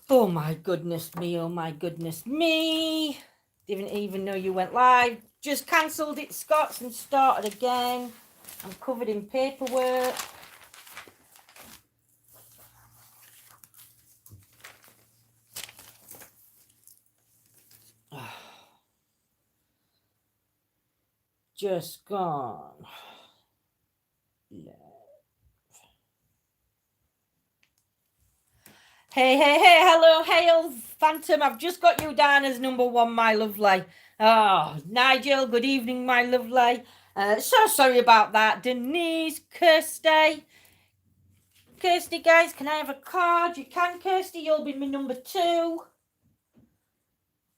Oh my goodness me, oh my goodness me. Didn't even know you went live. Just cancelled it, Scots, and started again. I'm covered in paperwork. Just gone. Hey, hello, hail, Phantom. I've just got you down as number one, my lovely. Oh, Nigel, good evening, my lovely. So sorry about that. Denise, Kirsty, guys, can I have a card? You can, Kirsty. You'll be my number two.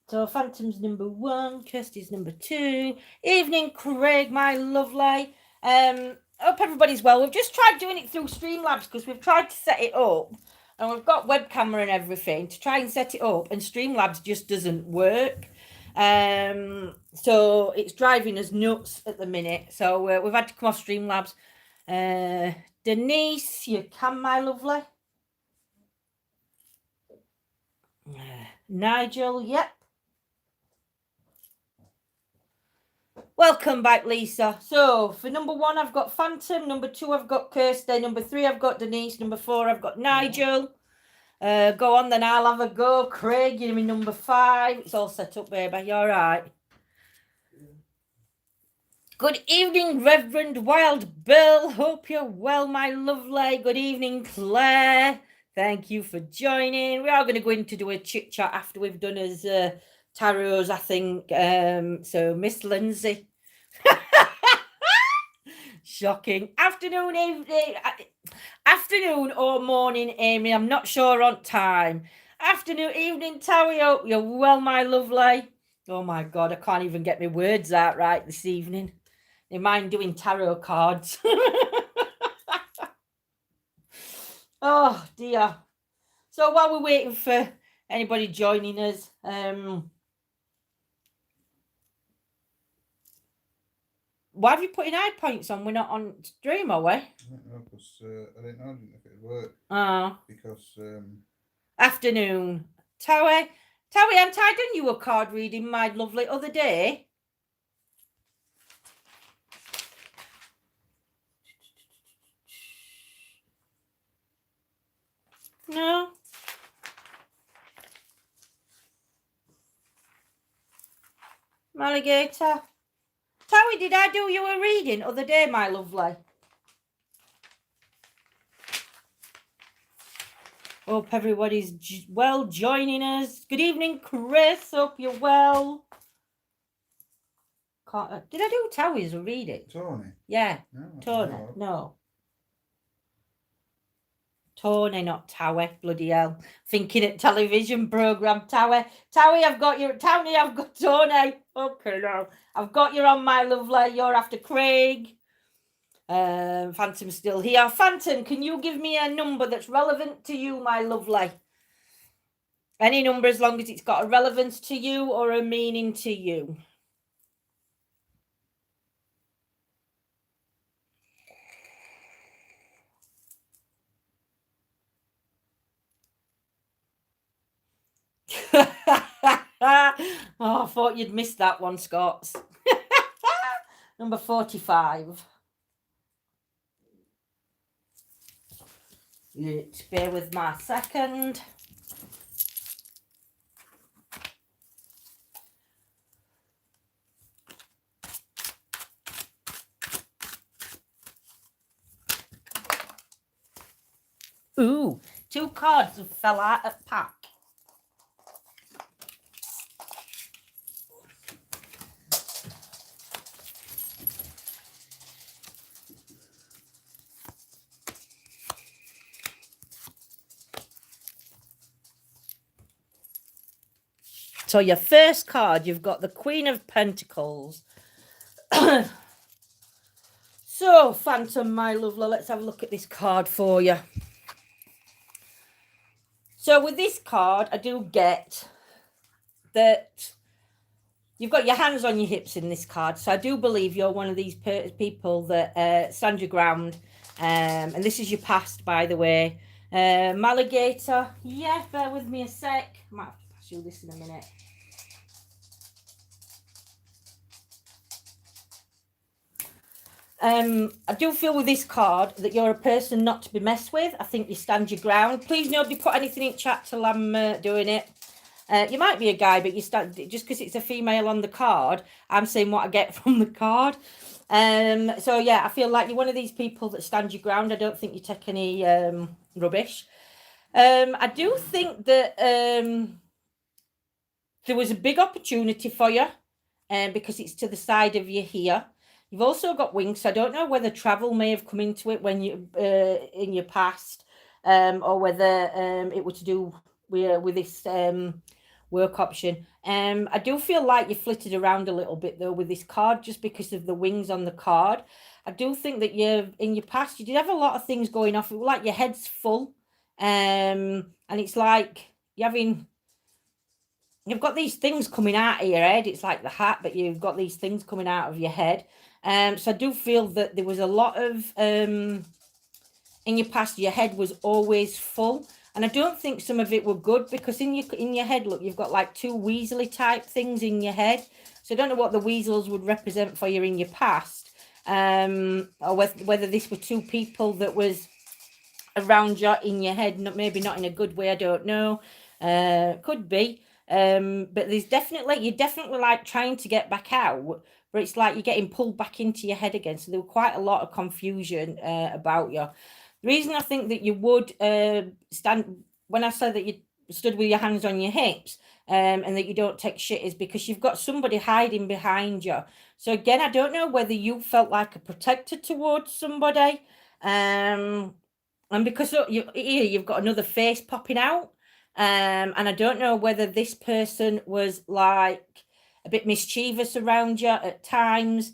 So Phantom's number one, Kirsty's number two. Evening, Craig, my lovely. Hope everybody's well. We've just tried doing it through Streamlabs because we've tried to set it up. And we've got web camera and everything to try and set it up, and Streamlabs just doesn't work. So it's driving us nuts at the minute. So we've had to come off Streamlabs. Denise, you can, my lovely. Nigel, yep. Welcome back, Lisa. So for number one, I've got Phantom. Number two, I've got Kirsty. Number three, I've got Denise. Number four, I've got Nigel. Go on, then I'll have a go. Craig, you're my number five. It's all set up, baby. You all right? Good evening, Reverend Wild Bill. Hope you're well, my lovely. Good evening, Claire. Thank you for joining. We are going to go in to do a chit chat after we've done his tarots, I think. So, Miss Lindsay. Shocking. Afternoon, evening. Afternoon or morning, Amy. I'm not sure on time. Afternoon, evening, Towie. Hope you're well, my lovely. Oh my God, I can't even get my words out right this evening. They mind doing tarot cards. Oh dear. So while we're waiting for anybody joining us, why have you put high points on? We're not on stream, are we? I don't know, because I didn't know if it would work. Oh. Because afternoon. Towie, haven't I done you a card reading, my lovely, other day? No. Alligator. Towie, did I do you a reading other day, my lovely? Hope everybody's well joining us. Good evening, Chris. Hope you're well. Did I do Towie's a reading? Tony? Yeah. No, Tony. No. Tony, not Towie. Bloody hell. Thinking at television programme, Towie. Tony, I've got Tony. Okay, no. I've got you on, my lovely. You're after Craig. Phantom's still here. Phantom, can you give me a number that's relevant to you, my lovely? Any number as long as it's got a relevance to you or a meaning to you. Oh, I thought you'd missed that one, Scots. Number 45. Bear with my second. Ooh, 2 cards fell out of pack. So your first card, you've got the Queen of Pentacles. So, Phantom, my lovely, let's have a look at this card for you. So with this card, I do get that you've got your hands on your hips in this card. So I do believe you're one of these people that stand your ground. And this is your past, by the way. Maligator. Yeah, bear with me a sec. I might have to pass you this in a minute. I do feel with this card that you're a person not to be messed with. I think you stand your ground. Please nobody put anything in chat till I'm doing it. You might be a guy, but you stand just because it's a female on the card. I'm saying what I get from the card. So yeah, I feel like you're one of these people that stand your ground. I don't think you take any rubbish. I do think that there was a big opportunity for you, because it's to the side of you here. You've also got wings. So I don't know whether travel may have come into it when you in your past, or whether it was to do with this work option. I do feel like you flitted around a little bit though with this card just because of the wings on the card. I do think that you in your past you did have a lot of things going off. It was like your head's full, and it's like you've got these things coming out of your head. It's like the hat, but you've got these things coming out of your head. So I do feel that there was a lot of in your past, your head was always full. And I don't think some of it were good because in your head, look, you've got like two weaselly type things in your head. So I don't know what the weasels would represent for you in your past, or whether this were two people that was around you in your head, maybe not in a good way. I don't know. Could be. But you're definitely like trying to get back out, but it's like you're getting pulled back into your head again. So there was quite a lot of confusion about you. The reason I think that you would stand, when I said that you stood with your hands on your hips, and that you don't take shit, is because you've got somebody hiding behind you. So again, I don't know whether you felt like a protector towards somebody, and because you've got another face popping out, and I don't know whether this person was like a bit mischievous around you at times.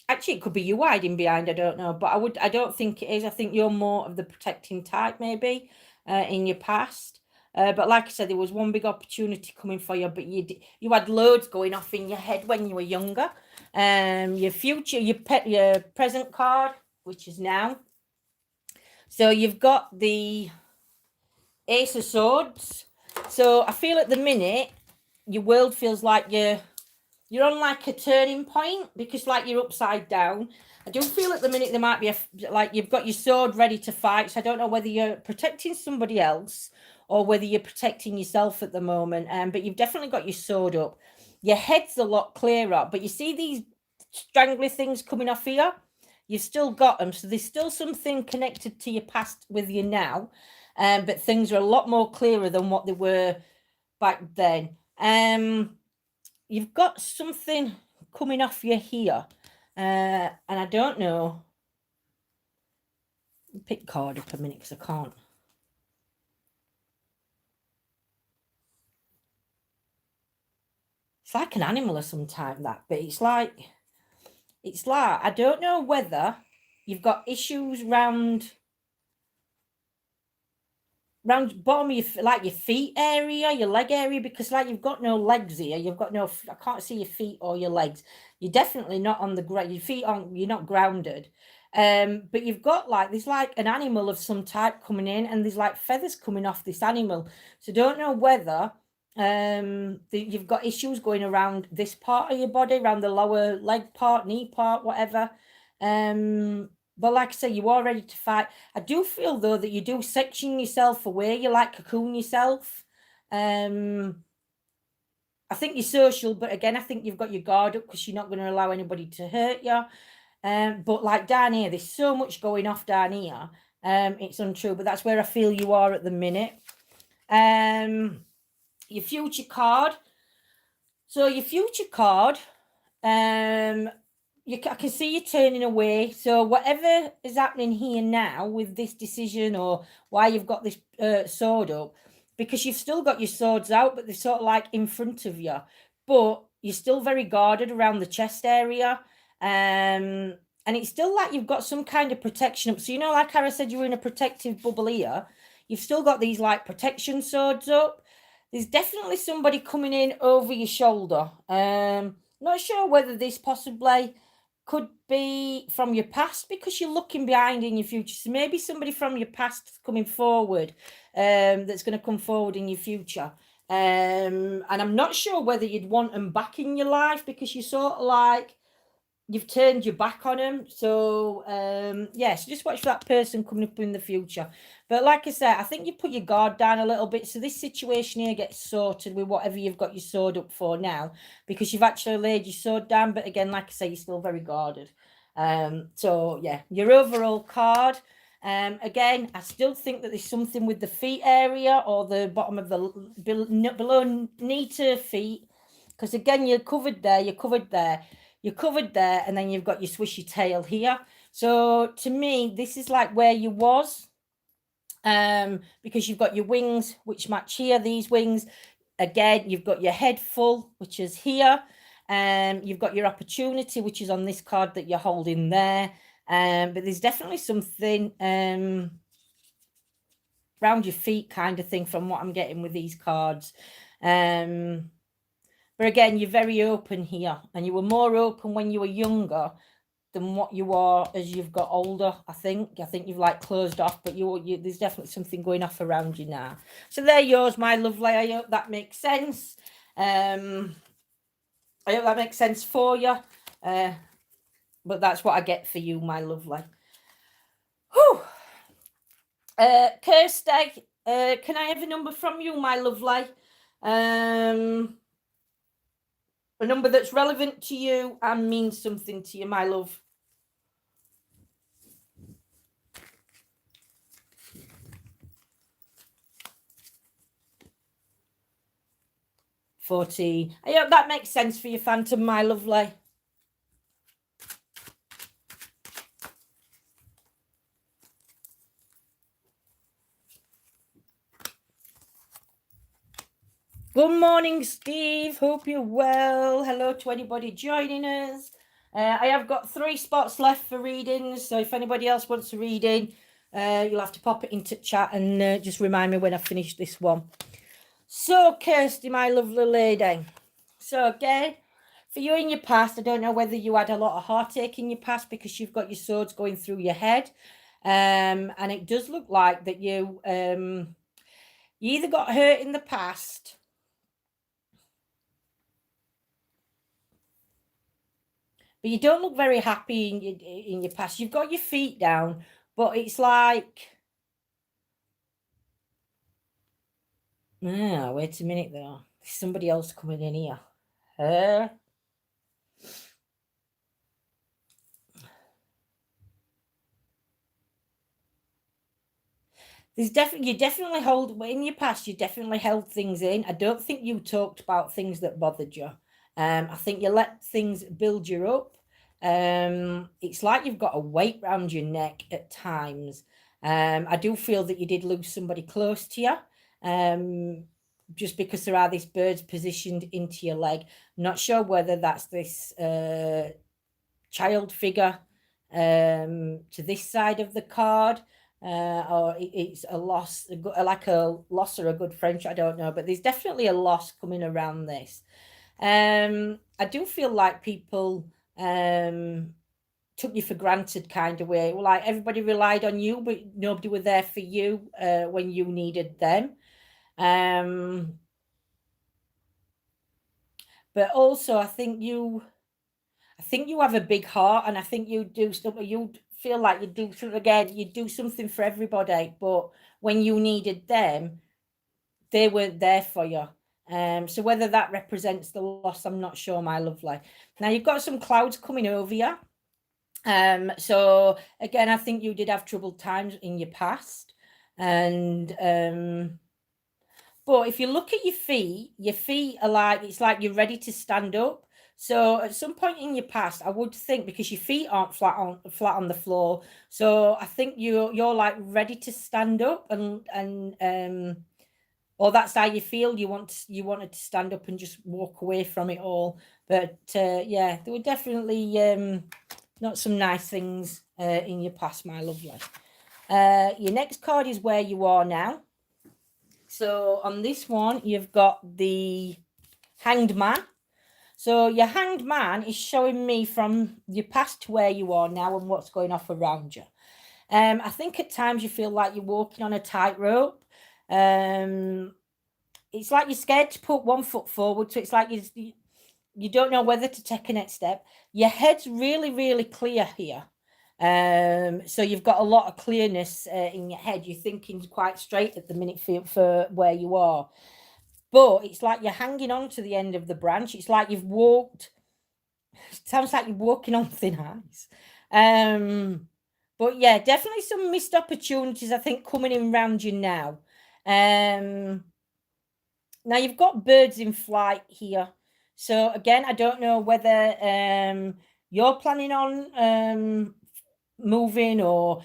Actually, it could be you hiding behind. I don't know, but I don't think it is. I think you're more of the protecting type, maybe, in your past. But like I said, there was one big opportunity coming for you, but you had loads going off in your head when you were younger. Your future, your present card, which is now. So you've got the Ace of Swords. So I feel at the minute your world feels like you're on like a turning point because like you're upside down. I do feel at the minute there might be like you've got your sword ready to fight. So I don't know whether you're protecting somebody else or whether you're protecting yourself at the moment. But you've definitely got your sword up. Your head's a lot clearer, but you see these strangly things coming off here. You've still got them, so there's still something connected to your past with you now, but things are a lot more clearer than what they were back then. You've got something coming off you here, and I don't know. Pick card up a minute because I can't. It's like an animal of some type, that, but it's like I don't know whether you've got issues round bottom of your feet area, your leg area, because like you've got no legs here. You've got no, I can't see your feet or your legs. You're definitely not on the ground. Your feet you're not grounded. But you've got like there's like an animal of some type coming in, and there's like feathers coming off this animal. So don't know whether you've got issues going around this part of your body, around the lower leg part, knee part, whatever. But like I say, you are ready to fight. I do feel though that you do section yourself away. You like cocoon yourself. I think you're social, but again, I think you've got your guard up because you're not going to allow anybody to hurt you. But like down here, there's so much going off down here. It's untrue, but that's where I feel you are at the minute. Your future card. So your future card, I can see you turning away. So whatever is happening here now with this decision, or why you've got this sword up, because you've still got your swords out, but they're sort of like in front of you. But you're still very guarded around the chest area. And it's still like you've got some kind of protection up. So, you know, like Cara said, you were in a protective bubble here. You've still got these like protection swords up. There's definitely somebody coming in over your shoulder. Not sure whether this possibly could be from your past because you're looking behind in your future. So maybe somebody from your past coming forward, that's going to come forward in your future. And I'm not sure whether you'd want them back in your life because you're sort of like, you've turned your back on them. So so just watch for that person coming up in the future. But like I said, I think you put your guard down a little bit, so this situation here gets sorted with whatever you've got your sword up for now, because you've actually laid your sword down. But again, like I say, you're still very guarded. So yeah, your overall card, again, I still think that there's something with the feet area or the bottom of the below knee to feet, because again, you're covered there, and then you've got your swishy tail here. So to me, this is like where you was, because you've got your wings, which match here, these wings. Again, you've got your head full, which is here. You've got your opportunity, which is on this card that you're holding there. But there's definitely something around your feet kind of thing from what I'm getting with these cards. But again, you're very open here, and you were more open when you were younger than what you are as you've got older. I think you've like closed off, but you there's definitely something going off around you now. So there yours, my lovely. I hope that makes sense. I hope that makes sense for you. But that's what I get for you, my lovely. Whew. Kirsty, can I have a number from you, my lovely? A number that's relevant to you and means something to you, my love. $14. I hope that makes sense for you, Phantom, my lovely. Good morning, Steve. Hope you're well. Hello to anybody joining us. I have got 3 spots left for readings, so if anybody else wants a reading, you'll have to pop it into chat and just remind me when I finish this one. So, Kirsty, my lovely lady. So, again, for you in your past, I don't know whether you had a lot of heartache in your past because you've got your swords going through your head. And it does look like that you either got hurt in the past, but you don't look very happy in your past. You've got your feet down, but it's like... wait a minute, though. There's somebody else coming in here. You definitely hold, in your past, you definitely held things in. I don't think you talked about things that bothered you. I think you let things build you up. It's like you've got a weight around your neck at times. I do feel that you did lose somebody close to you, just because there are these birds positioned into your leg. Not sure whether that's this child figure to this side of the card, or it's a loss, like a loss or a good friendship, I don't know, but there's definitely a loss coming around this. I do feel like people took you for granted kind of way. Like everybody relied on you, but nobody were there for you when you needed them. But also I think you have a big heart, and I think you do stuff. You feel like you do something again. You do something for everybody, but when you needed them, they weren't there for you. So whether that represents the loss, I'm not sure, my lovely. Now you've got some clouds coming over you. So again, I think you did have troubled times in your past, and but if you look at your feet are like, it's like you're ready to stand up. So at some point in your past, I would think, because your feet aren't flat on the floor, so I think you're like ready to stand up, and or that's how you feel. You wanted to stand up and just walk away from it all. But yeah, there were definitely not some nice things in your past, my lovely. Your next card is where you are now. So on this one, you've got the Hanged Man. So your hanged man is showing me from your past to where you are now and what's going off around you. I think at times you feel like you're walking on a tightrope. It's like you're scared to put one foot forward. So it's like you don't know whether to take a next step. Your head's really, really clear here. So you've got a lot of clearness in your head. You're thinking quite straight at the minute for where you are. But it's like you're hanging on to the end of the branch. It's like you've walked. It sounds like you're walking on thin ice. But yeah, definitely some missed opportunities, I think, coming in around you now. Now you've got birds in flight here. So again, I don't know whether you're planning on moving or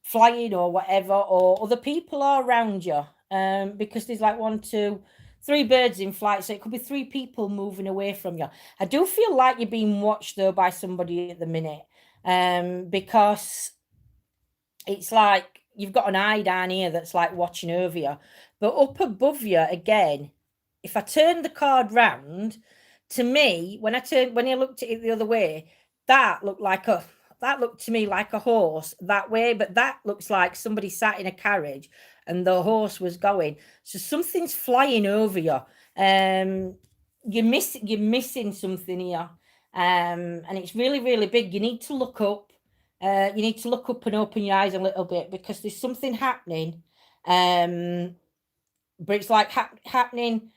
flying or whatever, or other people are around you. Because there's like 1, 2, 3 birds in flight, so it could be 3 people moving away from you. I do feel like you're being watched though by somebody at the minute, because it's like you've got an eye down here that's like watching over you, but up above you again. If I turn the card round, to me, when I looked at it the other way, that looked to me like a horse that way, but that looks like somebody sat in a carriage and the horse was going. So something's flying over you. You're missing something here. And it's really, really big. You need to look up. You need to look up and open your eyes a little bit because there's something happening. But it's like happening,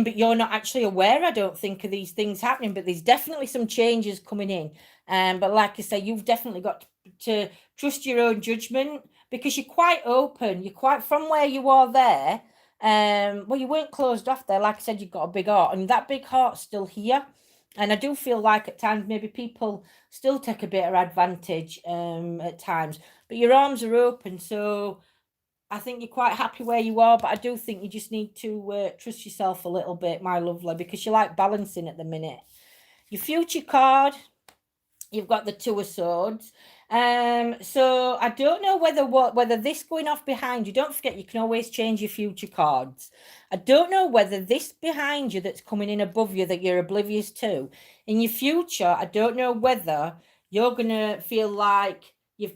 but you're not actually aware, I don't think, of these things happening, but there's definitely some changes coming in. But like I say, you've definitely got to trust your own judgment because you're quite open. You're quite, from where you are there. Well, you weren't closed off there. Like I said, you've got a big heart, and that big heart's still here. And I do feel like at times maybe people still take a bit of advantage at times, but your arms are open. So I think you're quite happy where you are, but I do think you just need to trust yourself a little bit, my lovely, because you're like balancing at the minute. Your future card, you've got the 2 of Swords. So I don't know whether this going off behind you, don't forget you can always change your future cards. I don't know whether this behind you that's coming in above you that you're oblivious to, in your future, I don't know whether you're gonna feel like you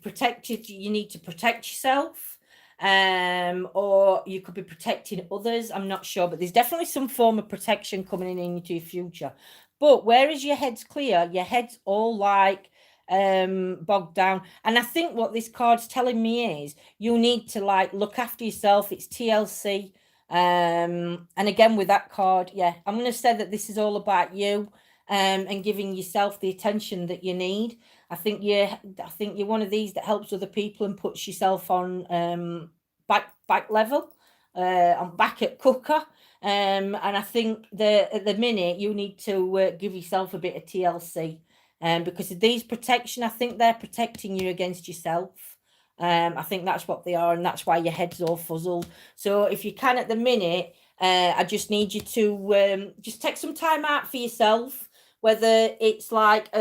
need to protect yourself. Or you could be protecting others. I'm not sure, but there's definitely some form of protection coming into your future. But whereas your head's clear, your head's all like bogged down. And I think what this card's telling me is you need to like look after yourself. It's TLC. And again with that card, yeah, I'm going to say that this is all about you and giving yourself the attention that you need. I think you're one of these that helps other people and puts yourself on back level, on back at cooker. And I think that at the minute you need to give yourself a bit of TLC, because of these protection, I think they're protecting you against yourself. I think that's what they are, and that's why your head's all fuzzled. So if you can at the minute, I just need you to just take some time out for yourself, whether it's like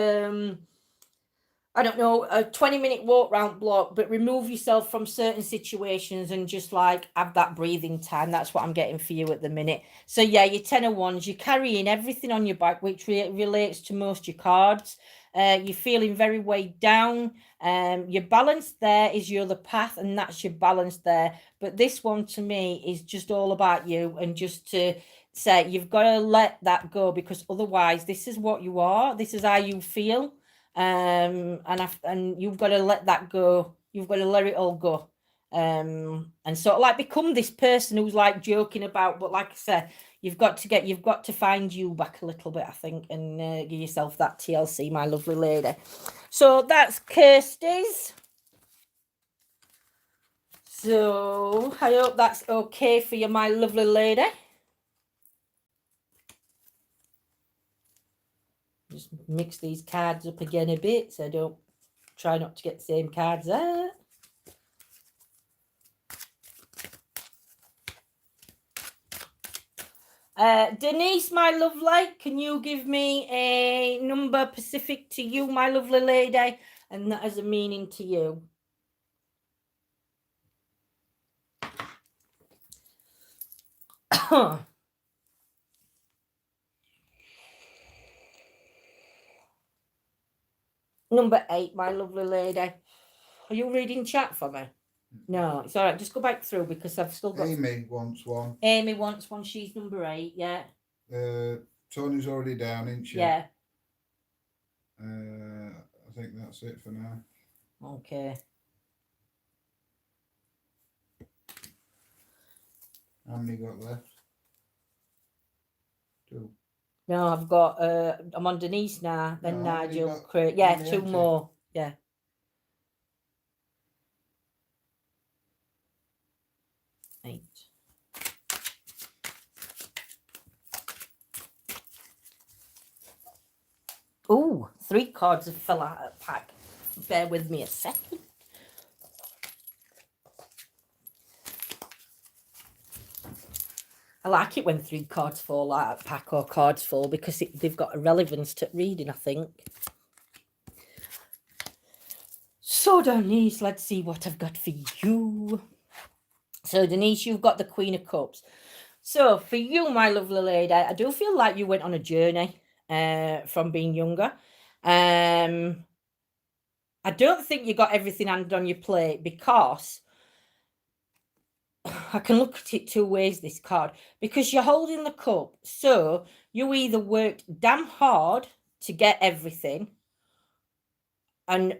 I don't know, a 20-minute walk round block, but remove yourself from certain situations and just like have that breathing time. That's what I'm getting for you at the minute. So yeah, your 10 of Wands, you're carrying everything on your back, which relates to most of your cards. You're feeling very weighed down. Your balance there is your other path, and that's your balance there. But this one to me is just all about you, and just to say you've got to let that go, because otherwise this is what you are. This is how you feel. And you've got to let that go. You've got to let it all go. And sort of like become this person who's like joking about, but like I said, you've got to find you back a little bit, I think, and give yourself that TLC, my lovely lady. So that's Kirsty's. So I hope that's okay for you, my lovely lady. Just mix these cards up again a bit, so I don't try not to get the same cards out. Denise, my lovely, can you give me a number specific to you, my lovely lady, and that has a meaning to you? Number 8, my lovely lady. Are you reading chat for me? No, it's all right. Just go back through because I've still got. Amy wants one. Amy wants one. She's number 8. Yeah. Tony's already down, isn't she? Yeah. I think that's it for now. Okay. How many got left? 2. No, I've got. I'm on Denise now. Then No, how many Nigel. got- Craig. how Yeah, many 2 empty? more. Yeah. 8. Oh, 3 cards have fell out of the pack. Bear with me a second. I like it when 3 cards fall out of a pack or cards fall because they've got a relevance to reading, I think. So, Denise, let's see what I've got for you. So, Denise, you've got the Queen of Cups. So, for you, my lovely lady, I do feel like you went on a journey from being younger. I don't think you got everything handed on your plate because I can look at it 2 ways, this card, because you're holding the cup. So you either worked damn hard to get everything and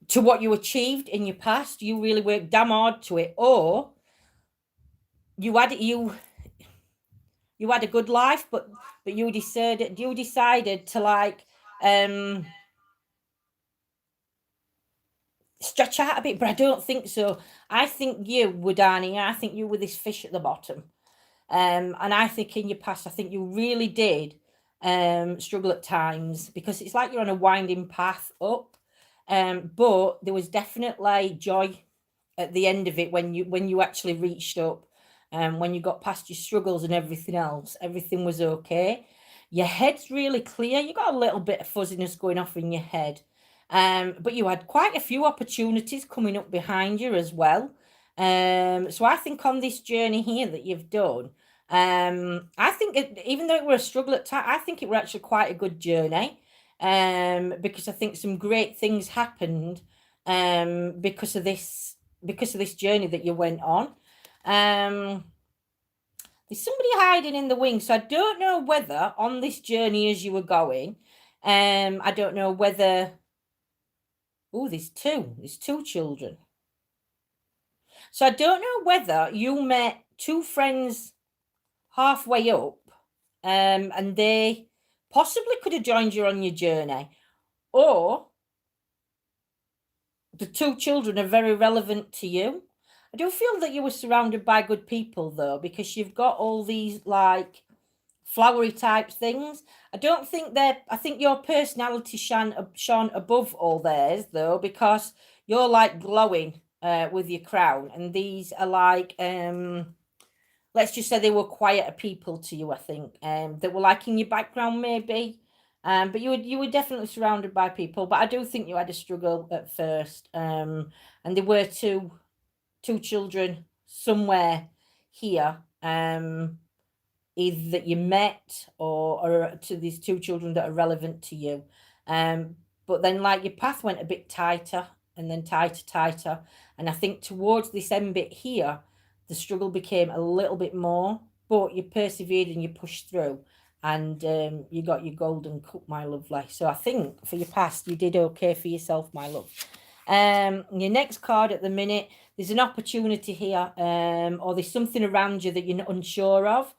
to what you achieved in your past, you really worked damn hard to it, or you had a good life, but you decided to like stretch out a bit, but I don't think so. I think you were down here. I think you were this fish at the bottom. And I think in your past, I think you really did struggle at times because it's like you're on a winding path up. But there was definitely joy at the end of it when you actually reached up. When you got past your struggles and everything else, everything was okay. Your head's really clear. You got a little bit of fuzziness going off in your head. But you had quite a few opportunities coming up behind you as well. So I think on this journey here that you've done, I think even though it were a struggle at times, I think it were actually quite a good journey. Because I think some great things happened because of this journey that you went on. There's somebody hiding in the wings, so I don't know whether on this journey as you were going, I don't know whether. Oh, there's 2. There's 2 children. So I don't know whether you met 2 friends halfway up, and they possibly could have joined you on your journey, or the 2 children are very relevant to you. I do feel that you were surrounded by good people though, because you've got all these like flowery type things. I don't think I think your personality shone above all theirs though, because you're like glowing with your crown, and these are like let's just say they were quieter people to you, I think, that were like in your background maybe. But you were definitely surrounded by people. But I do think you had a struggle at first. And there were two children somewhere here, either that you met or to these 2 children that are relevant to you. But then like your path went a bit tighter and then tighter. And I think towards this end bit here, the struggle became a little bit more, but you persevered and you pushed through, and you got your golden cup, my lovely. So I think for your past, you did okay for yourself, my love. Your next card at the minute, there's an opportunity here, or there's something around you that you're not unsure of,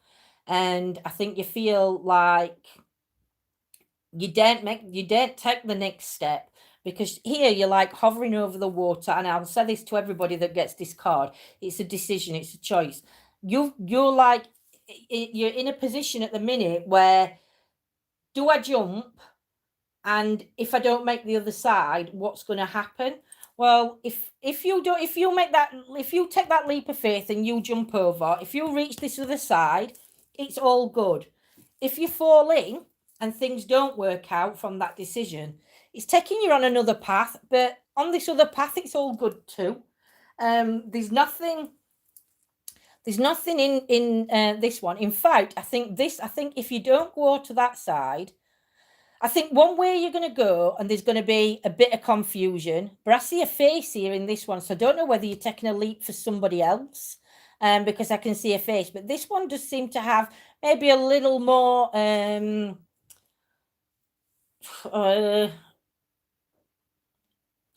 and I think you feel like you don't take the next step. Because here you're like hovering over the water, and I'll say this to everybody that gets this card: it's a decision, it's a choice. You're like you're in a position at the minute where, do I jump? And if I don't make the other side, what's going to happen? Well, if you take that leap of faith and you jump over, if you reach this other side, it's all good. If you fall in and things don't work out from that decision, it's taking you on another path, but on this other path, it's all good too. There's nothing in this one. In fact, I think if you don't go to that side, I think one way you're going to go, and there's going to be a bit of confusion, but I see a face here in this one, so I don't know whether you're taking a leap for somebody else, because I can see a face, but this one does seem to have maybe a little more,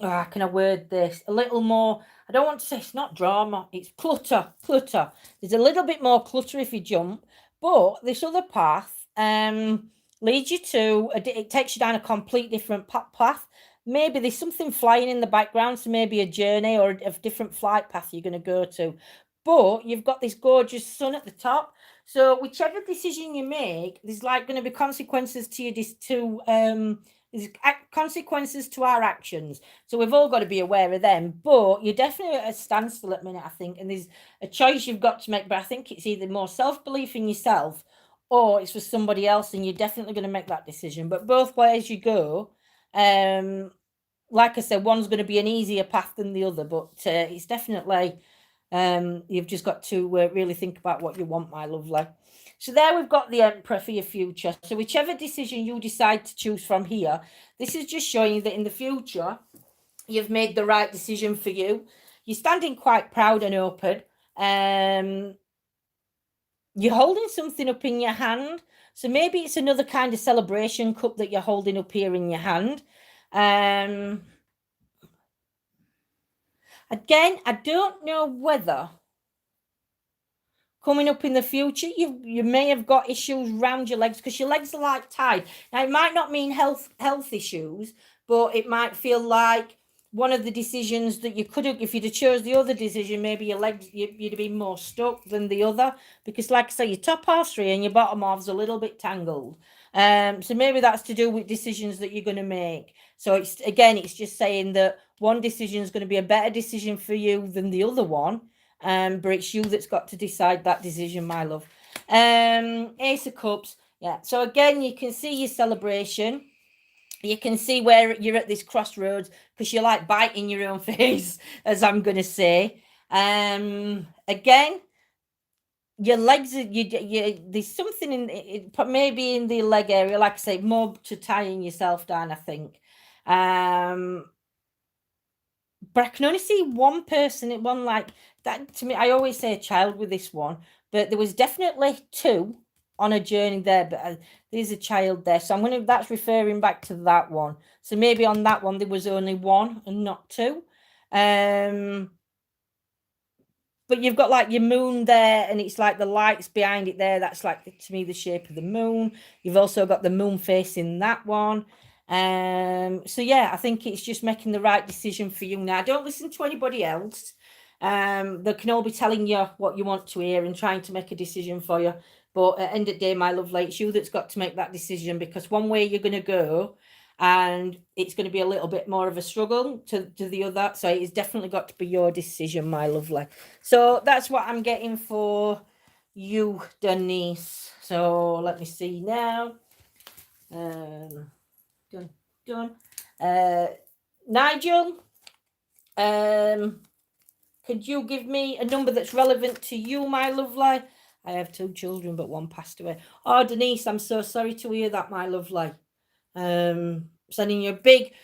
how can I word this? A little more, I don't want to say it's not drama, it's clutter. There's a little bit more clutter if you jump, but this other path leads you to, it takes you down a complete different path. Maybe there's something flying in the background, so maybe a journey or a different flight path you're going to go to. But you've got this gorgeous sun at the top. So whichever decision you make, there's like going to be consequences to your there's consequences to our actions. So we've all got to be aware of them. But you're definitely at a standstill at the minute, I think. And there's a choice you've got to make. But I think it's either more self-belief in yourself or it's for somebody else. And you're definitely going to make that decision. But both ways you go, like I said, one's going to be an easier path than the other. But it's definitely, you've just got to really think about what you want, my lovely. So there we've got the Emperor for your future. So whichever decision you decide to choose from here, this is just showing you that in the future, you've made the right decision for you. You're standing quite proud and open. You're holding something up in your hand. So maybe it's another kind of celebration cup that you're holding up here in your hand. Again, I don't know whether coming up in the future, you may have got issues around your legs because your legs are like tied. Now, it might not mean health issues, but it might feel like one of the decisions that you could have, if you'd have chose the other decision, maybe your legs, you'd have been more stuck than the other. Because like I say, your top half's free and your bottom half's a little bit tangled. So maybe that's to do with decisions that you're going to make. So it's just saying that one decision is going to be a better decision for you than the other one. But it's you that's got to decide that decision, my love. Ace of Cups. Yeah. So again, you can see your celebration. You can see where you're at this crossroads because you're like biting your own face, as I'm going to say. Again, your legs, there's something in it, maybe in the leg area, like I say, more to tying yourself down, I think. But I can only see one person, one like that. To me, I always say a child with this one, but there was definitely two on a journey there, but there's a child there. So that's referring back to that one. So maybe on that one, there was only one and not two. But you've got like your moon there and it's like the lights behind it there. That's like, to me, the shape of the moon. You've also got the moon facing that one. So yeah, I think it's just making the right decision for you now. Don't listen to anybody else. They can all be telling you what you want to hear and trying to make a decision for you. But at the end of the day, my lovely, it's you that's got to make that decision because one way you're going to go and it's going to be a little bit more of a struggle to the other. So it's definitely got to be your decision, my lovely. So that's what I'm getting for you, Denise. So let me see now. Done. Nigel, could you give me a number that's relevant to you, my lovely? I have 2 children, but one passed away. Oh, Denise, I'm so sorry to hear that, my lovely. Sending you a big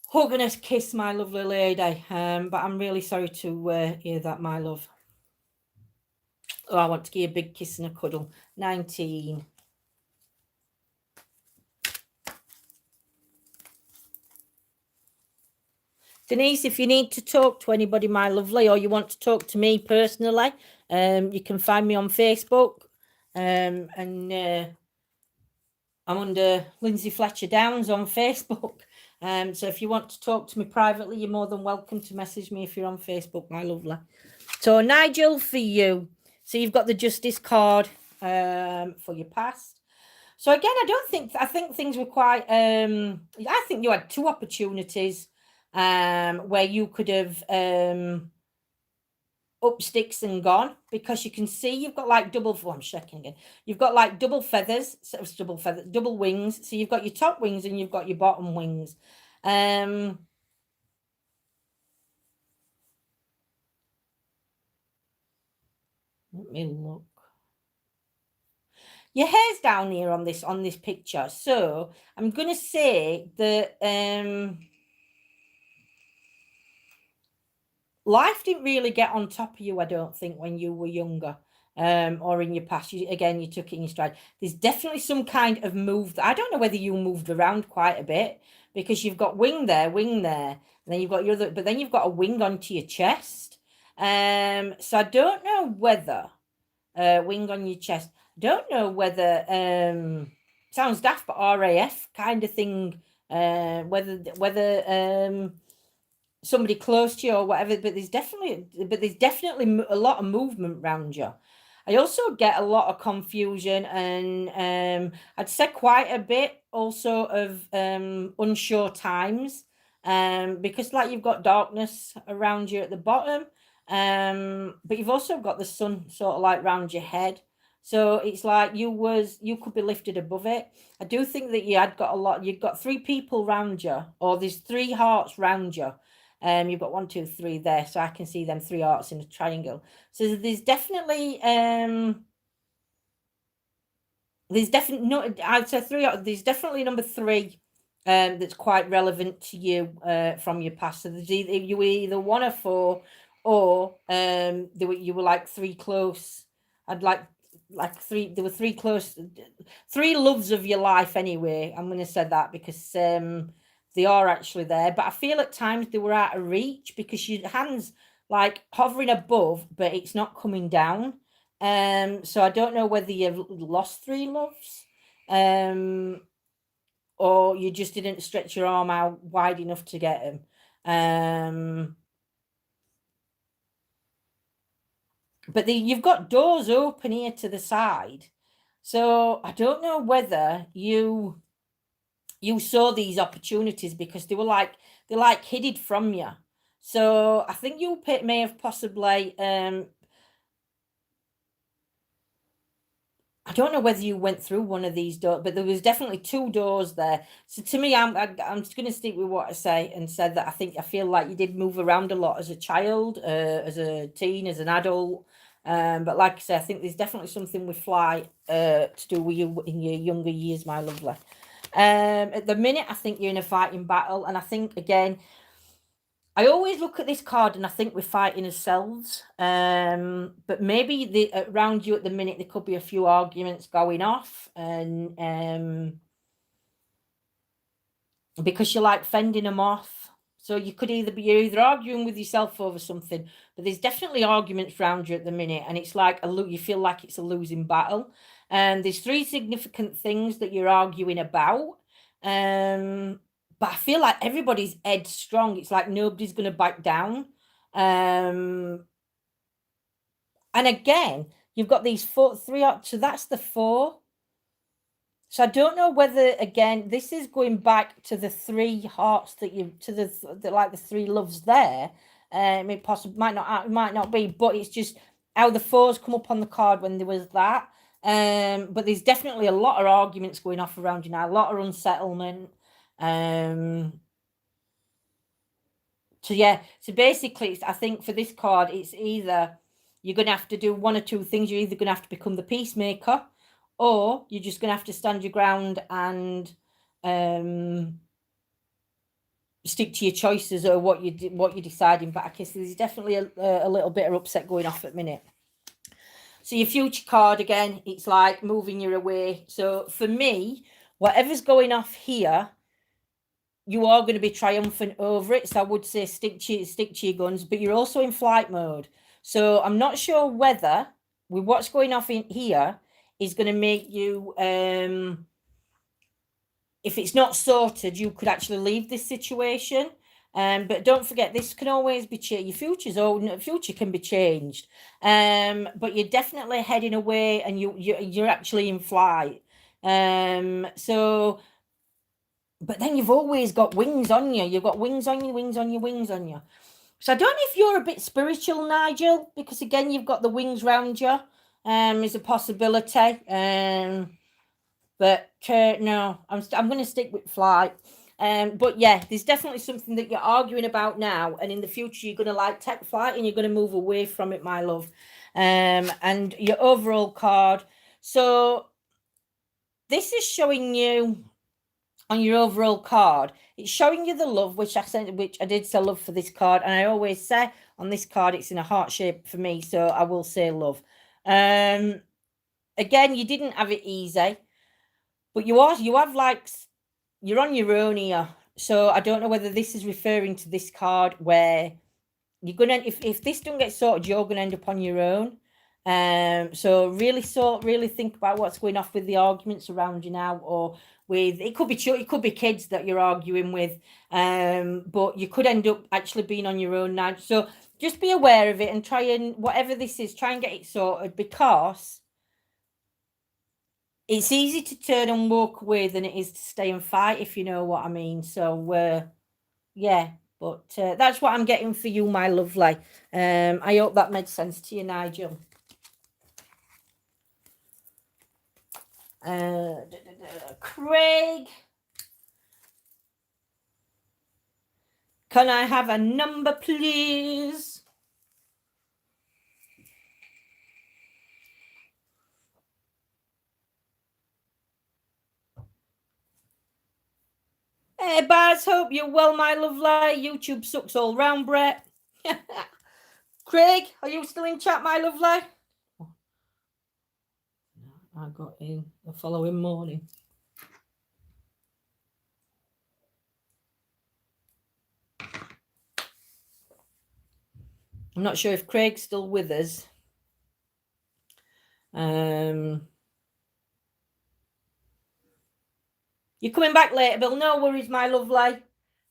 hug and a kiss, my lovely lady. But I'm really sorry to hear that, my love. Oh, I want to give you a big kiss and a cuddle. 19. Denise, if you need to talk to anybody, my lovely, or you want to talk to me personally, you can find me on Facebook. And I'm under Lindsay Fletcher Downs on Facebook. So if you want to talk to me privately, you're more than welcome to message me if you're on Facebook, my lovely. So Nigel, for you. So you've got the Justice card for your past. So again, I think things were quite, I think you had 2 opportunities where you could have up sticks and gone, because you can see you've got like I'm checking again. You've got like double wings. So you've got your top wings and you've got your bottom wings. Let me look. Your hair's down here on this picture. So I'm gonna say that life didn't really get on top of you, I don't think, when you were younger. Or in your past, you took it in your stride. There's definitely some kind of move. I don't know whether you moved around quite a bit, because you've got wing there, and then you've got your other, but then you've got a wing onto your chest. So I don't know whether wing on your chest. Don't know whether sounds daft, but RAF kind of thing. Whether somebody close to you or whatever, but there's definitely a lot of movement around you. I also get a lot of confusion, and I'd say quite a bit also of unsure times, because like you've got darkness around you at the bottom, but you've also got the sun sort of like round your head. So it's like you could be lifted above it. I do think that you've got 3 people round you, or there's 3 hearts round you. You've got 1, 2, 3 there, so I can see them 3 hearts in a triangle. So there's definitely there's definitely number 3 that's quite relevant to you from your past. So you were either 1 or 4, or you were like 3 close. I'd like 3. There were 3 close, 3 loves of your life anyway. I'm going to say that because they are actually there, but I feel at times they were out of reach because your hands like hovering above, but it's not coming down. So I don't know whether you've lost 3 loves, or you just didn't stretch your arm out wide enough to get them. But you've got doors open here to the side, so I don't know whether you saw these opportunities because they're like hidden from you. So I think you may have possibly I don't know whether you went through one of these doors, but there was definitely 2 doors there. So to me, I'm just going to stick with what I say and said that I feel like you did move around a lot as a child, as a teen, as an adult. But like I say, I think there's definitely something with fly to do with you in your younger years, my lovely. At the minute, I think you're in a fighting battle, and I think again, I always look at this card and I think we're fighting ourselves. But maybe around you at the minute there could be a few arguments going off, and because you're like fending them off. So you could you're either arguing with yourself over something, but there's definitely arguments around you at the minute, and it's like you feel like it's a losing battle. And there's 3 significant things that you're arguing about. But I feel like everybody's headstrong. It's like nobody's going to back down. And again, you've got these 3 up, so that's the 4. So I don't know whether, again, this is going back to the 3 hearts that the 3 loves there. It possibly might not be, but it's just how the 4s come up on the card when there was that. But there's definitely a lot of arguments going off around you now, a lot of unsettlement. So yeah, so basically, I think for this card, it's either you're going to have to do 1 or 2 things. You're either going to have to become the peacemaker, or you're just going to have to stand your ground and stick to your choices or what you're deciding. But I guess there's definitely a little bit of upset going off at the minute. So your future card, again, it's like moving you away. So for me, whatever's going off here, you are going to be triumphant over it. So I would say stick to your guns, but you're also in flight mode. So I'm not sure whether with what's going off in here is going to make you, if it's not sorted, you could actually leave this situation. But don't forget, this can always be changed. Your future can be changed. But you're definitely heading away, and you're actually in flight. So, but then you've always got wings on you. You've got wings on you, wings on you, wings on you. So I don't know if you're a bit spiritual, Nigel, because again, you've got the wings round you. Is a possibility. But no, I'm going to stick with flight. But yeah, there's definitely something that you're arguing about now, and in the future you're going to like take flight and you're going to move away from it, my love. And your overall card. So this is showing you on your overall card. It's showing you the love, which I did say love for this card, and I always say on this card it's in a heart shape for me, so I will say love. Again, you didn't have it easy, but you're on your own here. So I don't know whether this is referring to this card where you're gonna, if this doesn't get sorted, you're gonna end up on your own. So really think about what's going off with the arguments around you now, or with it could be kids that you're arguing with, but you could end up actually being on your own now. So just be aware of it and try and, whatever this is, try and get it sorted, because it's easy to turn and walk away than it is to stay and fight, if you know what I mean. So yeah, but that's what I'm getting for you, my lovely. I hope that made sense to you, Nigel. Craig, can I have a number, please? Hey, Baz, hope you're well, my lovely. YouTube sucks all round, Brett. Craig, are you still in chat, my lovely? I got in the following morning. I'm not sure if Craig's still with us. You're coming back later, Bill. No worries, my lovely.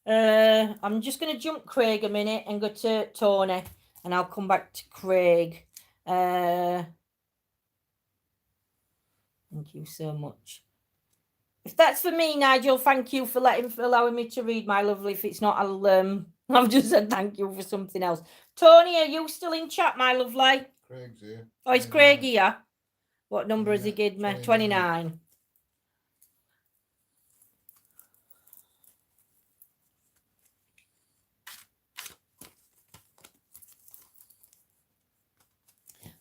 I'm just going to jump Craig a minute and go to Tony, and I'll come back to Craig. Thank you so much. If that's for me, Nigel, thank you for allowing me to read, my lovely. If it's not, I've just said thank you for something else. Tony, are you still in chat, my lovely? Craig's here. Oh, it's Craig here. What number has he given me? 29.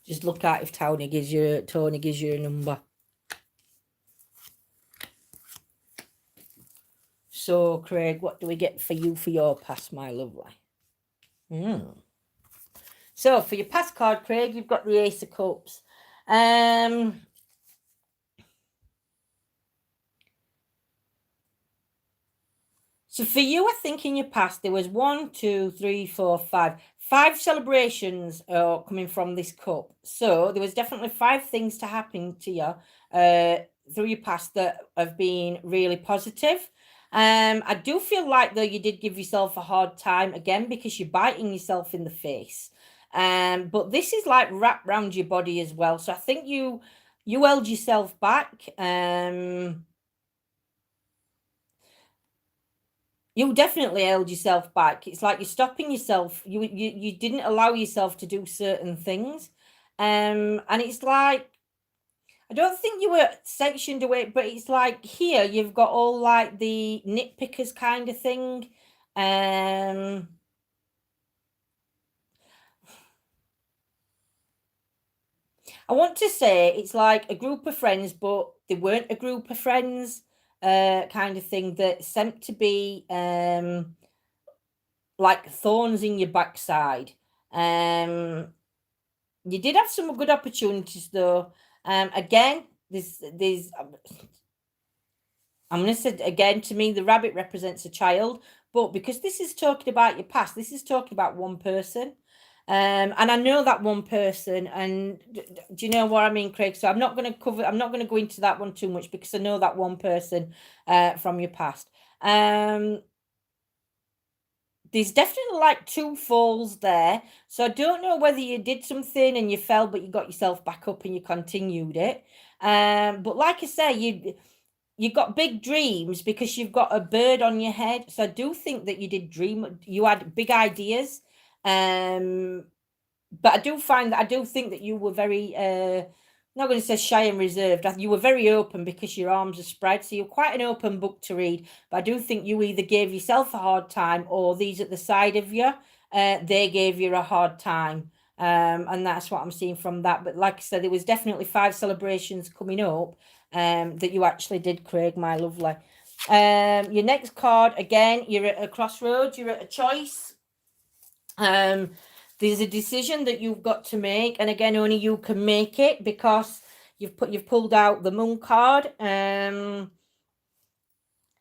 Just look at if Tony gives you a number. So, Craig, what do we get for you for your pass, my lovely? So, for your pass card, Craig, you've got the Ace of Cups. So for you, I think in your past, there was 1, 2, 3, 4, 5. 5 celebrations coming from this cup. So there was definitely 5 things to happen to you through your past that have been really positive. I do feel like, though, you did give yourself a hard time again because you're biting yourself in the face. But this is like wrapped around your body as well. So I think you held yourself back. You definitely held yourself back. It's like you're stopping yourself. You didn't allow yourself to do certain things. And it's like, I don't think you were sectioned away, but it's like here you've got all like the nitpickers kind of thing. I want to say it's like a group of friends, but they weren't a group of friends. Kind of thing that seemed to be like thorns in your backside. You did have some good opportunities, though. Again, there's I'm going to say again, to me, the rabbit represents a child, but because this is talking about your past, this is talking about one person. And I know that one person, and do you know what I mean, Craig? So I'm not going to go into that one too much because I know that one person from your past. There's definitely like 2 falls there. So I don't know whether you did something and you fell, but you got yourself back up and you continued it. But like I say, you got big dreams because you've got a bird on your head. So I do think that you did dream. You had big ideas. But I do think that you were very, not going to say shy and reserved. You were very open because your arms are spread. So you're quite an open book to read. But I do think you either gave yourself a hard time or these at the side of you, they gave you a hard time. And that's what I'm seeing from that. But like I said, there was definitely 5 celebrations coming up. that you actually did, Craig, my lovely. Your next card, again, you're at a crossroads, you're at a choice. There's a decision that you've got to make, and again, only you can make it because you've pulled out the Moon card.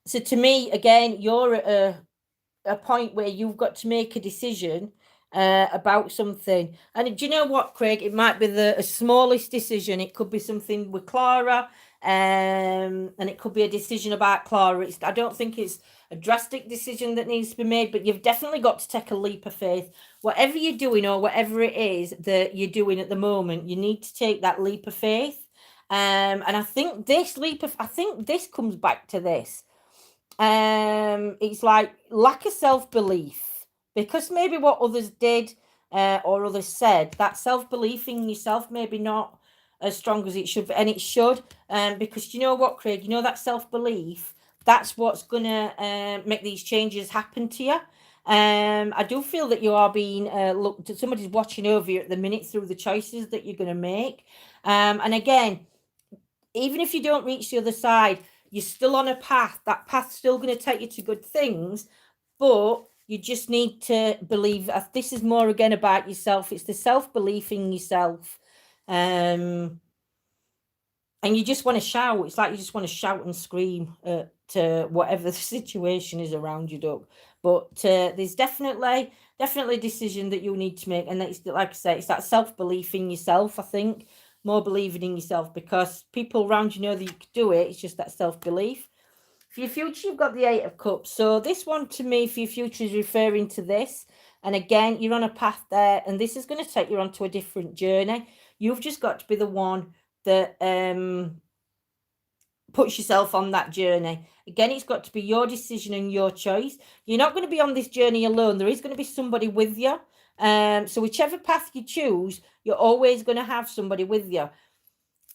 So to me, again, you're at a point where you've got to make a decision about something. And do you know what, Craig? It might be the smallest decision. It could be something with Clara, and it could be a decision about Clara. I don't think it's a drastic decision that needs to be made, but you've definitely got to take a leap of faith. Whatever you're doing or whatever it is that you're doing at the moment, you need to take that leap of faith. And I think this comes back to this. It's like lack of self-belief, because maybe what others did or others said, that self-belief in yourself maybe not as strong as it should be, and it should, because you know what, Craig, you know that self-belief, that's what's gonna make these changes happen to you. I do feel that you are being looked at, somebody's watching over you at the minute through the choices that you're going to make. And again, even if you don't reach the other side, you're still on a path. That path's still going to take you to good things, but you just need to believe. This is more again about yourself. It's the self-belief in yourself. And you just want to shout. It's like you just want to shout and scream to whatever the situation is around you, Doug. But there's definitely a decision that you need to make. And it's, like I say, it's that self-belief in yourself, I think. More believing in yourself, because people around you know that you can do it. It's just that self-belief. For your future, you've got the 8 of Cups. So this one, to me, for your future, is referring to this. And again, you're on a path there, and this is going to take you onto a different journey. You've just got to be the one that puts yourself on that journey. Again, it's got to be your decision and your choice. You're not going to be on this journey alone. There is going to be somebody with you. So whichever path you choose, you're always going to have somebody with you.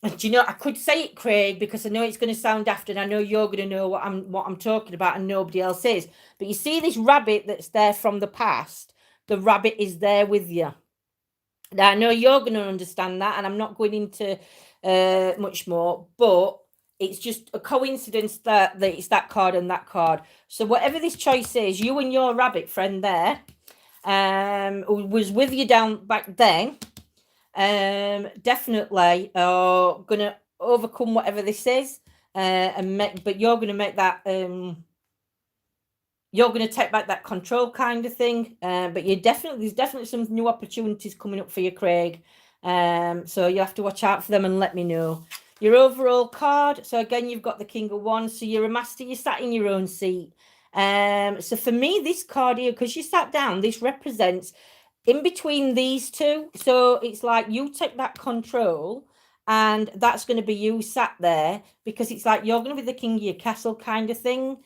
And do you know, I could say it, Craig, because I know it's going to sound daft, and I know you're going to know what I'm talking about, and nobody else is. But you see this rabbit that's there from the past. The rabbit is there with you. Now, I know you're going to understand that, and I'm not going into much more, but it's just a coincidence that it's that card and that card. So whatever this choice is, you and your rabbit friend there, who was with you down back then, definitely are going to overcome whatever this is, but you're going to make that, you're going to take back that control kind of thing. But there's definitely some new opportunities coming up for you, Craig. So you have to watch out for them and let me know. Your overall card. So again, you've got the King of Wands. So you're a master. You sat in your own seat. So for me, this card here, because you sat down, this represents in between these two. So it's like you take that control, and that's going to be you sat there, because it's like you're going to be the king of your castle kind of thing.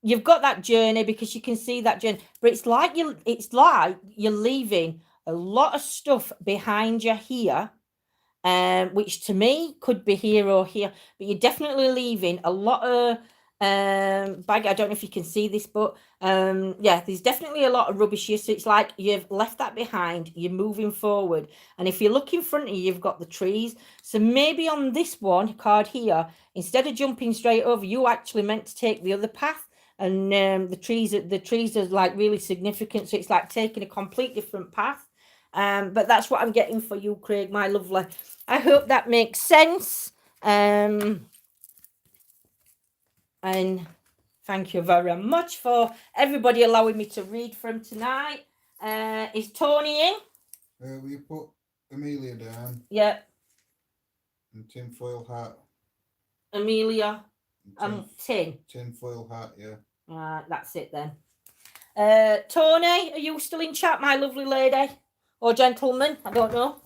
You've got that journey, because you can see that journey, but it's like you're leaving a lot of stuff behind you here, which to me could be here or here, but you're definitely leaving a lot of bag. I don't know if you can see this, but yeah, there's definitely a lot of rubbish here. So it's like you've left that behind, you're moving forward. And if you look in front of you, you've got the trees. So maybe on this one card here, instead of jumping straight over, you actually meant to take the other path. And the trees are like really significant. So it's like taking a complete different path. But that's what I'm getting for you, Craig, my lovely. I hope that makes sense. And thank you very much for everybody allowing me to read from tonight. Is Tony in? Will you put Amelia down? Yeah. And tinfoil hat. Amelia. Tin. Tinfoil hat, yeah. That's it then. Tony, are you still in chat, my lovely lady? Or gentleman? I don't know.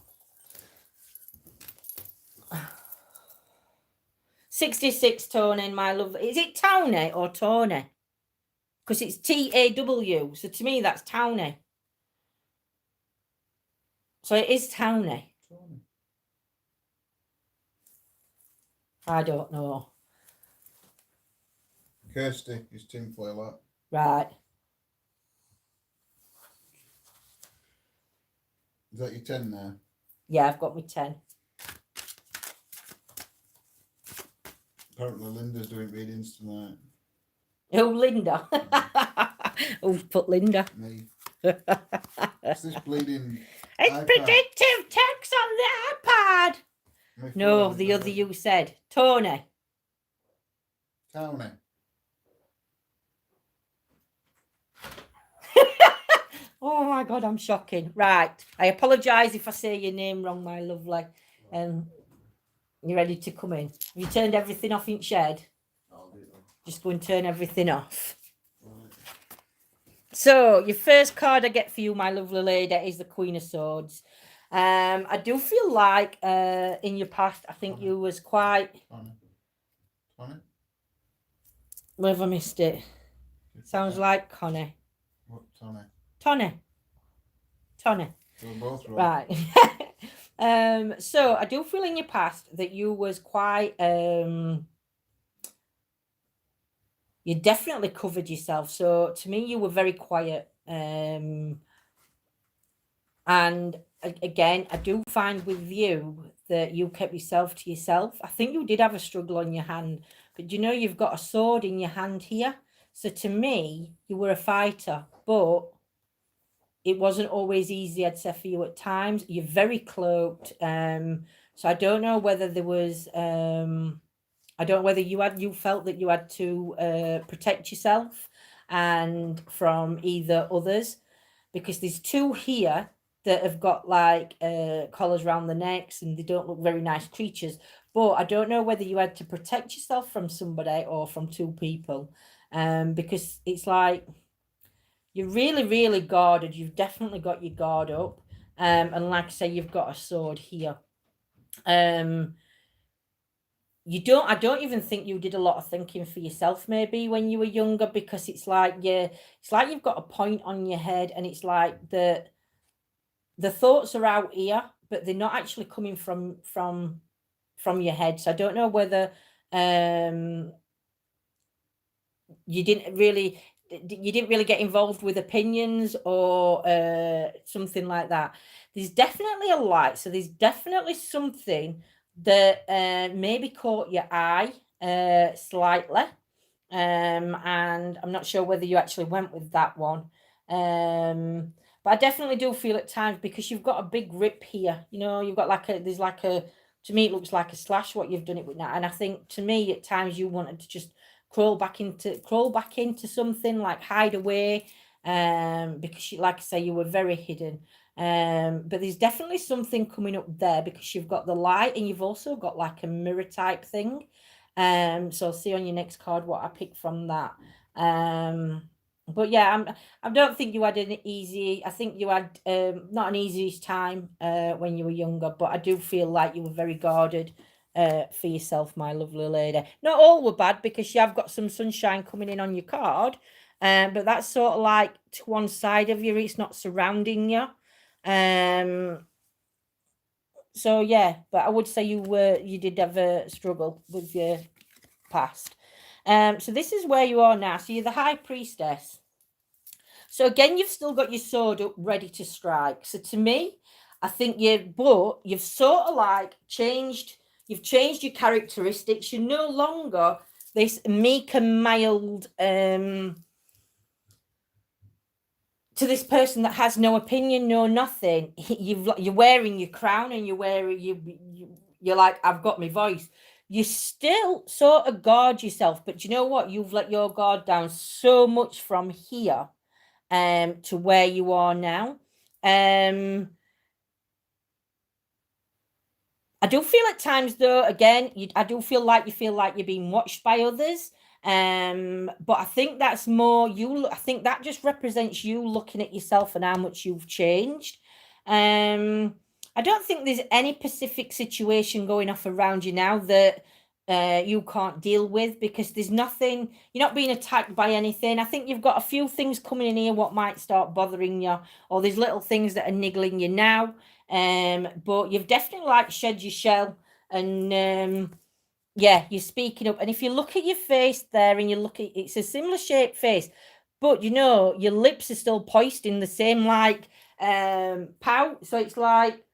66, Tony, my lovely. Is it Townie or Tony? Because it's T-A-W. So to me, that's Townie. So it is Townie. I don't know. Kirsty is tinfoil hat. Right. Is that your 10 now? Yeah, I've got my 10. Apparently Linda's doing readings tonight. Oh, Linda. Who's put Linda? Me. What's this bleeding It's iPad? predictive text on the iPad. My No, phone the is other you said. Tony. Tony. Oh my God, I'm shocking. Right. I apologise if I say your name wrong, my lovely. You ready to come in? Have you turned everything off in shed? Just go and turn everything off. So, your first card I get for you, my lovely lady, is the Queen of Swords. I do feel like in your past, I think you was quite... Tony? Where have I missed it? Sounds like Connie. What, Tony? Tony. We're both wrong. Right. So I do feel in your past that you was quite you definitely covered yourself. So to me, you were very quiet. And again, I do find with you that you kept yourself to yourself. I think you did have a struggle on your hand, but you know you've got a sword in your hand here. So to me, you were a fighter, but it wasn't always easy, I'd say, for you at times. You're very cloaked. So I don't know whether there was I don't know whether you felt that you had to protect yourself and from either others, because there's two here that have got like collars around the necks and they don't look very nice creatures. But I don't know whether you had to protect yourself from somebody or from two people, because it's like you're really, really guarded. You've definitely got your guard up. And like I say, you've got a sword here. I don't even think you did a lot of thinking for yourself maybe when you were younger, because it's like you've got a point on your head, and it's like the thoughts are out here, but they're not actually coming from your head. So I don't know whether you didn't really get involved with opinions or something like that. There's definitely a light, so there's definitely something that maybe caught your eye slightly, and I'm not sure whether you actually went with that one, but I definitely do feel at times, because you've got a big rip here, you know, you've got to me it looks like a slash what you've done it with now, and I think to me at times you wanted to just crawl back into something, like hide away, because like I say, you were very hidden, but there's definitely something coming up there, because you've got the light and you've also got like a mirror type thing, so I'll see on your next card what I pick from that. But yeah, I don't think you had an easy, I think you had not an easiest time when you were younger, but I do feel like you were very guarded for yourself, my lovely lady. Not all were bad, because you have got some sunshine coming in on your card, but that's sort of like to one side of you, it's not surrounding you. So yeah, but I would say you did have a struggle with your past. So this is where you are now. So you're the High Priestess. So again, you've still got your sword up ready to strike. So to me, I think you've sort of like changed your characteristics. You're no longer this meek and mild to this person that has no opinion, no nothing. You're wearing your crown, and you're like, I've got my voice. You still sort of guard yourself, but you know what? You've let your guard down so much from here to where you are now. I do feel at times, though, again, I do feel like you're being watched by others. But I think that's more you. I think that just represents you looking at yourself and how much you've changed. I don't think there's any specific situation going off around you now that you can't deal with, because there's nothing. You're not being attacked by anything. I think you've got a few things coming in here what might start bothering you, or there's little things that are niggling you now. But you've definitely like shed your shell, and yeah, you're speaking up. And if you look at your face there, and you look at it's a similar shaped face, but you know your lips are still poised in the same like pout. So it's like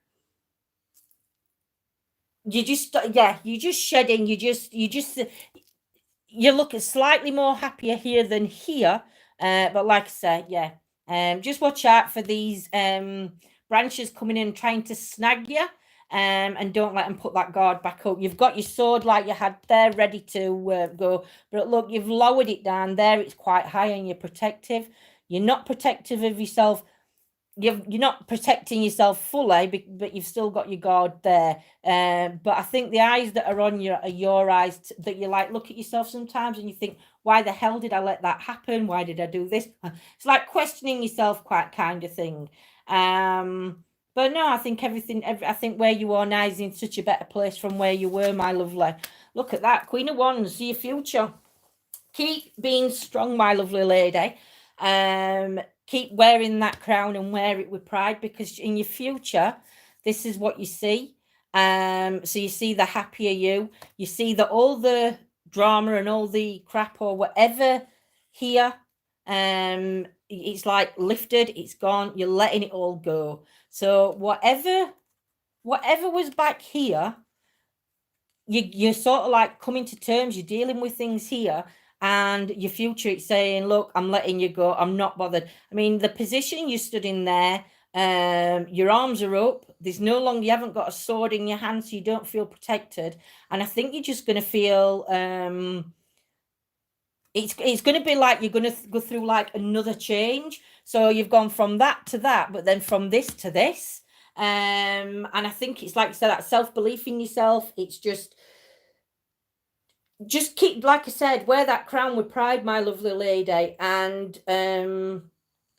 you just you're just shedding. You look slightly more happier here than here. But like I said, yeah, just watch out for these branches coming in trying to snag you. And don't let them put that guard back up. You've got your sword like you had there ready to go, but look, you've lowered it down there. It's quite high and you're protective. You're not protective of yourself. You're not protecting yourself fully, but you've still got your guard there. But I think the eyes that are on you are your eyes that you like look at yourself sometimes and you think, why the hell did I let that happen? Why did I do this? It's like questioning yourself, quite kind of thing. But no, I think I think where you are now is in such a better place from where you were, my lovely. Look at that, Queen of Wands, see your future. Keep being strong, my lovely lady. Keep wearing that crown and wear it with pride, because in your future, this is what you see. So you see the happier you see that all the drama and all the crap or whatever here, it's like lifted, it's gone, you're letting it all go. So whatever was back here, you're sort of like coming to terms, you're dealing with things here, and your future, it's saying, look, I'm letting you go, I'm not bothered. I mean, the position you stood in there, your arms are up, there's no longer, you haven't got a sword in your hand, so you don't feel protected. And I think you're just going to feel it's going to be like you're going to go through like another change. So you've gone from that to that, but then from this to this. And I think it's like you said, that self-belief in yourself. It's just keep, like I said, wear that crown with pride, my lovely lady, and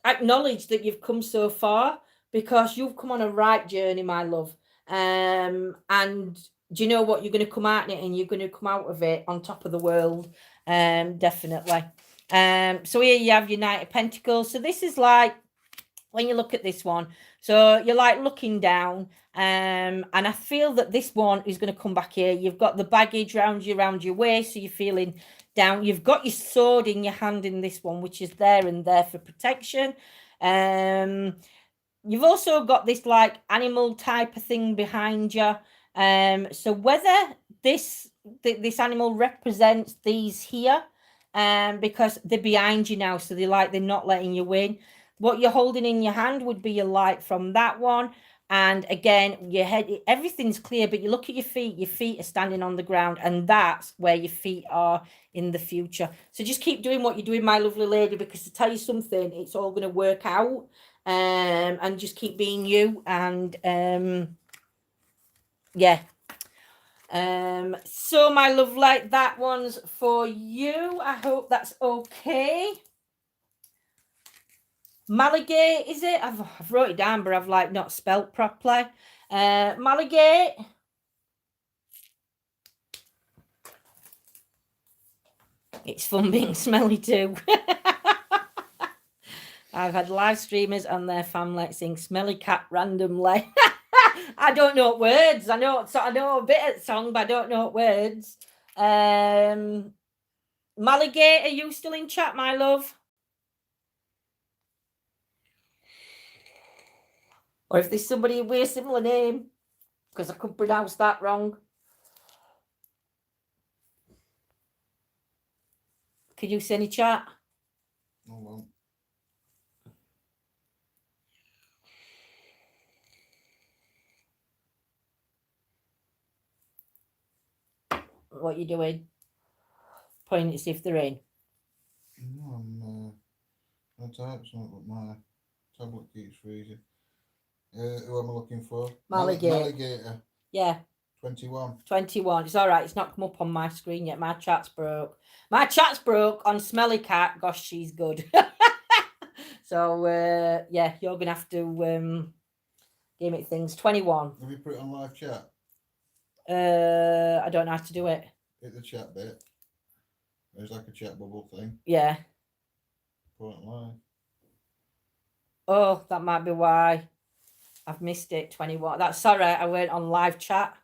acknowledge that you've come so far, because you've come on a right journey, my love. And do you know what? You're going to come out in it, and you're going to come out of it on top of the world. Definitely. So here you have your Knight of Pentacles. So this is like, when you look at this one, so you're like looking down, and I feel that this one is going to come back here. You've got the baggage around your waist, so you're feeling down. You've got your sword in your hand in this one, which is there and there for protection. You've also got this like animal type of thing behind you. So whether this animal represents these here, because they're behind you now, so they're not letting you win. What you're holding in your hand would be your light from that one. And again, your head, everything's clear, but you look at your feet are standing on the ground, and that's where your feet are in the future. So just keep doing what you're doing, my lovely lady, because to tell you something, it's all going to work out. And just keep being you, and yeah. So my lovely, that one's for you. I hope that's okay. Malagate, is it? I've wrote it down, but I've like not spelt properly. Malagate. It's fun being smelly too. I've had live streamers and their family sing Smelly Cat randomly. I don't know words. I know a bit of song, but I don't know words. Malagate, are you still in chat, my love? Or if there's somebody with a similar name, because I could pronounce that wrong. Could you send a chat? Oh, well. What you doing? Pointing to see if they're in. No, I'm type something, but my tablet keeps freezing. Who am I looking for? Malagate. Yeah. 21. 21. It's all right. It's not come up on my screen yet. My chat's broke. My chat's broke on Smelly Cat. Gosh, she's good. So, yeah, you're going to have to give me things. 21. Have you put it on live chat? I don't know how to do it. Hit the chat bit. There's like a chat bubble thing. Yeah. Put it live. Oh, that might be why I've missed it. 21. That's sorry. I went on live chat.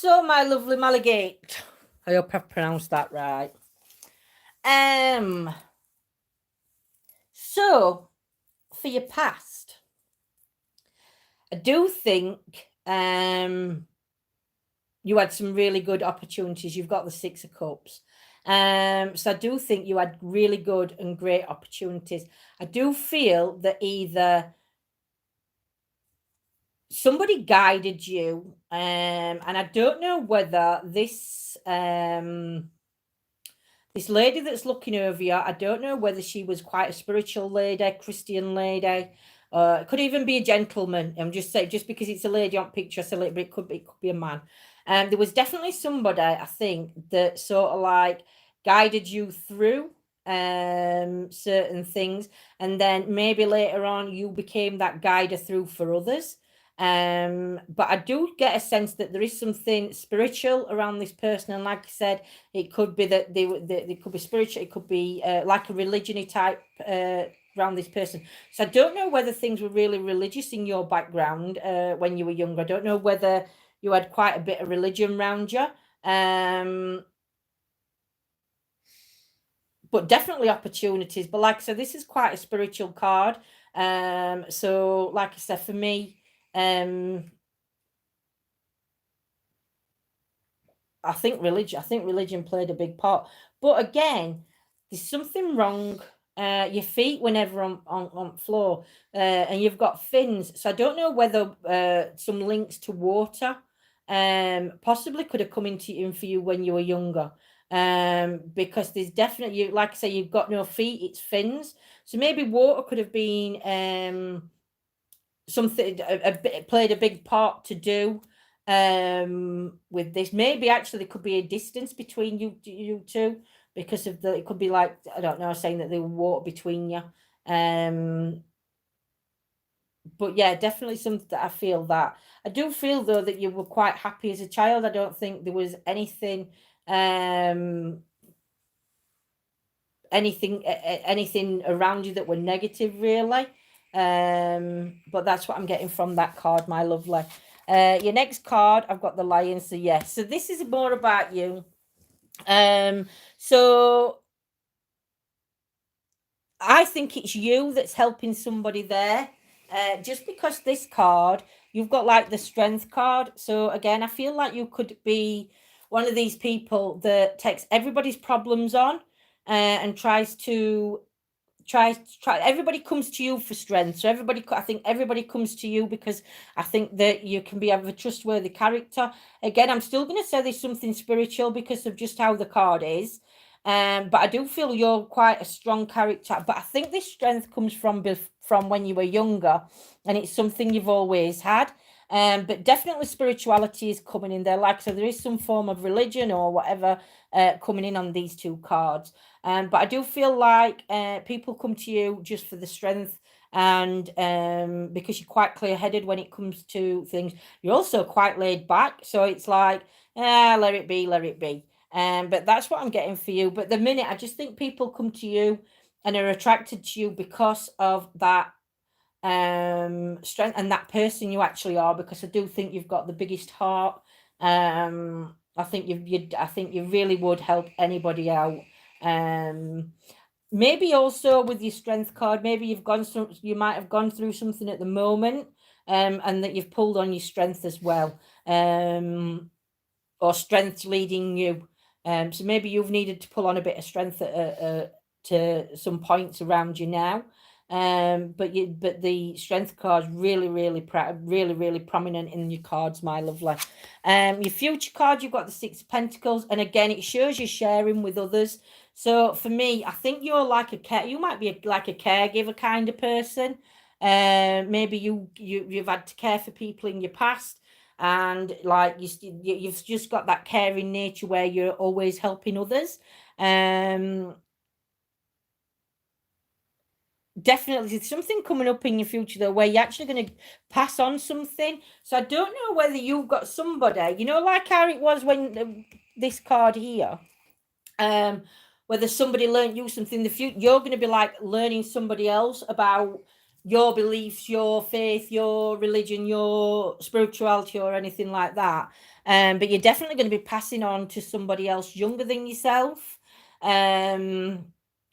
So, my lovely Malagate, I hope I've pronounced that right. So for your past, I do think you had some really good opportunities. You've got the Six of Cups. So I do think you had really good and great opportunities. I do feel that either somebody guided you, and I don't know whether this this lady that's looking over you, I don't know whether she was quite a spiritual lady, Christian lady. It could even be a gentleman. I'm just saying, just because it's a lady on picture, but it could be a man. There was definitely somebody, I think, that sort of like guided you through certain things, and then maybe later on you became that guider through for others. But I do get a sense that there is something spiritual around this person, and like I said, it could be that they could be spiritual, it could be like a religion-y type around this person. So I don't know whether things were really religious in your background when you were younger. I don't know whether you had quite a bit of religion around you. But definitely opportunities. But like I said, this is quite a spiritual card. So like I said, for me, I think religion played a big part. But again, there's something wrong. Your feet were never on floor, and you've got fins. So I don't know whether some links to water possibly could have come in for you when you were younger. Because there's definitely, like I say, you've got no feet, it's fins. So maybe water could have been something played a big part to do with this. Maybe actually there could be a distance between you two because of it could be like, I don't know, saying that there was water between you. But yeah, definitely something that I feel that. I do feel though that you were quite happy as a child. I don't think there was anything anything around you that were negative really. But that's what I'm getting from that card, my lovely. Your next card, I've got the Lion. So yes, so this is more about you. So I think it's you that's helping somebody there. Just because this card, you've got like the Strength card. So again, I feel like you could be one of these people that takes everybody's problems on and tries to try everybody comes to you for strength. So I think everybody comes to you because I think that you can be a trustworthy character. Again, I'm still going to say there's something spiritual because of just how the card is. But I do feel you're quite a strong character. But I think this strength comes from when you were younger, and it's something you've always had. But definitely spirituality is coming in there. Like so, there is some form of religion or whatever coming in on these two cards. But I do feel like people come to you just for the strength, and because you're quite clear-headed when it comes to things. You're also quite laid back, so it's like, let it be, let it be. But that's what I'm getting for you. But the minute I just think people come to you and are attracted to you because of that strength and that person you actually are, because I do think you've got the biggest heart. I think you really would help anybody out. Maybe also with your strength card, maybe you might have gone through something at the moment, and that you've pulled on your strength as well, or strength leading you. So maybe you've needed to pull on a bit of strength to some points around you now. But the strength card is really prominent in your cards, my lovely. Your future card, you've got the Six of Pentacles, and again, it shows you sharing with others. So for me, I think you're like you might be like a caregiver kind of person. Maybe you've had to care for people in your past, and like you've just got that caring nature where you're always helping others. Definitely there's something coming up in your future though where you're actually going to pass on something. So I don't know whether you've got somebody, like how it was when this card here, whether somebody learned you something in the future, you're going to be like learning somebody else about your beliefs, your faith, your religion, your spirituality, or anything like that. But you're definitely going to be passing on to somebody else younger than yourself.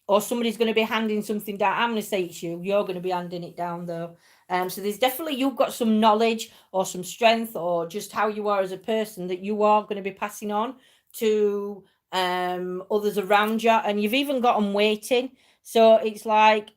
Or somebody's going to be handing something down. I'm going to say it's you. You're going to be handing it down, though. So there's definitely, you've got some knowledge or some strength or just how you are as a person that you are going to be passing on to others around you. And you've even got them waiting. So it's like,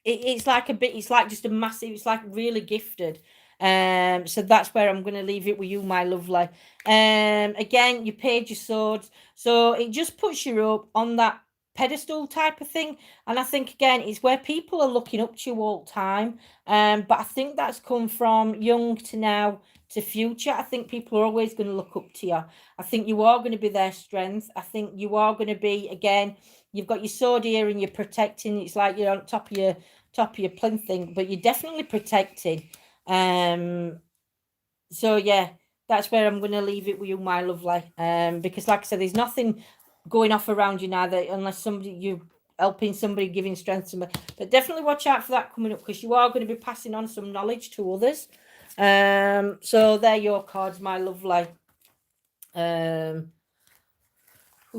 it's like a bit, it's like just a massive, it's like really gifted. So that's where I'm going to leave it with you, my lovely. Again, you paid your swords, so it just puts you up on that pedestal type of thing. And I think again, it's where people are looking up to you all the time. But I think that's come from young to now to future. I think people are always going to look up to you. I think you are going to be their strength. I think you are going to be, again, you've got your sword here and you're protecting. It's like you're on top of your plinth thing, but you're definitely protected. So yeah, that's where I'm going to leave it with you, my lovely. Because like I said, there's nothing going off around you now that unless somebody you helping somebody, giving strength to somebody. But definitely watch out for that coming up because you are going to be passing on some knowledge to others. So they're your cards, my lovely. Who've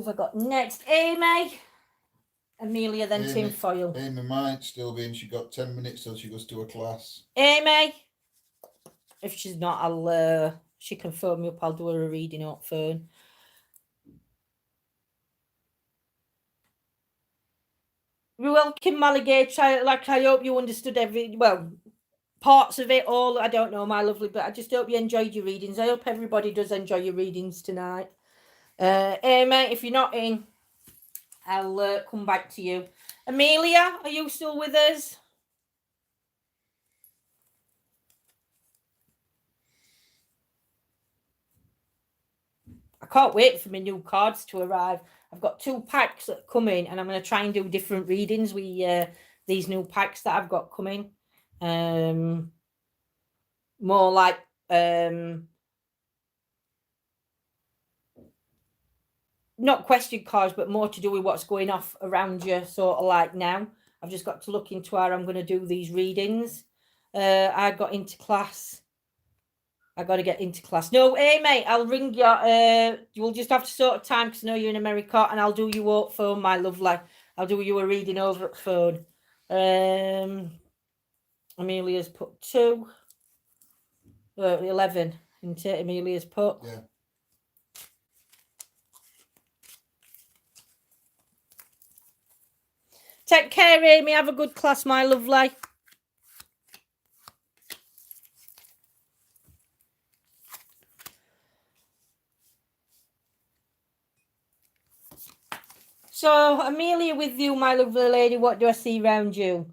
I got next? Amy. Amelia, then Amy, tinfoil. Amy might still be in. She got 10 minutes till she goes to a class. Amy. If she's not, I'll she can phone me up. I'll do her a reading up phone. You're welcome, Malagate. I hope you understood parts of it all. I don't know, my lovely, but I just hope you enjoyed your readings. I hope everybody does enjoy your readings tonight. Amy, if you're not in, I'll come back to you. Amelia, are you still with us? I can't wait for my new cards to arrive. I've got 2 packs that come in, and I'm going to try and do different readings with these new packs that I've got coming. More like not question cards, but more to do with what's going off around you, sort of like now. I've just got to look into how I'm going to do these readings. I got into class. I got to get into class. No, hey, mate, I'll ring you. You'll just have to sort of time because I know you're in America, and I'll do you up phone, my lovely. I'll do you a reading over at phone. Amelia's put 2. 11 into Amelia's put. Yeah. Take care, Amy. Have a good class, my lovely. So, Amelia, with you, my lovely lady, what do I see around you?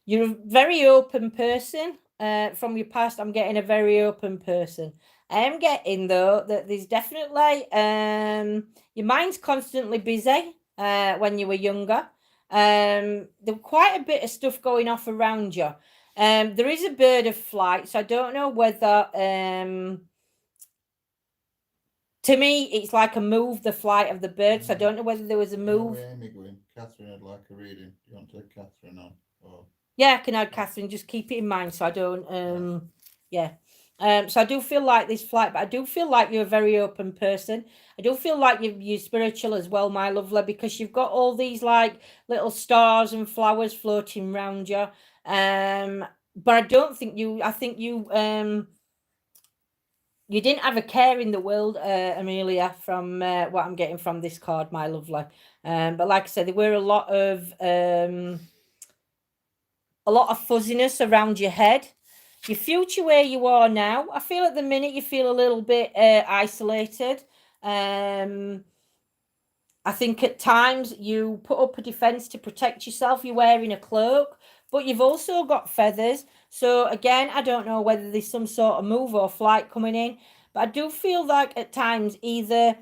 You're a very open person. From your past, I'm getting a very open person. I am getting, though, that there's definitely your mind's constantly busy when you were younger. There's quite a bit of stuff going off around you. There is a bird of flight, so I don't know whether... to me, it's like a move, the flight of the bird, so I don't know whether there was a move. Where Amy going? Catherine would like a reading. Do you want to take Catherine on? Or... Yeah, I can add Catherine. Just keep it in mind so I don't. Yeah. So I do feel like this flight, but I do feel like you're a very open person. I do feel like you're spiritual as well, my lovely, because you've got all these like little stars and flowers floating around you. But I don't think you. I think you. You didn't have a care in the world, Amelia, from what I'm getting from this card, my lovely. But like I said, there were a lot of fuzziness around your head. Your future where you are now, I feel at the minute you feel a little bit isolated. I think at times you put up a defense to protect yourself. You're wearing a cloak, but you've also got feathers. So again, I don't know whether there's some sort of move or flight coming in, but I do feel like at times either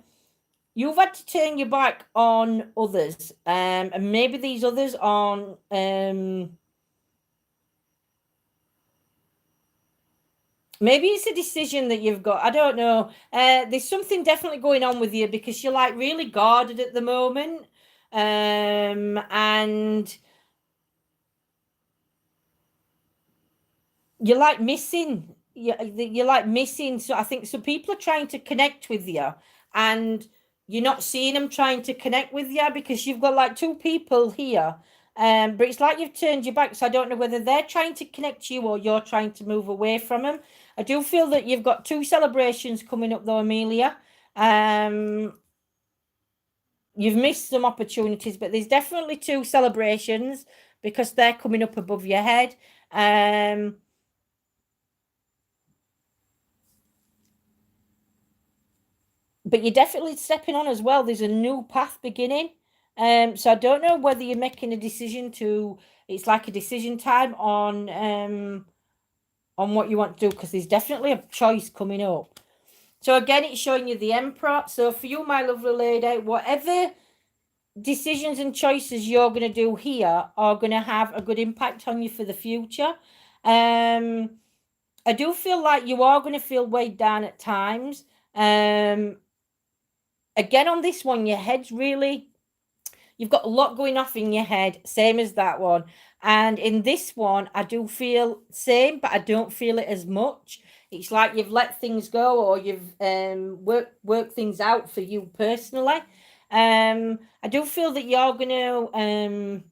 you've had to turn your back on others, and maybe these others aren't Maybe it's a decision that you've got. I don't know. There's something definitely going on with you because you're like really guarded at the moment. And you're like missing. You're like missing. So I think some people are trying to connect with you, and you're not seeing them trying to connect with you because you've got like two people here. But it's like you've turned your back. So I don't know whether they're trying to connect to you or you're trying to move away from them. I do feel that you've got two celebrations coming up though, Amelia. You've missed some opportunities, but there's definitely two celebrations because they're coming up above your head. But you're definitely stepping on as well. There's a new path beginning. So I don't know whether you're making a decision to. It's like a decision time on what you want to do because there's definitely a choice coming up. So again, it's showing you the Emperor. So for you, my lovely lady, whatever decisions and choices you're going to do here are going to have a good impact on you for the future. I do feel like you are going to feel weighed down at times. Again, on this one, your head's really, you've got a lot going off in your head, same as that one. And in this one, I do feel same, but I don't feel it as much. It's like you've let things go or you've worked things out for you personally. I do feel that you're going to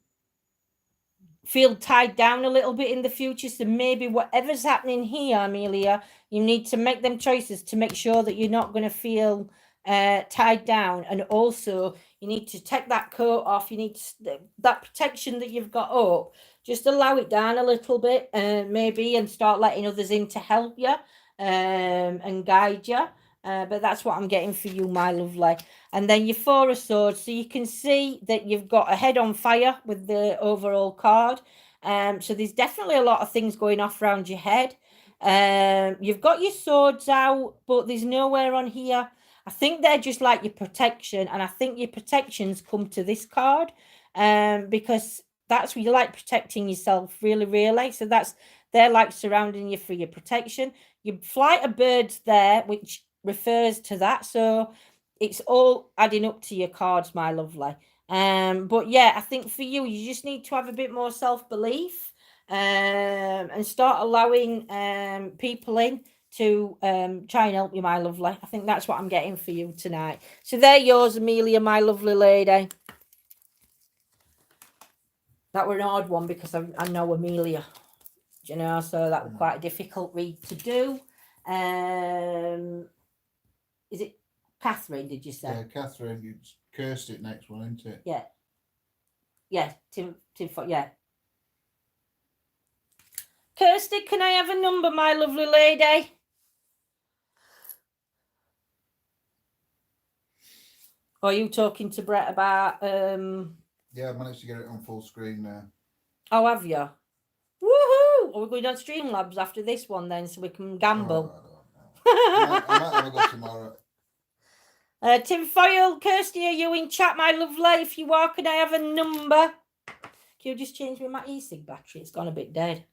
feel tied down a little bit in the future. So maybe whatever's happening here, Amelia, you need to make them choices to make sure that you're not going to feel tied down. And also you need to take that coat off. You need to, that protection that you've got up, just allow it down a little bit, maybe, and start letting others in to help you and guide you. But that's what I'm getting for you, my lovely. And then your Four of Swords. So you can see that you've got a head on fire with the overall card. So there's definitely a lot of things going off around your head. You've got your swords out, but there's nowhere on here. I think they're just like your protection. And I think your protections come to this card because that's where you like protecting yourself really, really. So they're like surrounding you for your protection. Your flight of birds there, which refers to that. So it's all adding up to your cards, my lovely. But yeah, I think for you, you just need to have a bit more self-belief and start allowing people in to try and help you, my lovely. I think that's what I'm getting for you tonight. So they're yours, Amelia, my lovely lady. That were an odd one because I know Amelia, you know, so that was quite a difficult read to do. Is it Catherine, did you say? Yeah, Catherine, you cursed it next one, isn't it? Yeah. Yeah, Tim, yeah. Kirsty, can I have a number, my lovely lady? Or are you talking to Brett about Yeah, I managed to get it on full screen now. Oh, have you? Woohoo! Are we going on Streamlabs after this one then so we can gamble? Oh, I might have a go tomorrow. Tim Foyle, Kirsty, are you in chat, my lovely? If you are, can I have a number? Can you just change me my e-cig battery? It's gone a bit dead.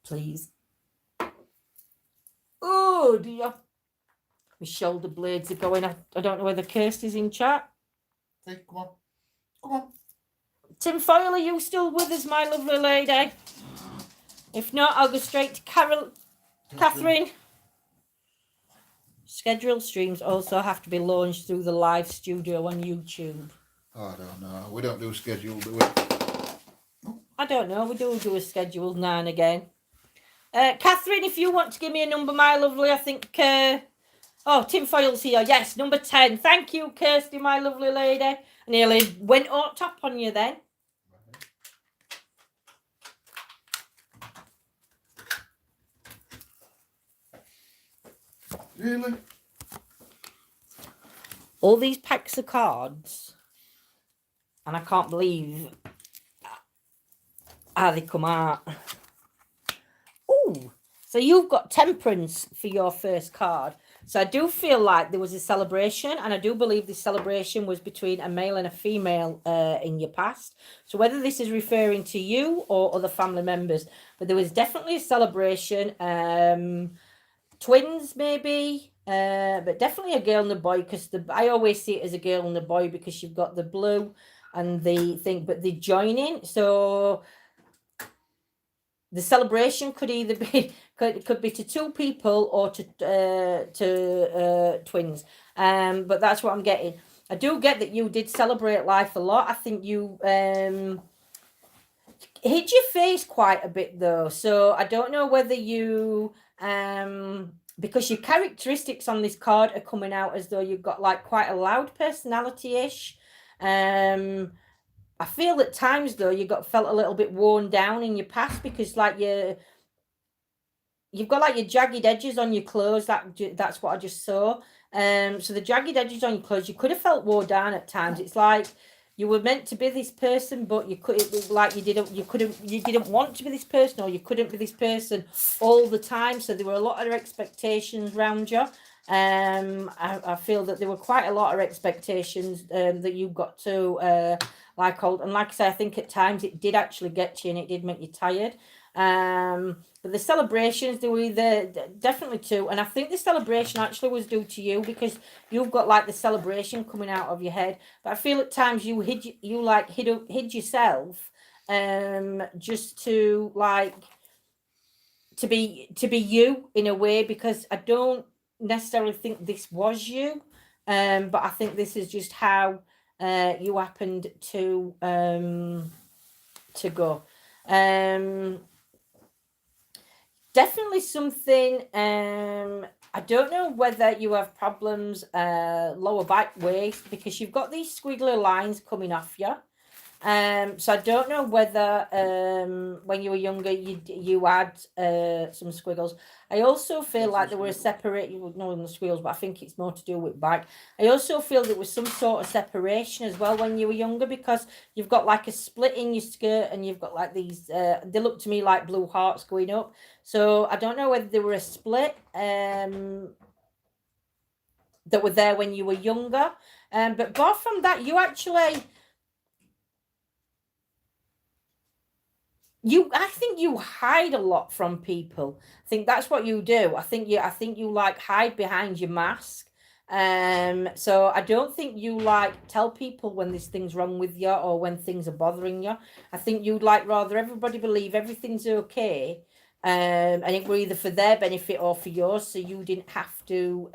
Please. Oh dear. My shoulder blades are going. I don't know whether Kirsty's in chat. Hey, come on. Come on. Tim Foyle, are you still with us, my lovely lady? If not, I'll go straight to Catherine. Scheduled streams also have to be launched through the live studio on YouTube. Oh, I don't know. We don't do schedule, do we? I don't know. We do a scheduled now and again. Catherine, if you want to give me a number, my lovely, I think... Oh, Tim Foyle's here. Yes, number 10. Thank you, Kirsty, my lovely lady. I nearly went up top on you then. Really? All these packs of cards. And I can't believe how they come out. Ooh, So you've got temperance for your first card. So I do feel like there was a celebration, and I do believe this celebration was between a male and a female in your past. So whether this is referring to you or other family members, but there was definitely a celebration. Twins maybe, but definitely a girl and a boy, because I always see it as a girl and a boy because you've got the blue and the thing, but the joining. So the celebration could either be could be to two people or to twins. But that's what I'm getting. I do get that you did celebrate life a lot. I think you hit your face quite a bit though. So I don't know whether you because your characteristics on this card are coming out as though you've got like quite a loud personality-ish. I feel at times though you felt a little bit worn down in your past because like you've got like your jagged edges on your clothes. That's what I just saw. So the jagged edges on your clothes, you could have felt worn down at times. It's like you were meant to be this person, but you didn't want to be this person, or you couldn't be this person all the time. So there were a lot of expectations around you. I feel that there were quite a lot of expectations that you got to like hold, and like I say, I think at times it did actually get to you, and it did make you tired. But the celebrations, there were definitely two, and I think the celebration actually was due to you because you've got like the celebration coming out of your head. But I feel at times you hid yourself, just to like to be you in a way, because I don't necessarily think this was you, but I think this is just how you happened to go. Definitely something. I don't know whether you have problems lower back waist, because you've got these squiggly lines coming off you. So I don't know whether when you were younger you had some squiggles. I also feel like there were a separate, no, the squiggles, but I think it's more to do with back. I also feel there was some sort of separation as well when you were younger, because you've got like a split in your skirt, and you've got like these they look to me like blue hearts going up. So I don't know whether they were a split that were there when you were younger. But apart from that, you actually I think you hide a lot from people. I think that's what you do. I think you like hide behind your mask. So I don't think you like tell people when there's things wrong with you or when things are bothering you. I think you'd like rather everybody believe everything's okay, and it were either for their benefit or for yours, so you didn't have to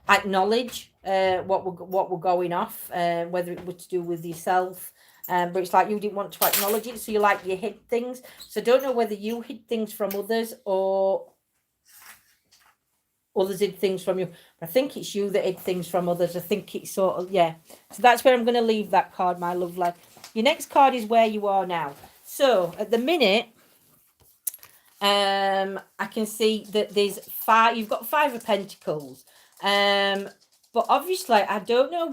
acknowledge what were going off, whether it was to do with yourself. But it's like you didn't want to acknowledge it, so you hid things. So I don't know whether you hid things from others or others hid things from you. But I think it's you that hid things from others. I think it's sort of, yeah. So that's where I'm going to leave that card, my lovely. Your next card is where you are now. So at the minute, I can see that there's five. You've got 5 of Pentacles. But obviously, I don't know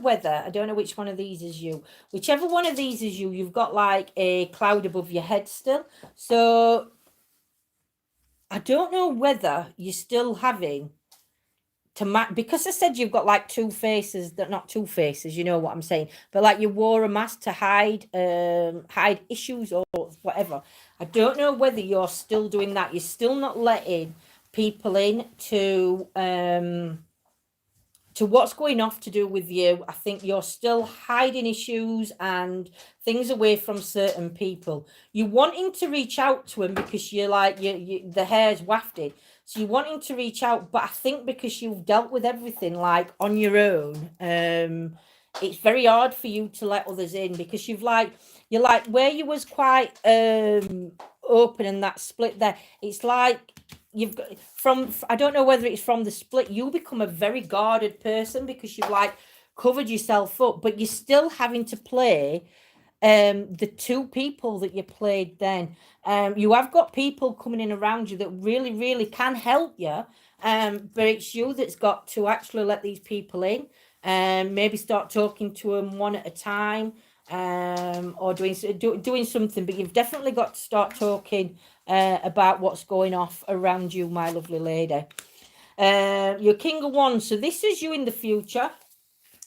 which one of these is you. Whichever one of these is you, you've got like a cloud above your head still. So I don't know whether you're still having to match, because I said you've got like 2 faces, that not 2 faces, you know what I'm saying, but like you wore a mask to hide issues or whatever. I don't know whether you're still doing that. You're still not letting people in to what's going off to do with you. I think you're still hiding issues and things away from certain people. You're wanting to reach out to them because you're like, the hair's wafted. So you're wanting to reach out, but I think because you've dealt with everything like on your own, it's very hard for you to let others in, because you're like where you was quite open and that split there. It's like you've got I don't know whether it's from the split, you become a very guarded person because you've like covered yourself up, but you're still having to play the 2 people that you played then. You have got people coming in around you that really, really can help you. But it's you that's got to actually let these people in, maybe start talking to them one at a time, or doing something. But you've definitely got to start talking about what's going off around you, my lovely lady. Your King of Wands. So this is you in the future.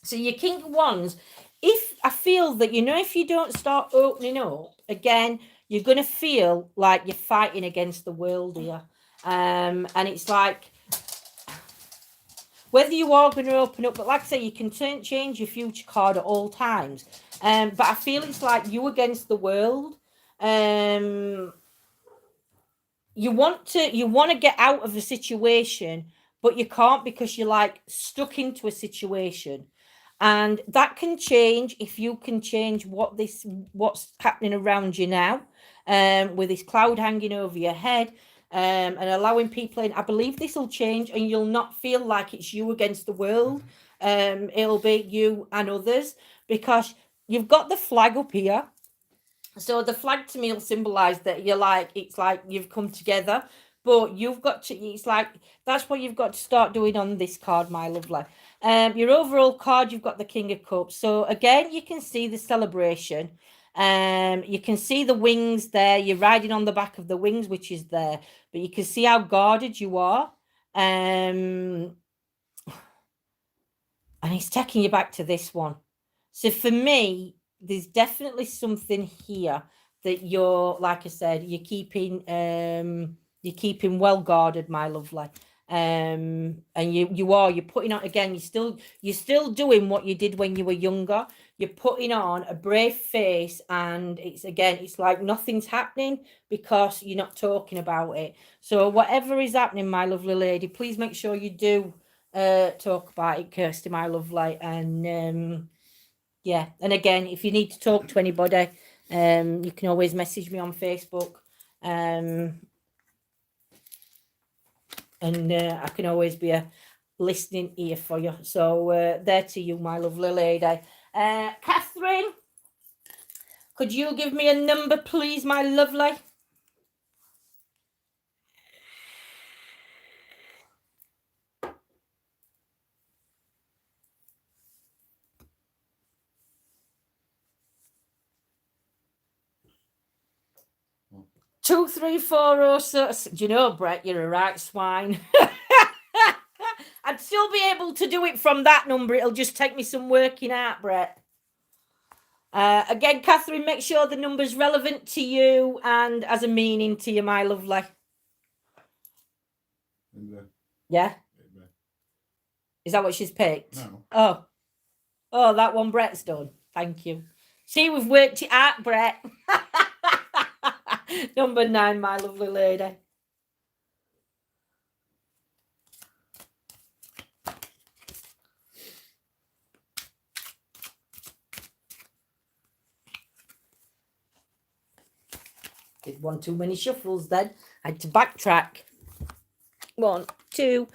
So your King of Wands, if I feel that, if you don't start opening up, again, you're going to feel like you're fighting against the world here. And it's like, whether you are going to open up, but like I say, you can change your future card at all times. But I feel it's like you against the world. You want to get out of a situation, but you can't because you're like stuck into a situation. And that can change if you can change what's happening around you now, with this cloud hanging over your head, and allowing people in. I believe this will change, and you'll not feel like it's you against the world. It'll be you and others, because you've got the flag up here. So the flag to me will symbolize that it's like you've come together, but you've got to, it's like, that's what you've got to start doing on this card, my lovely. Your overall card, you've got the King of Cups. So again, you can see the celebration. You can see the wings there. You're riding on the back of the wings, which is there, but you can see how guarded you are. And it's taking you back to this one. So for me, there's definitely something here that you're, like I said, you're keeping well guarded, my lovely. And you're putting on, again, you're still doing what you did when you were younger. You're putting on a brave face, and it's like nothing's happening because you're not talking about it. So whatever is happening, my lovely lady, please make sure you do talk about it, Kirsty, my lovely. And yeah, and again, if you need to talk to anybody, you can always message me on Facebook, and I can always be a listening ear for you. So there to you, my lovely lady. Catherine, could you give me a number, please, my lovely? Two, 3, 4, 0, 6. Do you know, Brett, you're a right swine. I'd still be able to do it from that number. It'll just take me some working out, Brett. Again, Catherine, make sure the number's relevant to you and has a meaning to you, my lovely. Yeah? Is that what she's picked? No. Oh, that one Brett's done. Thank you. See, we've worked it out, Brett. Number 9, my lovely lady. Did one too many shuffles then. I had to backtrack. 1, 2,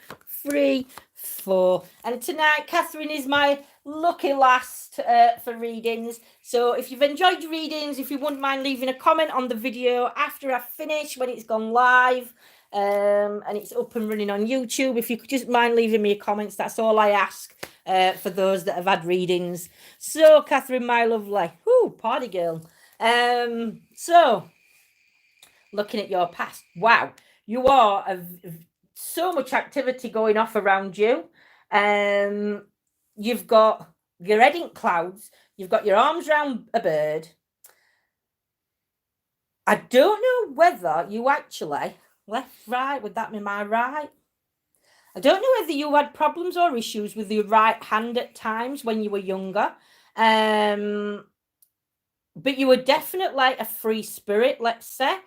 3, 4. And tonight, Catherine is my lucky last for readings. So if you've enjoyed your readings, if you wouldn't mind leaving a comment on the video after I've finished, when it's gone live, and it's up and running on YouTube, if you could just mind leaving me a comments, that's all I ask for those that have had readings. So, Catherine, my lovely, party girl. So, looking at your past, wow, you are so much activity going off around you. You've got your head in clouds. You've got your arms around a bird. I don't know whether you actually left, right, would that be my right? I don't know whether you had problems or issues with your right hand at times when you were younger. But you were definitely a free spirit, let's say.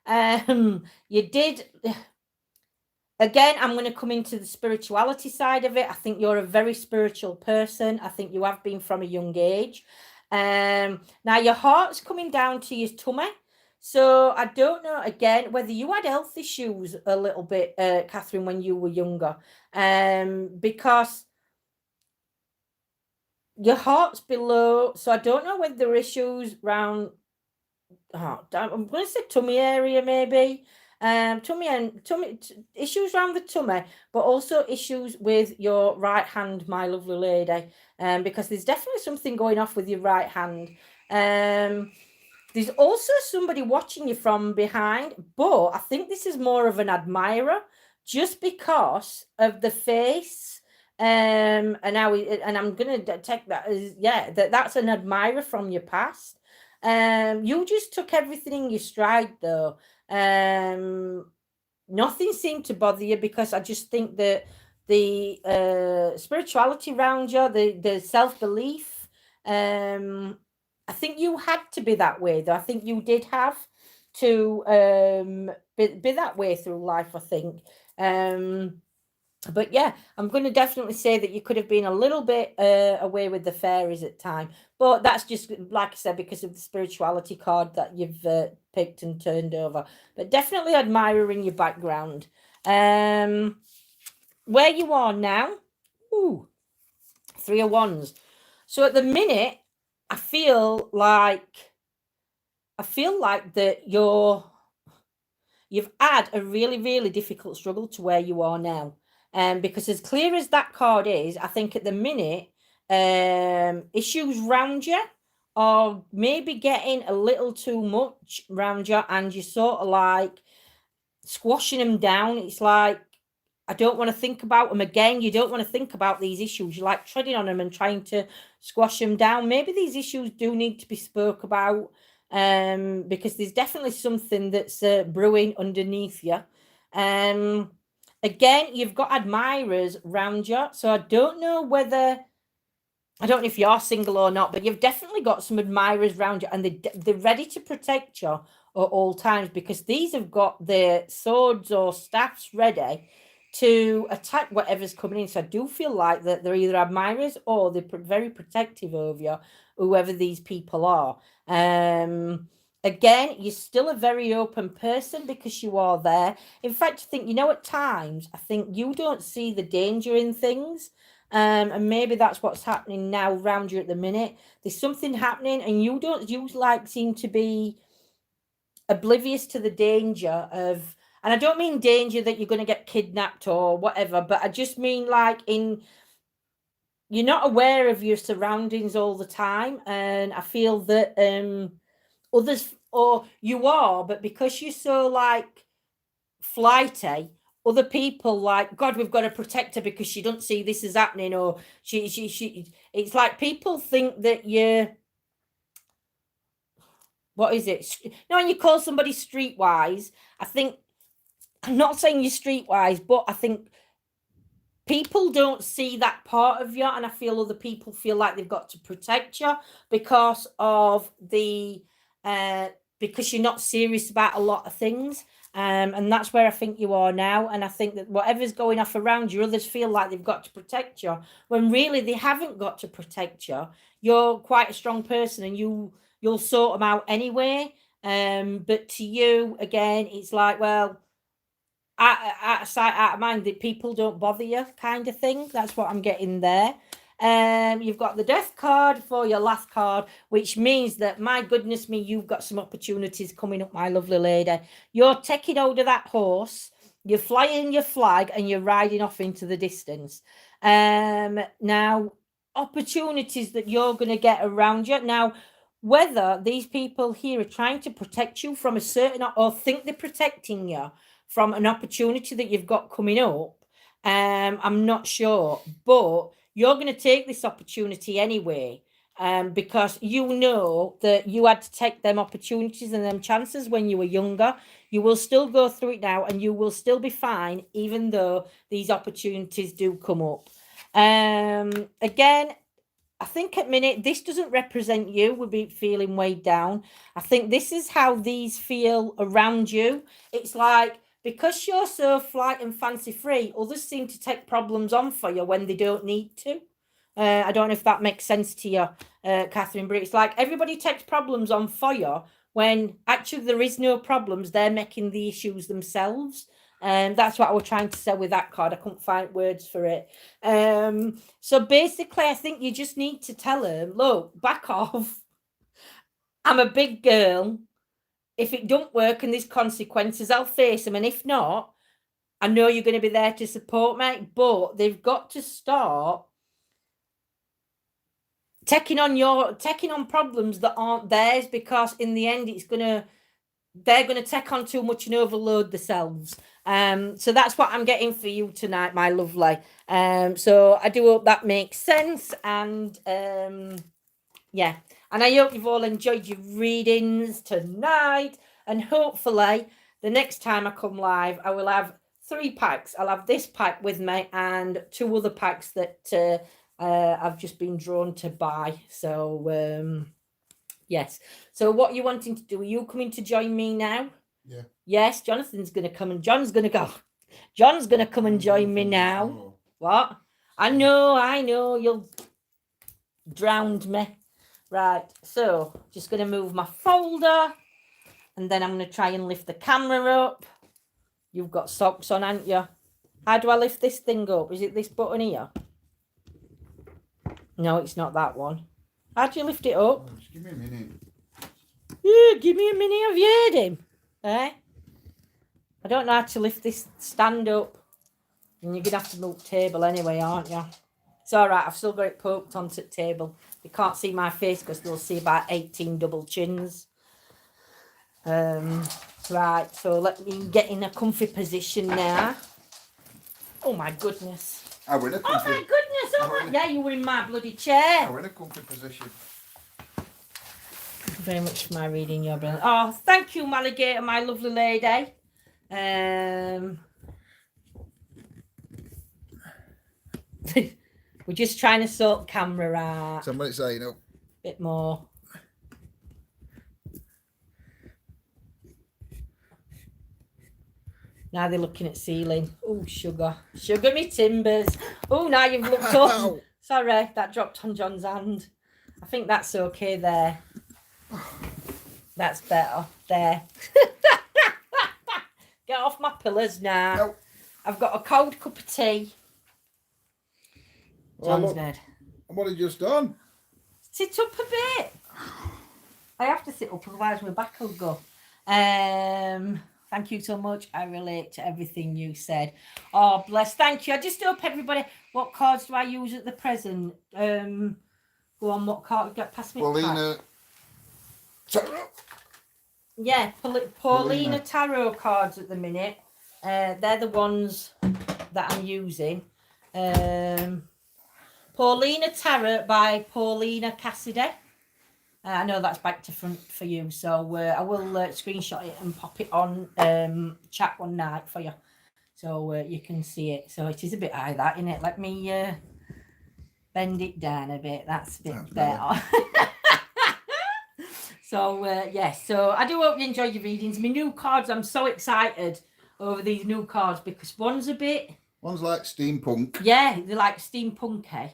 You did, again, I'm going to come into the spirituality side of it. I think you're a very spiritual person. I think you have been from a young age. Now your heart's coming down to your tummy. So I don't know, again, whether you had health issues a little bit, Catherine, when you were younger, because your heart's below. So I don't know whether there are issues around, I'm going to say tummy area, maybe. Tummy issues around the tummy, but also issues with your right hand, my lovely lady. Because there's definitely something going off with your right hand. There's also somebody watching you from behind, but I think this is more of an admirer just because of the face. And now and I'm gonna take that as that's an admirer from your past. You just took everything in your stride though. Nothing seemed to bother you because I just think that the spirituality around you, the self belief, I think you had to be that way though. I think you did have to be that way through life, I think. But yeah, I'm going to definitely say that you could have been a little bit away with the fairies at time, but that's just like I said because of the spirituality card that you've picked and turned over. But definitely admiring your background. Where you are now, ooh, 3 of Wands. So at the minute, I feel like that you've had a really, really difficult struggle to where you are now. Because as clear as that card is, I think at the minute, issues round you are maybe getting a little too much round you, and you're sort of like squashing them down. It's like, I don't want to think about them again. You don't want to think about these issues. You're like treading on them and trying to squash them down. Maybe these issues do need to be spoke about, because there's definitely something that's brewing underneath you. Again, you've got admirers around you, so I don't know if you're single or not, but you've definitely got some admirers around you, and they're ready to protect you at all times because these have got their swords or staffs ready to attack whatever's coming in. So I do feel like that they're either admirers or they're very protective of you, whoever these people are. Again, you're still a very open person because you are there. In fact, I think, at times, I think you don't see the danger in things. And maybe that's what's happening now around you at the minute. There's something happening and you seem to be oblivious to the danger of, and I don't mean danger that you're going to get kidnapped or whatever, but I just mean like you're not aware of your surroundings all the time. And I feel that others, or you are, but because you're so like flighty, other people like, God, we've got to protect her because she doesn't see this is happening, or she it's like people think that you're, what is it? When you call somebody streetwise, I think, I'm not saying you're streetwise, but I think people don't see that part of you, and I feel other people feel like they've got to protect you because of the because you're not serious about a lot of things. And that's where I think you are now. And I think that whatever's going off around you, others feel like they've got to protect you when really they haven't got to protect you. You're quite a strong person and you'll sort them out anyway. But to you, again, it's like, well, out of sight, out of mind, that people don't bother you kind of thing. That's what I'm getting there. You've got the death card for your last card, which means that, my goodness me, you've got some opportunities coming up, my lovely lady. You're taking hold of that horse, you're flying your flag, and you're riding off into the distance. Now, opportunities that you're going to get around you. Now, whether these people here are trying to protect you from a certain, or think they're protecting you from an opportunity that you've got coming up, I'm not sure, but you're going to take this opportunity anyway, because you know that you had to take them opportunities and them chances when you were younger. You will still go through it now and you will still be fine, even though these opportunities do come up. Again, I think at minute, this doesn't represent you. We'll be feeling weighed down. I think this is how these feel around you. It's like, because you're so flight and fancy free, others seem to take problems on for you when they don't need to. I don't know if that makes sense to you, Catherine, but it's like everybody takes problems on for you when actually there is no problems. They're making the issues themselves. And that's what I was trying to say with that card. I couldn't find words for it. So basically, I think you just need to tell them, look, back off. I'm a big girl. If it don't work and there's consequences, I'll face them. And if not, I know you're going to be there to support me. But they've got to start taking on problems that aren't theirs, because in the end they're gonna take on too much and overload themselves. So that's what I'm getting for you tonight, my lovely. So I do hope that makes sense, and yeah, and I hope you've all enjoyed your readings tonight, and hopefully the next time I come live I will have 3 packs. I'll have this pack with me and 2 other packs that I've just been drawn to buy. So yes. So what are you wanting to do? Are you coming to join me now? Yeah. Yes, Jonathan's going to come, and John's going to go. John's going to come and join me now. What? I know. You'll drowned me. Right. So just going to move my folder, and then I'm going to try and lift the camera up. You've got socks on, haven't you? How do I lift this thing up? Is it this button here? No, it's not that one. How do you lift it up? Oh, just give me a minute. Yeah, give me a minute. Have you heard him? Eh? I don't know how to lift this stand up. And you're going to have to move the table anyway, aren't you? It's all right. I've still got it poked onto the table. They can't see my face because they'll see about 18 double chins. Right, so let me get in a comfy position now. Oh, my goodness. I win a comfy. Oh, my goodness. Yeah, you were in my bloody chair. I win a comfy position. Thank you very much for my reading. You're brilliant. Oh, thank you, Maligator, my lovely lady. We're just trying to sort the camera out. Somebody say no. Bit more. Now they're looking at ceiling. Oh, sugar. Sugar me timbers. Oh, now you've looked up. Sorry, that dropped on John's hand. I think that's okay there. That's better. There. Get off my pillars now. No. I've got a cold cup of tea. John's dead. What have you just done? Sit up a bit. I have to sit up, otherwise my back will go. Thank you so much. I relate to everything you said. Oh, bless. Thank you. I just hope everybody... What cards do I use at the present? Go on, what card? Get past me. Paulina Tarot. Yeah, Paulina Tarot cards at the minute. They're the ones that I'm using. Paulina Tarot by Paulina Cassidy. I know that's back to front for you, so I will screenshot it and pop it on chat one night for you, so you can see it. So it is a bit high, that, isn't it? Let me bend it down a bit. That's a bit better. So yes, so I do hope you enjoy your readings. My new cards, I'm so excited over these new cards because one's like steampunk. Yeah, they're like steampunky.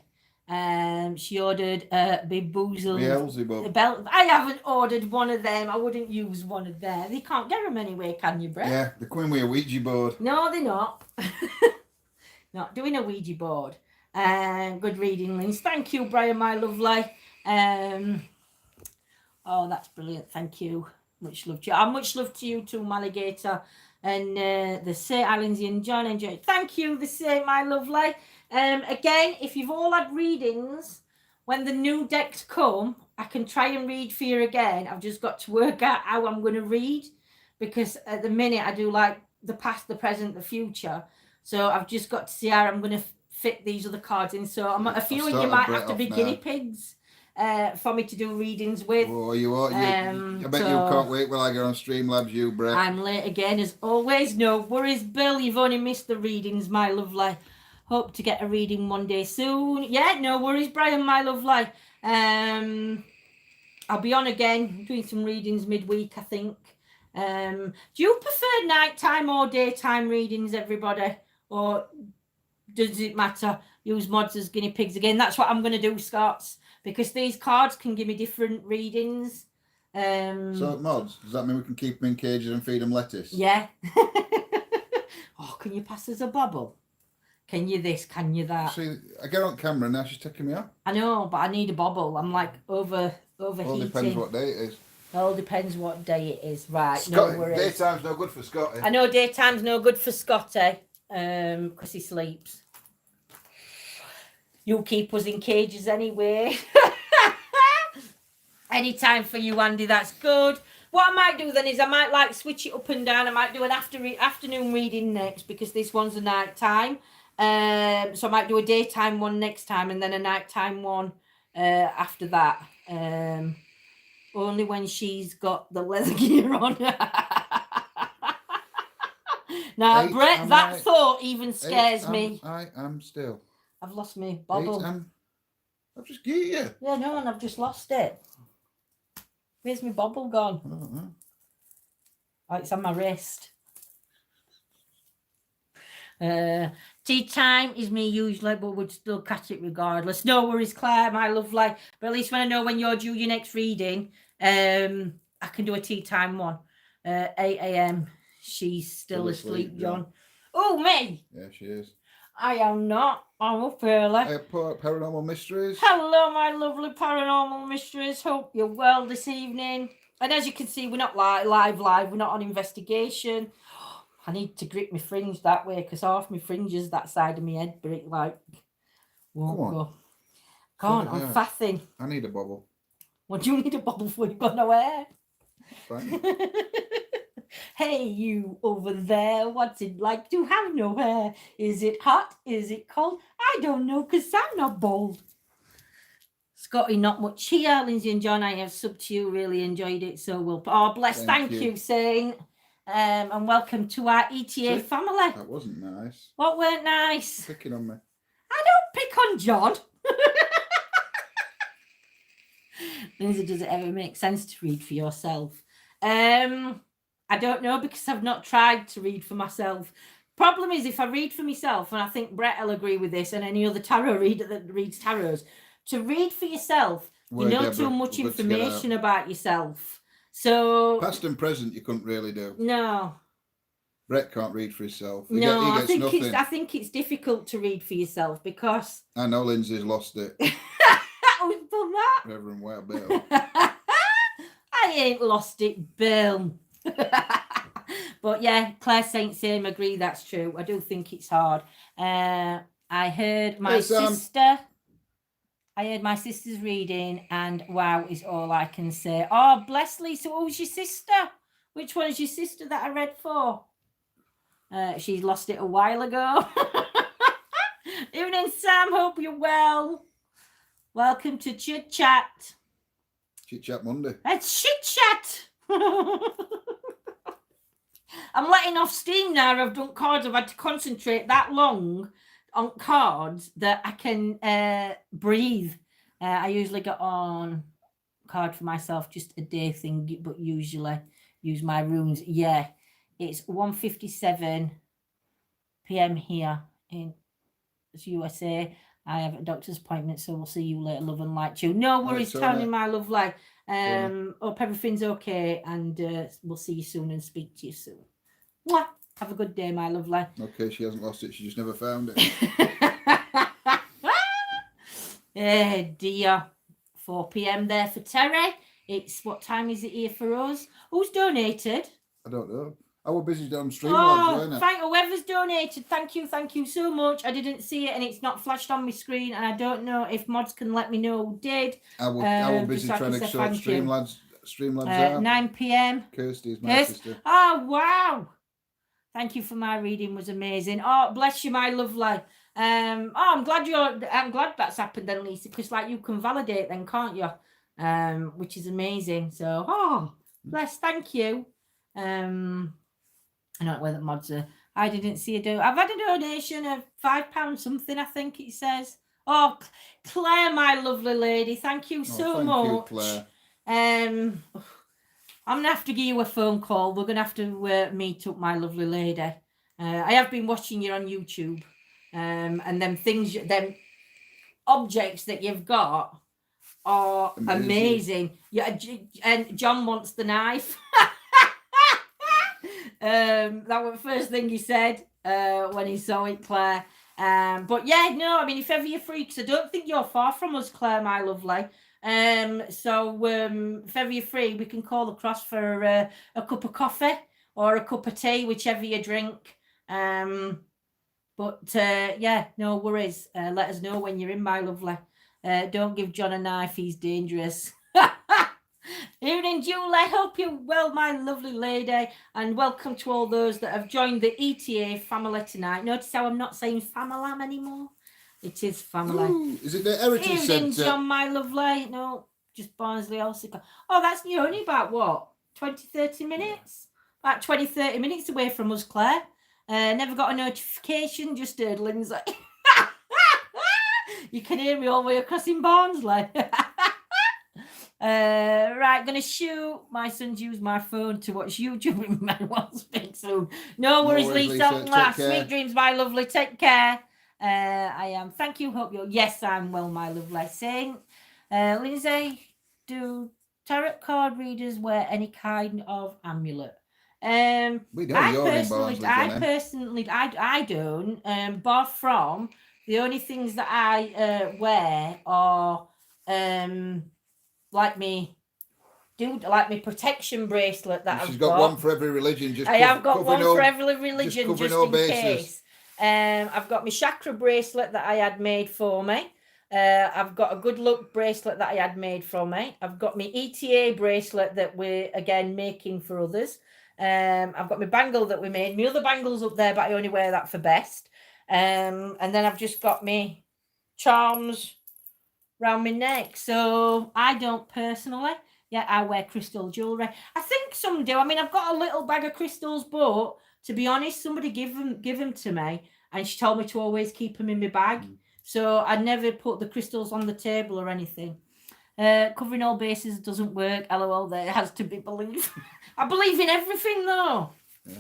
She ordered Beelzebub. I haven't ordered one of them. I wouldn't use one of them. You can't get them anyway, can you, Brett? Yeah, they're coming with a Ouija board. No, they're not. Not doing a Ouija board. Good reading, Linz. Thank you, Brian, my lovely. Oh, that's brilliant. Thank you. Much love to you. Much love to you too, Maligator. And the St. Islands and John enjoy. Thank you, the same, my lovely. Again, if you've all had readings, when the new decks come, I can try and read for you again. I've just got to work out how I'm going to read, because at the minute I do like the past, the present, the future. So I've just got to see how I'm going to fit these other cards in. So a few of you might have to be guinea pigs for me to do readings with. Oh, you are. I bet you can't wait when I get on Streamlabs, you, Brett. I'm late again, as always. No worries, Bill. You've only missed the readings, my lovely. Hope to get a reading one day soon. Yeah, no worries, Brian, my lovely. I'll be on again, doing some readings midweek, I think. Do you prefer nighttime or daytime readings, everybody? Or does it matter? Use mods as guinea pigs again. That's what I'm going to do, Scots, because these cards can give me different readings. So mods, does that mean we can keep them in cages and feed them lettuce? Yeah. Oh, can you pass us a bubble? Can you this? Can you that? See, I get on camera now. She's taking me off. I know, but I need a bobble. I'm like overheating. All depends what day it is. All depends what day it is. Right, Scotty, no worries. Daytime's no good for Scotty. I know daytime's no good for Scotty, because he sleeps. You keep us in cages anyway. Anytime for you, Andy. That's good. What I might do then is I might like switch it up and down. I might do an afternoon reading next because this one's a night time. So I might do a daytime one next time and then a nighttime one after that. Only when she's got the leather gear on. Now, Eight, Brett, am that I- thought even scares Eight, me. I am still. I've lost my Eight, bobble. I've just get you. Yeah, no, and I've just lost it. Where's my bobble gone? I don't know. Oh, it's on my wrist. Tea time is me usually, but we'd still catch it regardless. No worries, Claire, my lovely. But at least when I know when you're due your next reading, I can do a tea time one. 8 a.m. She's still asleep, John. Oh, me? Yeah, she is. I am not. I'm up early. Paranormal Mysteries. Hello, my lovely paranormal mysteries. Hope you're well this evening. And as you can see, we're not live. We're not on investigation. I need to grip my fringe that way because half my fringe is that side of my head, but it like won't go. Can't, I'm faffing. I need a bubble. What do you need a bubble for? You've got no hair. Fine. Hey, you over there, what's it like to have no hair? Is it hot? Is it cold? I don't know because I'm not bald. Scotty, not much here. Lindsay and John, I have subbed to you. Really enjoyed it. So we'll. Oh, bless. Thank you, Saint. And welcome to our ETA family. That wasn't nice. What weren't nice? Picking on me. I don't pick on John. Lindsay, does it ever make sense to read for yourself? I don't know because I've not tried to read for myself. Problem is, if I read for myself, and I think Brett will agree with this, and any other tarot reader that reads tarots, to read for yourself, you know too much information about yourself. So past and present, you couldn't really do. No. Brett can't read for himself. I think it's difficult to read for yourself because I know Lindsay's lost it. Who's done that? Reverend Wild Bill. I ain't lost it, Bill. But yeah, Claire Saint same agree, that's true. I do think it's hard. I heard my sister. I heard my sister's reading, and wow is all I can say. Oh, bless Lisa. Who's your sister? Which one is your sister that I read for? She's lost it a while ago. Evening, Sam. Hope you're well. Welcome to Chit Chat. Chit Chat Monday. It's Chit Chat. I'm letting off steam now. I've done cards. I've had to concentrate that long on cards that I can breathe. I usually get on card for myself, just a day thing, but usually use my runes. Yeah, it's 1:57 p.m. here in USA. I have a doctor's appointment, so we'll see you later. Love and light to you. No worries, Tony, my love. Hope everything's okay, and we'll see you soon and speak to you soon. Mwah. Have a good day, my lovely. Okay, she hasn't lost it. She just never found it. Dear. 4 p.m. there for Terry. It's what time is it here for us? Who's donated? I don't know. I was busy down Streamlabs, weren't I? Whoever's donated, thank you so much. I didn't see it and it's not flashed on my screen, and I don't know if mods can let me know who did. I was busy trying to sort Streamlabs out. 9 p.m. Kirsty's my sister. Oh, wow. Thank you for my reading, was amazing. Oh, bless you, my lovely. I'm glad that's happened then, Lisa, because like you can validate then, can't you? Which is amazing. So, bless, thank you. I don't know whether mods are. I didn't see I've had a donation of £5 something, I think it says. Oh, Claire, my lovely lady, thank you so much. You, Claire. I'm gonna have to give you a phone call. We're gonna have to meet up, my lovely lady. I have been watching you on YouTube, and them objects that you've got are amazing. Yeah, and John wants the knife. That was the first thing he said when he saw it, Claire. But yeah, no, I mean, if ever you're free, because I don't think you're far from us, Claire, my lovely. So if ever you're free, we can call across for a cup of coffee or a cup of tea, whichever you drink. But yeah, no worries. Let us know when you're in, my lovely. Don't give John a knife, he's dangerous. Evening, Julie. Hope you're well, my lovely lady, and welcome to all those that have joined the ETA family tonight. Notice how I'm not saying famalam anymore? It is family. Ooh, is it the Heritage Evening, Centre? John, my lovely. No, just Barnsley, Elsica. Oh, that's only about what? 20, 30 minutes? About 20, 30 minutes away from us, Claire. Never got a notification, just heard Lindsay. You can hear me all the way across in Barnsley. Right, gonna shoot. My son's used my phone to watch YouTube. Man, won't speak soon. No worries, Lisa. Sweet dreams, my lovely. Take care. I am. Thank you. Hope you're. Yes, I'm well, my lovely. Saying, Lindsay, do tarot card readers wear any kind of amulet? We don't. I don't. Bar from the only things that I wear are like me protection bracelet that She's I've got one for every religion. I have got one for every religion, just in bases. case. I've got my chakra bracelet that I had made for me. I've got a good luck bracelet that I had made for me. I've got my ETA bracelet that we're again making for others. I've got my bangle that we made. My other bangle's up there, but I only wear that for best. And then I've just got my charms round my neck. So I don't personally. Yeah, I wear crystal jewelry. I think some do. I mean, I've got a little bag of crystals, but to be honest, somebody give them to me, and she told me to always keep them in my bag. So I never put the crystals on the table or anything. Covering all bases doesn't work. LOL, there has to be belief. I believe in everything, though. Yeah.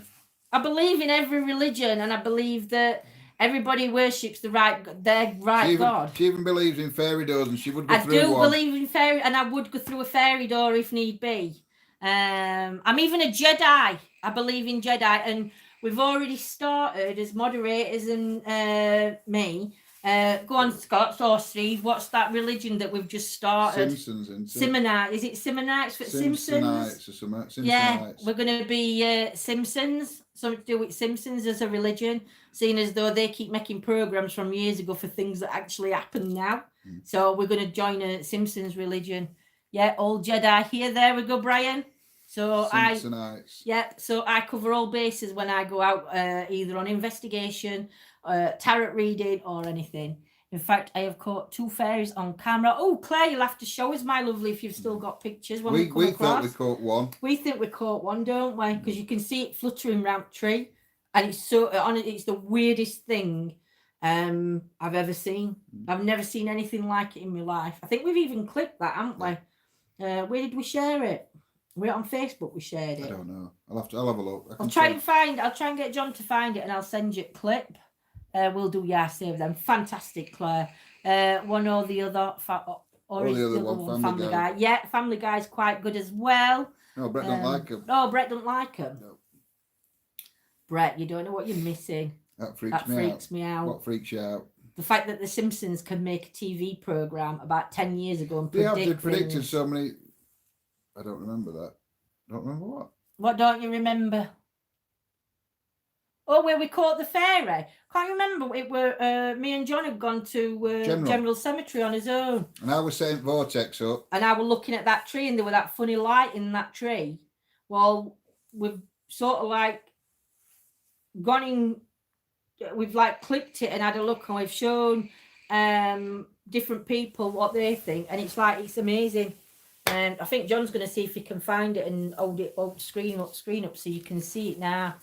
I believe in every religion, and I believe that everybody worships their right God. She even believes in fairy doors, and she would go through one. I do believe in fairy, and I would go through a fairy door if need be. I'm even a Jedi. I believe in Jedi, and we've already started as moderators and me. Go on, Scott or Steve. What's that religion that we've just started? Simpsons. Simonite. Is it Simonites for Simpsons? Simpsonites. Yeah, we're going to be Simpsons. Something to do with Simpsons as a religion, seeing as though they keep making programs from years ago for things that actually happen now. So we're going to join a Simpsons religion. Yeah, old Jedi here. There we go, Brian. So Simpsonites. So I cover all bases when I go out, either on investigation, tarot reading, or anything. In fact, I have caught 2 fairies on camera. Oh, Claire, you'll have to show us, my lovely, if you've still got pictures. When we thought we caught one. We think we caught one, don't we? Because you can see it fluttering around the tree, and it's it's the weirdest thing I've ever seen. I've never seen anything like it in my life. I think we've even clipped that, haven't we? Where did we share it? We're on Facebook. We shared it. I don't know. I'll have a look. I'll try and get John to find it, and I'll send you a clip. We'll do save them. Fantastic, Claire. One or the other, or the other one, Family Guy. Yeah, Family Guy's quite good as well. No, Brett don't like him. No, Brett don't like him. No. Brett, you don't know what you're missing. That freaks me out. What freaks you out? The fact that The Simpsons can make a TV program about 10 years ago and predicted so many. I don't remember that. Don't remember what. What don't you remember? Oh, where we caught the fairy. Can't you remember? It were me and John had gone to General Cemetery on his own. And I was saying vortex up. And I was looking at that tree, and there was that funny light in that tree. Well, we've sort of like gone in. We've like clicked it and had a look, and we've shown different people what they think, and it's amazing. And I think John's going to see if he can find it and hold screen up so you can see it now.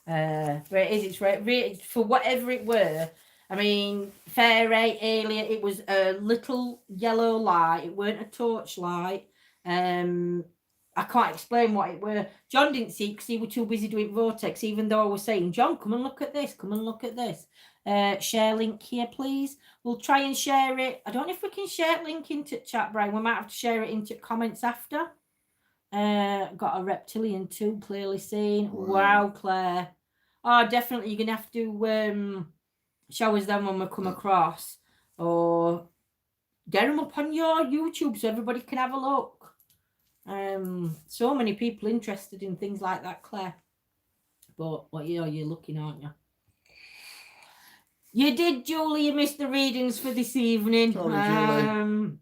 Where it is, it's rated for whatever it were. I mean, fairy, alien, it was a little yellow light. It weren't a torch light. I can't explain what it were. John didn't see it because he was too busy doing vortex, even though I was saying, John, come and look at this. Come and look at this. Share link here, please. We'll try and share it. I don't know if we can share link into chat, Brian. We might have to share it into comments after. Got a reptilian too, clearly seen. Wow, Claire. Oh, definitely. You're going to have to show us them when we come across. Or get them up on your YouTube so everybody can have a look. So many people interested in things like that, Claire. But you're looking, aren't you? You did, Julie. You missed the readings for this evening. Sorry, Julie.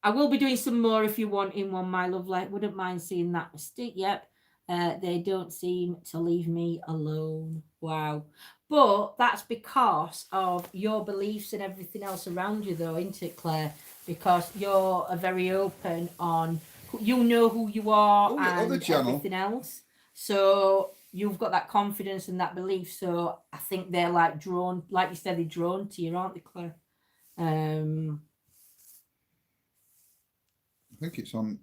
I will be doing some more if you want in one, my lovely. Wouldn't mind seeing that. Stick, yep. They don't seem to leave me alone. Wow. But that's because of your beliefs and everything else around you, though, isn't it, Claire? Because you're very open on, you know who you are Oh, the other and channel. everything else. So you've got that confidence and that belief. So I think they're like drawn, like you said, they're drawn to you, aren't they, Claire? I think it's on.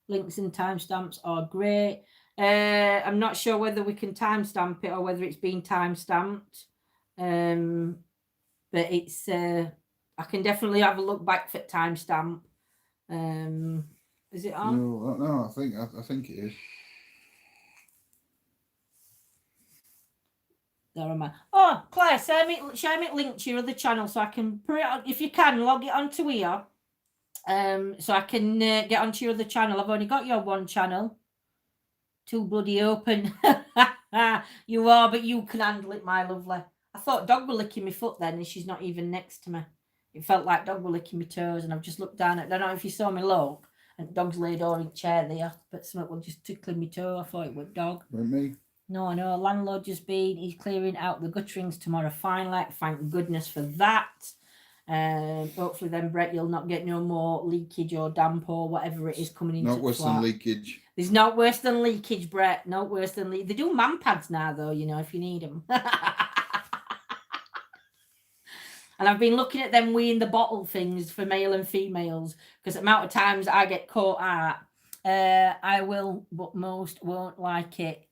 Links and timestamps are great. I'm not sure whether we can timestamp it or whether it's been timestamped. But it's I can definitely have a look back for timestamp. Is it on? No, I think it is. There am I. Oh, Claire, share me link to your other channel so I can put it on, if you can log it onto here. So I can get onto your other channel. I've only got your one channel. Too bloody open. You are, but you can handle it, my lovely. I thought dog were licking my foot then, and she's not even next to me. It felt like dog were licking my toes, and I've just looked down at. I don't know if you saw me look, and dog's laid on in chair there, but something was just tickling my toe. I thought it was dog. With me. No, landlord just been. He's clearing out the gutterings tomorrow. Finally, thank goodness for that. Hopefully then, Brett, you'll not get no more leakage or damp or whatever it is coming into Not worse than leakage. There's not worse than leakage, Brett. Not worse than leakage. They do man pads now, though, you know, if you need them. And I've been looking at them weighing the bottle things for male and females because the amount of times I get caught out. I will, but most won't like it.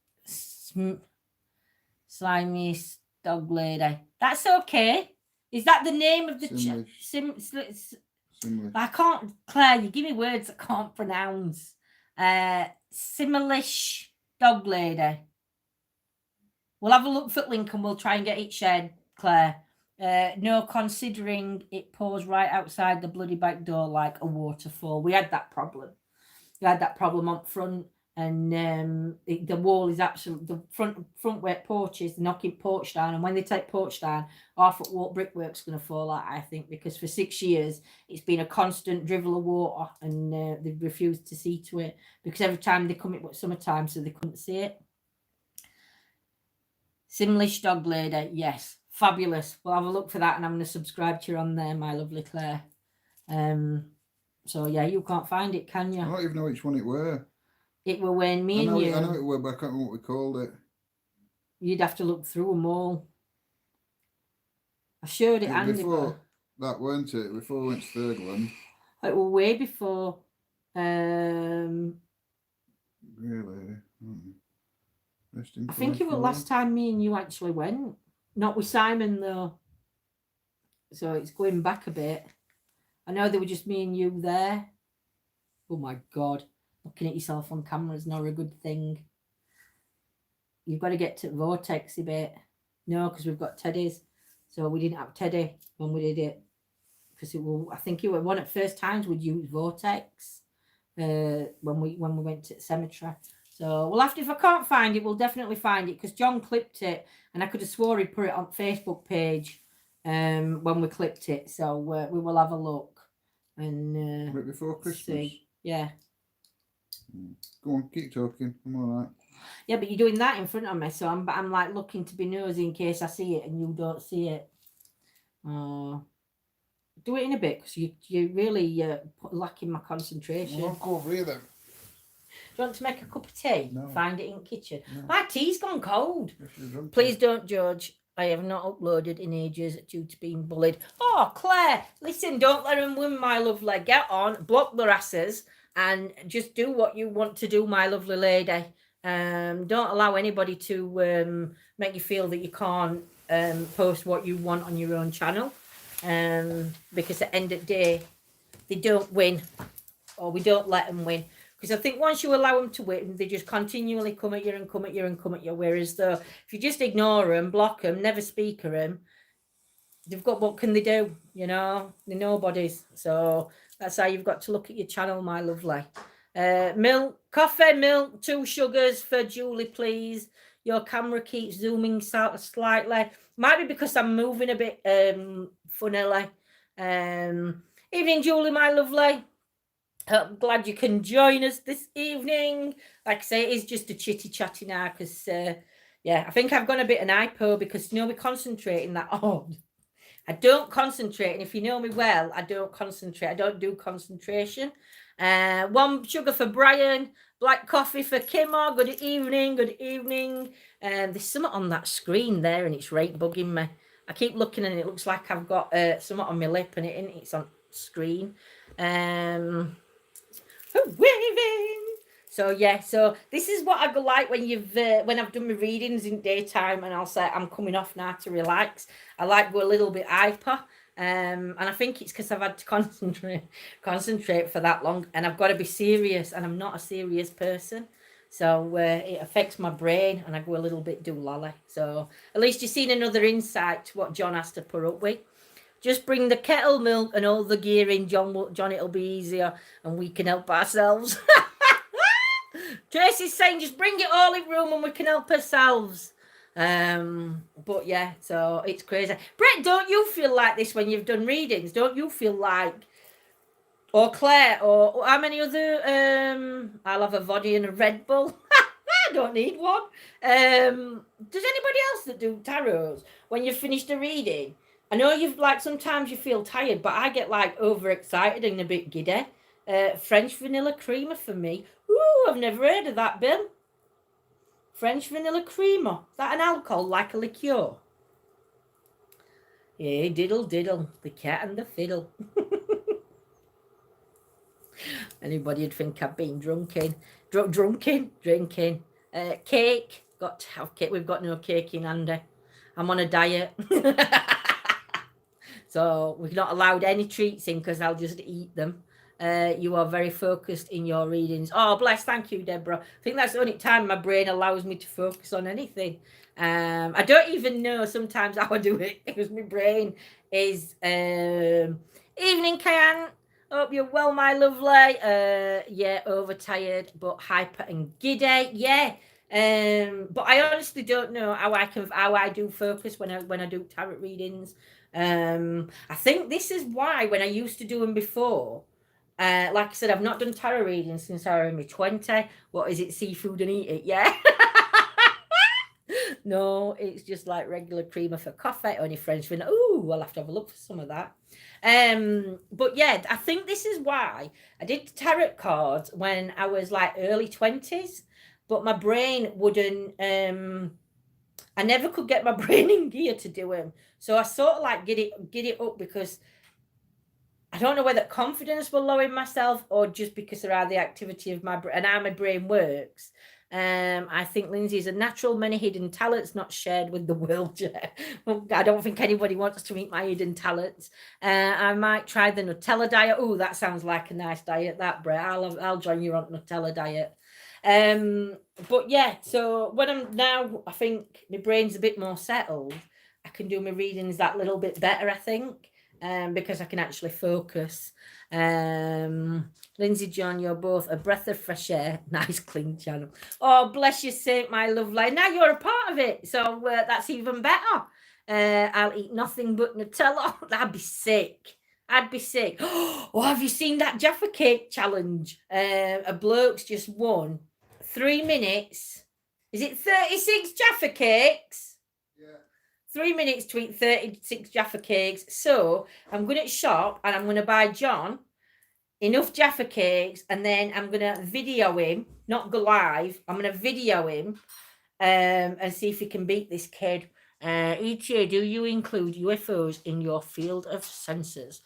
Slimy dog lady. That's okay. Is that the name of the Simlish. I can't, Claire, you give me words I can't pronounce. Simlish dog lady. We'll have a look for link and we'll try and get it shared, Claire. No, considering it pours right outside the bloody back door like a waterfall. We had that problem. We had that problem up front. And the wall is actually the front where porch is, knocking porch down. And when they take porch down, half at wall brickwork's going to fall out, I think, because for 6 years it's been a constant drivel of water, and they've refused to see to it because every time they come, it was summertime, so they couldn't see it. Simlish dog lady, yes, fabulous. We'll have a look for that, and I'm going to subscribe to you on there, my lovely Claire. So yeah, you can't find it, can you? I don't even know which one it were. It were when me and you. I know it were, but I can't remember what we called it. You'd have to look through them all. I showed it Andy. Before that, weren't it? Before we went to Thurgoland. It was way before. Really? I think it was last time me and you actually went. Not with Simon, though. So it's going back a bit. I know there were just me and you there. Oh, my God. Looking at yourself on camera is not a good thing. You've got to get to Vortex a bit. No, because we've got Teddy's. So we didn't have Teddy when we did it. Because I think it was one of the first times we'd used Vortex when we went to the cemetery. So we'll have to, if I can't find it, we'll definitely find it because John clipped it and I could have swore he'd put it on Facebook page when we clipped it. So we will have a look. And right before Christmas. See. Yeah. Go on, keep talking. I'm all right. Yeah, but you're doing that in front of me, so I'm like looking to be nosy in case I see it and you don't see it. Do it in a bit because you really lacking my concentration. Well, I'll go over here then. Do you want to make a cup of tea? No. Find it in the kitchen. No. My tea's gone cold. Please don't judge. I have not uploaded in ages due to being bullied. Oh, Claire, listen, don't let them win, my lovely. Get on, block their asses, and just do what you want to do, my lovely lady. Don't allow anybody to make you feel that you can't post what you want on your own channel. Because at the end of the day, they don't win, or we don't let them win. Because I think once you allow them to win, they just continually come at you and come at you and come at you. Whereas though, if you just ignore them, block them, never speak of them, they've got, what can they do? You know, they're nobodies. So that's how you've got to look at your channel, my lovely. Milk, coffee, milk, 2 sugars for Julie, please. Your camera keeps zooming slightly. Might be because I'm moving a bit funnily. Evening, Julie, my lovely. I'm glad you can join us this evening. Like I say, it is just a chitty chatty now because, yeah, I think I've gone a bit an hypo because, we're concentrating that on. I don't concentrate, and if you know me well, I don't concentrate. I don't do concentration. One sugar for Brian, black coffee for Kimmo. Good evening, good evening. There's something on that screen there, and it's right bugging me. I keep looking, and it looks like I've got something on my lip, and it's on screen. Waving. So yeah, so this is what I go like when I've done my readings in daytime, and I'll say I'm coming off now to relax. I like go a little bit hyper, and I think it's because I've had to concentrate for that long, and I've got to be serious, and I'm not a serious person, so it affects my brain, and I go a little bit doolally. So at least you've seen another insight to what John has to put up with. Just bring the kettle milk and all the gear in, John. It'll be easier, and we can help ourselves. Tracy's saying just bring it all in room and we can help ourselves. But yeah, so it's crazy. Brett, don't you feel like this when you've done readings? Don't you feel like, or Claire, or how many other, I'll have a vodka and a Red Bull. I don't need one. Does anybody else that do tarots, when you've finished a reading, I know you've like, sometimes you feel tired, but I get like overexcited and a bit giddy. French vanilla creamer for me. Ooh, I've never heard of that, Bill. French vanilla creamer. Is that an alcohol like a liqueur? Yeah, diddle diddle. The cat and the fiddle. Anybody'd think I've been drinking. Drinking. Cake. Got to have cake. We've got no cake in Andy. I'm on a diet. So we're not allowed any treats in because I'll just eat them. You are very focused in your readings. Oh, bless. Thank you, Deborah. I think that's the only time my brain allows me to focus on anything. I don't even know sometimes how I do it because my brain is... Evening, Cayenne. Hope you're well, my lovely. Yeah, overtired, but hyper and giddy. Yeah. But I honestly don't know how I do focus when I do tarot readings. I think this is why when I used to do them before, like I said, I've not done tarot readings since I was in my 20. What is it? Seafood and eat it? Yeah. No, it's just like regular creamer for coffee, only French vanilla. Ooh, I'll have to have a look for some of that. But yeah, I think this is why I did tarot cards when I was like early 20s, but my brain wouldn't, I never could get my brain in gear to do them. So I sort of like get it up because I don't know whether confidence will lower in myself or just because around the activity of my brain and how my brain works. I think Lindsay's a natural, many hidden talents not shared with the world yet. I don't think anybody wants to meet my hidden talents. I might try the Nutella diet. Oh, that sounds like a nice diet, that, Brett. I'll join you on Nutella diet. But yeah, so when I'm now, I think my brain's a bit more settled. I can do my readings that little bit better, I think. Because I can actually focus. Lindsay, John, you're both a breath of fresh air. Nice clean channel. Oh, bless you, Saint, my lovely. Now you're a part of it, so that's even better. I'll eat nothing but Nutella. I'd be sick. Oh, have you seen that Jaffa Cake challenge? A bloke's just won 3 minutes. Is it 36 Jaffa Cakes? 3 minutes to eat 36 Jaffa Cakes. So I'm going to shop and I'm going to buy John enough Jaffa Cakes, and then I'm going to video him, not go live. I'm going to video him and see if he can beat this kid. ETA, do you include UFOs in your field of senses?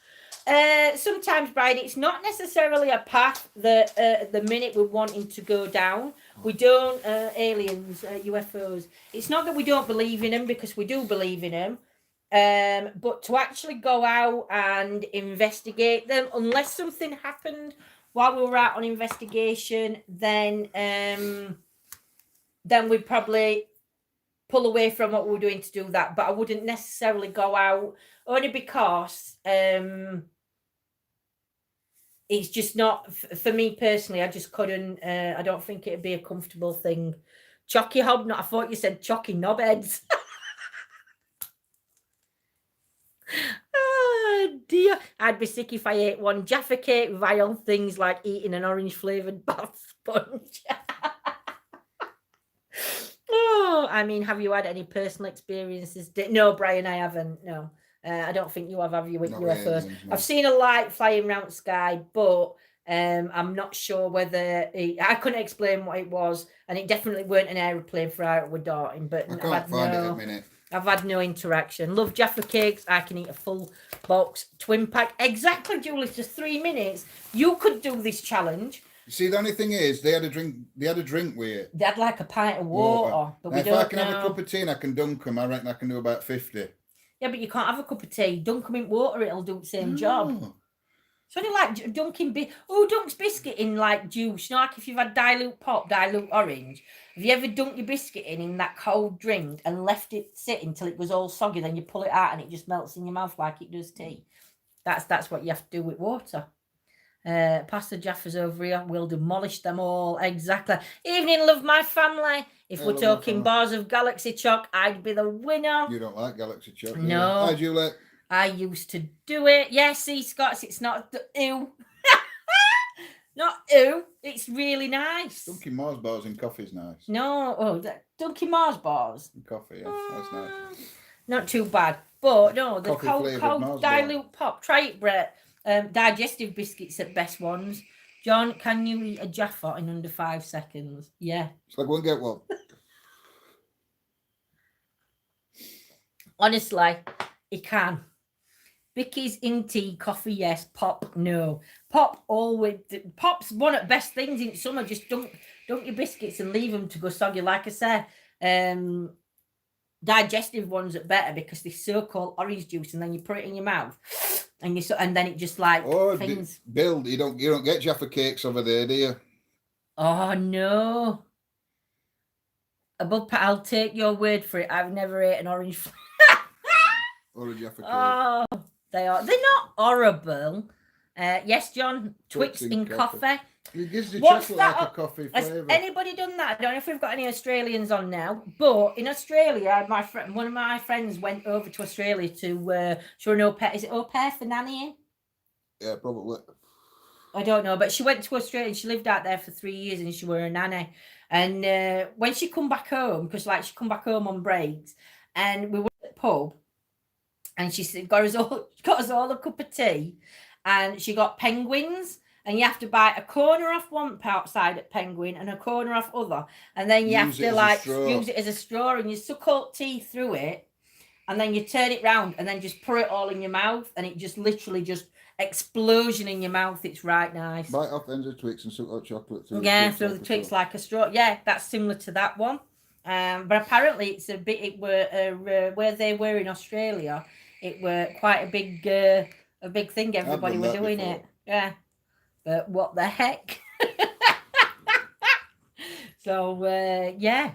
Sometimes, Brian, it's not necessarily a path that the minute we're wanting to go down. We don't, aliens, UFOs. It's not that we don't believe in them, because we do believe in them. But to actually go out and investigate them, unless something happened while we were out on investigation, then we'd probably pull away from what we were doing to do that. But I wouldn't necessarily go out, only because it's just not, for me personally, I just couldn't, I don't think it'd be a comfortable thing. Chocky hobnot, I thought you said chocky knobheads. Oh dear, I I'd be sick if I ate one. Jaffa Cake, vile things like eating an orange flavoured bath sponge. Oh, I mean, have you had any personal experiences? No, Brian, I haven't. No, I don't think you have you, with Not UFOs? aliens, no. I've seen a light flying around the sky, but I'm not sure whether I couldn't explain what it was, and it definitely weren't an aeroplane for out with Dorking. But I can't find it at the minute. I've had no interaction. Love Jaffa Cakes. I can eat a full box, twin pack. Exactly, Julie. Just 3 minutes. You could do this challenge. You see, the only thing is, they had a drink. They had a drink with it. They had like a pint of water, but now, we if don't I can know. have a cup of tea and I can dunk them, I reckon I can do about 50. Yeah, but you can't have a cup of tea. Dunk them in water, it'll do the same job. Oh. So only like dunking dunks biscuit in like juice. You know, like if you've had dilute pop, dilute orange. Have you ever dunked your biscuit in that cold drink and left it sit until it was all soggy? Then you pull it out and it just melts in your mouth like it does tea. That's what you have to do with water. Pastor Jaffers over here will demolish them all. Exactly. Evening, love my family. If we're talking bars of Galaxy Choc, I'd be the winner. You don't like Galaxy Choc? No. Hi, Juliet. I used to do it. Yes, see, Scots, it's not ew. Not ew. It's really nice. Dunkin' Mars bars in coffee is nice. No, Dunkin' Mars bars. In coffee, yeah, that's nice. Not too bad. But no, the Coffee-flavoured cold Mars dilute pop. Try it, Brett. Digestive biscuits are best ones. John, can you eat a Jaffa in under 5 seconds? Yeah. So go and get one. Honestly, he can. Vicky's in tea, coffee, yes. Pop, no. Pop's one of the best things in summer. Just dunk your biscuits and leave them to go soggy. Like I said, digestive ones are better because they're so-called orange juice, and then you put it in your mouth, and then it just like things. Bill, you don't get Jaffa Cakes over there, do you? Oh no. I'll take your word for it. I've never ate an orange. Or a Jaffa Cake. Oh, they're not horrible. Yes, John. Twix in coffee. It gives the What's chocolate that? like a coffee Has flavour. anybody done that? I don't know if we've got any Australians on now, but in Australia, one of my friends went over to Australia to show an au pair. Is it au pair for nannying? Yeah, probably. I don't know, but she went to Australia and she lived out there for 3 years and she were a nanny. And when she come back home, because like she come back home on breaks, and we were at the pub, and she got us all a cup of tea, and she got penguins. And you have to bite a corner off one side at Penguin and a corner off other. And then you have to like use it as a straw, and you suck all tea through it. And then you turn it round and then just pour it all in your mouth. And it just literally just explosion in your mouth. It's right nice. Bite off ends of Twix and suck hot chocolate through. Yeah, through the Twix like a straw. Yeah, that's similar to that one. But apparently it's a bit, where they were in Australia, it were quite a big thing. Everybody were doing it. Yeah. But what the heck? So, yeah.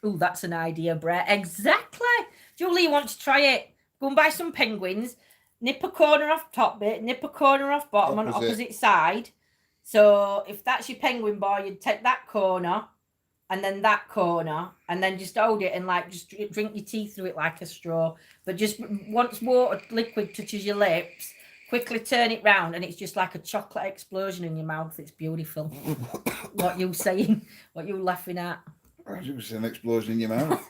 Oh, that's an idea, Brett. Exactly. Julie, you want to try it? Go and buy some penguins. Nip a corner off top bit. Nip a corner off bottom on the opposite side. So, if that's your penguin bar, you'd take that corner and then that corner and then just hold it and like just drink your tea through it like a straw. But just once water liquid touches your lips, quickly turn it round and it's just like a chocolate explosion in your mouth. It's beautiful. What you saying? What you laughing at? It was an explosion in your mouth.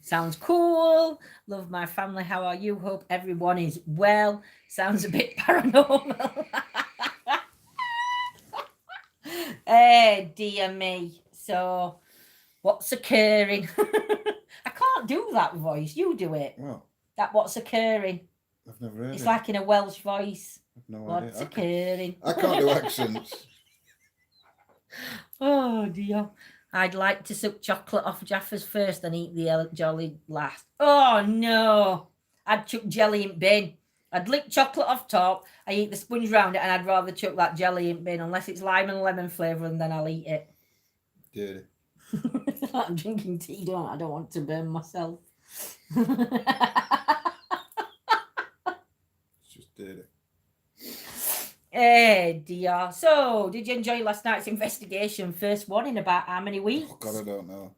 Sounds cool. Love my family. How are you? Hope everyone is well. Sounds a bit paranormal. Hey, dear me. So, what's occurring? I can't do that voice. You do it. Well, that what's occurring. I've never heard it's it. like in a Welsh voice. I've no what's idea. occurring? I can't do accents. Oh dear. I'd like to suck chocolate off Jaffers first and eat the jolly last. Oh no. I'd chuck jelly in bin. I'd lick chocolate off top. I eat the sponge round it, and I'd rather chuck that jelly in bin unless it's lime and lemon flavour, and then I'll eat it. Dirty. I'm drinking tea, I don't want to burn myself. It's just dirty. Hey dear. So, did you enjoy last night's investigation? First one in about how many weeks? Oh God, I don't know.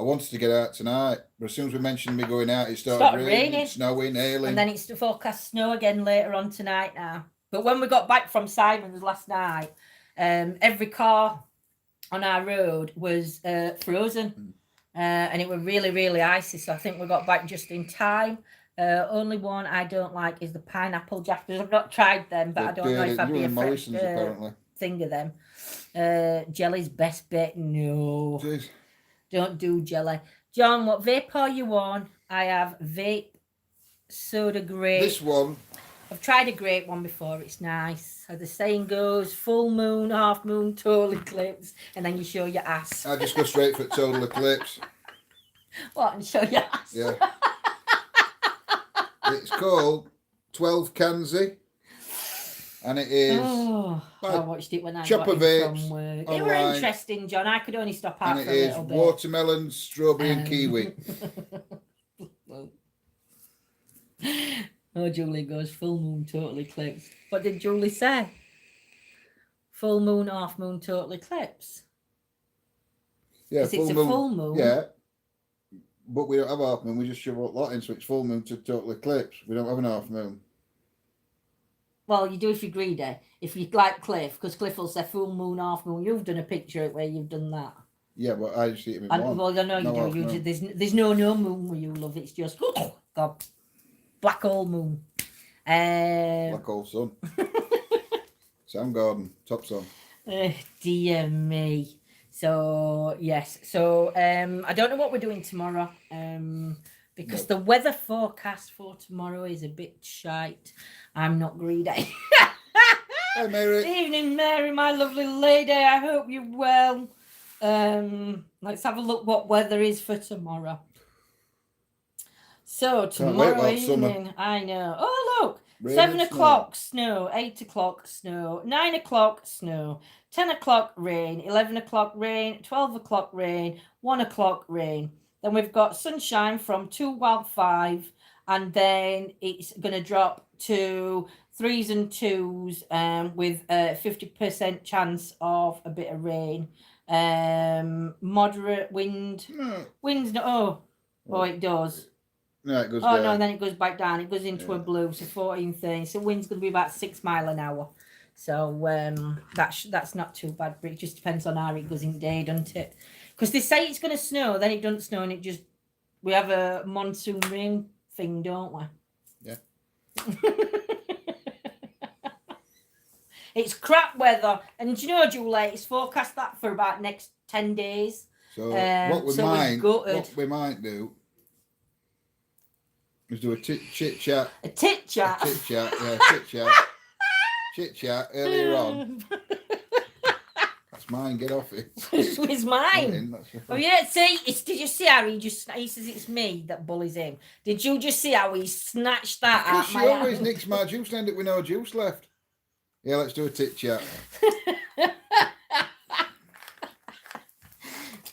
I wanted to get out tonight, but as soon as we mentioned me going out, it started Started raining, raining. snowing, hailing. And then it's to forecast snow again later on tonight now. But when we got back from Simon's last night, every car on our road was frozen. And it was really, really icy. So I think we got back just in time. Only one I don't like is the pineapple jackers. I've not tried them, but I don't know if I'd be a Morrison's apparently. thing of them. Jelly's best bet. No. Jeez. Don't do jelly. John, what vape are you on? I have vape soda grape. This one. I've tried a grape one before. It's nice. As the saying goes, full moon, half moon, total eclipse, and then you show your ass. I just go straight for total eclipse. What? And show your ass? Yeah. It's called 12 Kanzi. And it is. Oh, I watched it when I Chopper got in from work. They were online. interesting, John. I could only stop out And for it a is little bit. watermelon, strawberry, and kiwi. Oh, Julie goes full moon, total eclipse. What did Julie say? Full moon, half moon, total eclipse. Yeah, It's a full moon. Yeah, but we don't have half moon. We just shove a lot in, so it's full moon to total eclipse. We don't have an half moon. Well, you do if you're greedy. If you like Cliff, because Cliff will say full moon, half moon. You've done a picture where you've done that. Yeah, but I just see it in And, one. well, I know you No do. half You, moon. there's no moon where you love. It's just God, black hole moon. Black hole sun. Soundgarden, top song. Dear me. So yes. So I don't know what we're doing tomorrow. Because the weather forecast for tomorrow is a bit shite. I'm not greedy. Hi, Mary. Evening, Mary, my lovely lady. I hope you're well. Let's have a look what weather is for tomorrow. So tomorrow evening, I know. Oh look, Rain 7 and o'clock snow, 8 o'clock snow, 9 o'clock snow, 10 o'clock rain, 11 o'clock rain, 12 o'clock rain, 1 o'clock rain. Then we've got sunshine from 2 while 5, and then it's going to drop to 3s and 2s with a 50% chance of a bit of rain. Moderate wind. No. Wind's not. Oh, it does. No, it goes Oh down. no, and then it goes back down. It goes into a blue, so 14 things. So wind's going to be about 6 miles an hour. So that's not too bad, but it just depends on how it goes in day, doesn't it? Because they say it's going to snow, then it doesn't snow, and it just we have a monsoon rain thing, don't we? Yeah. It's crap weather, and do you know, Julie, it's forecast that for about next 10 days. So what we so we're might do is do a chit chat. A tit chat. A chit chat, yeah, chit chat. Chit chat earlier on. That's mine. Get off it. It's mine. Oh yeah, see, did you see how he says it's me that bullies him? Did you just see how he snatched that out Because my she always hand? nicks my juice and end up with no juice left. Yeah, let's do a tit chat.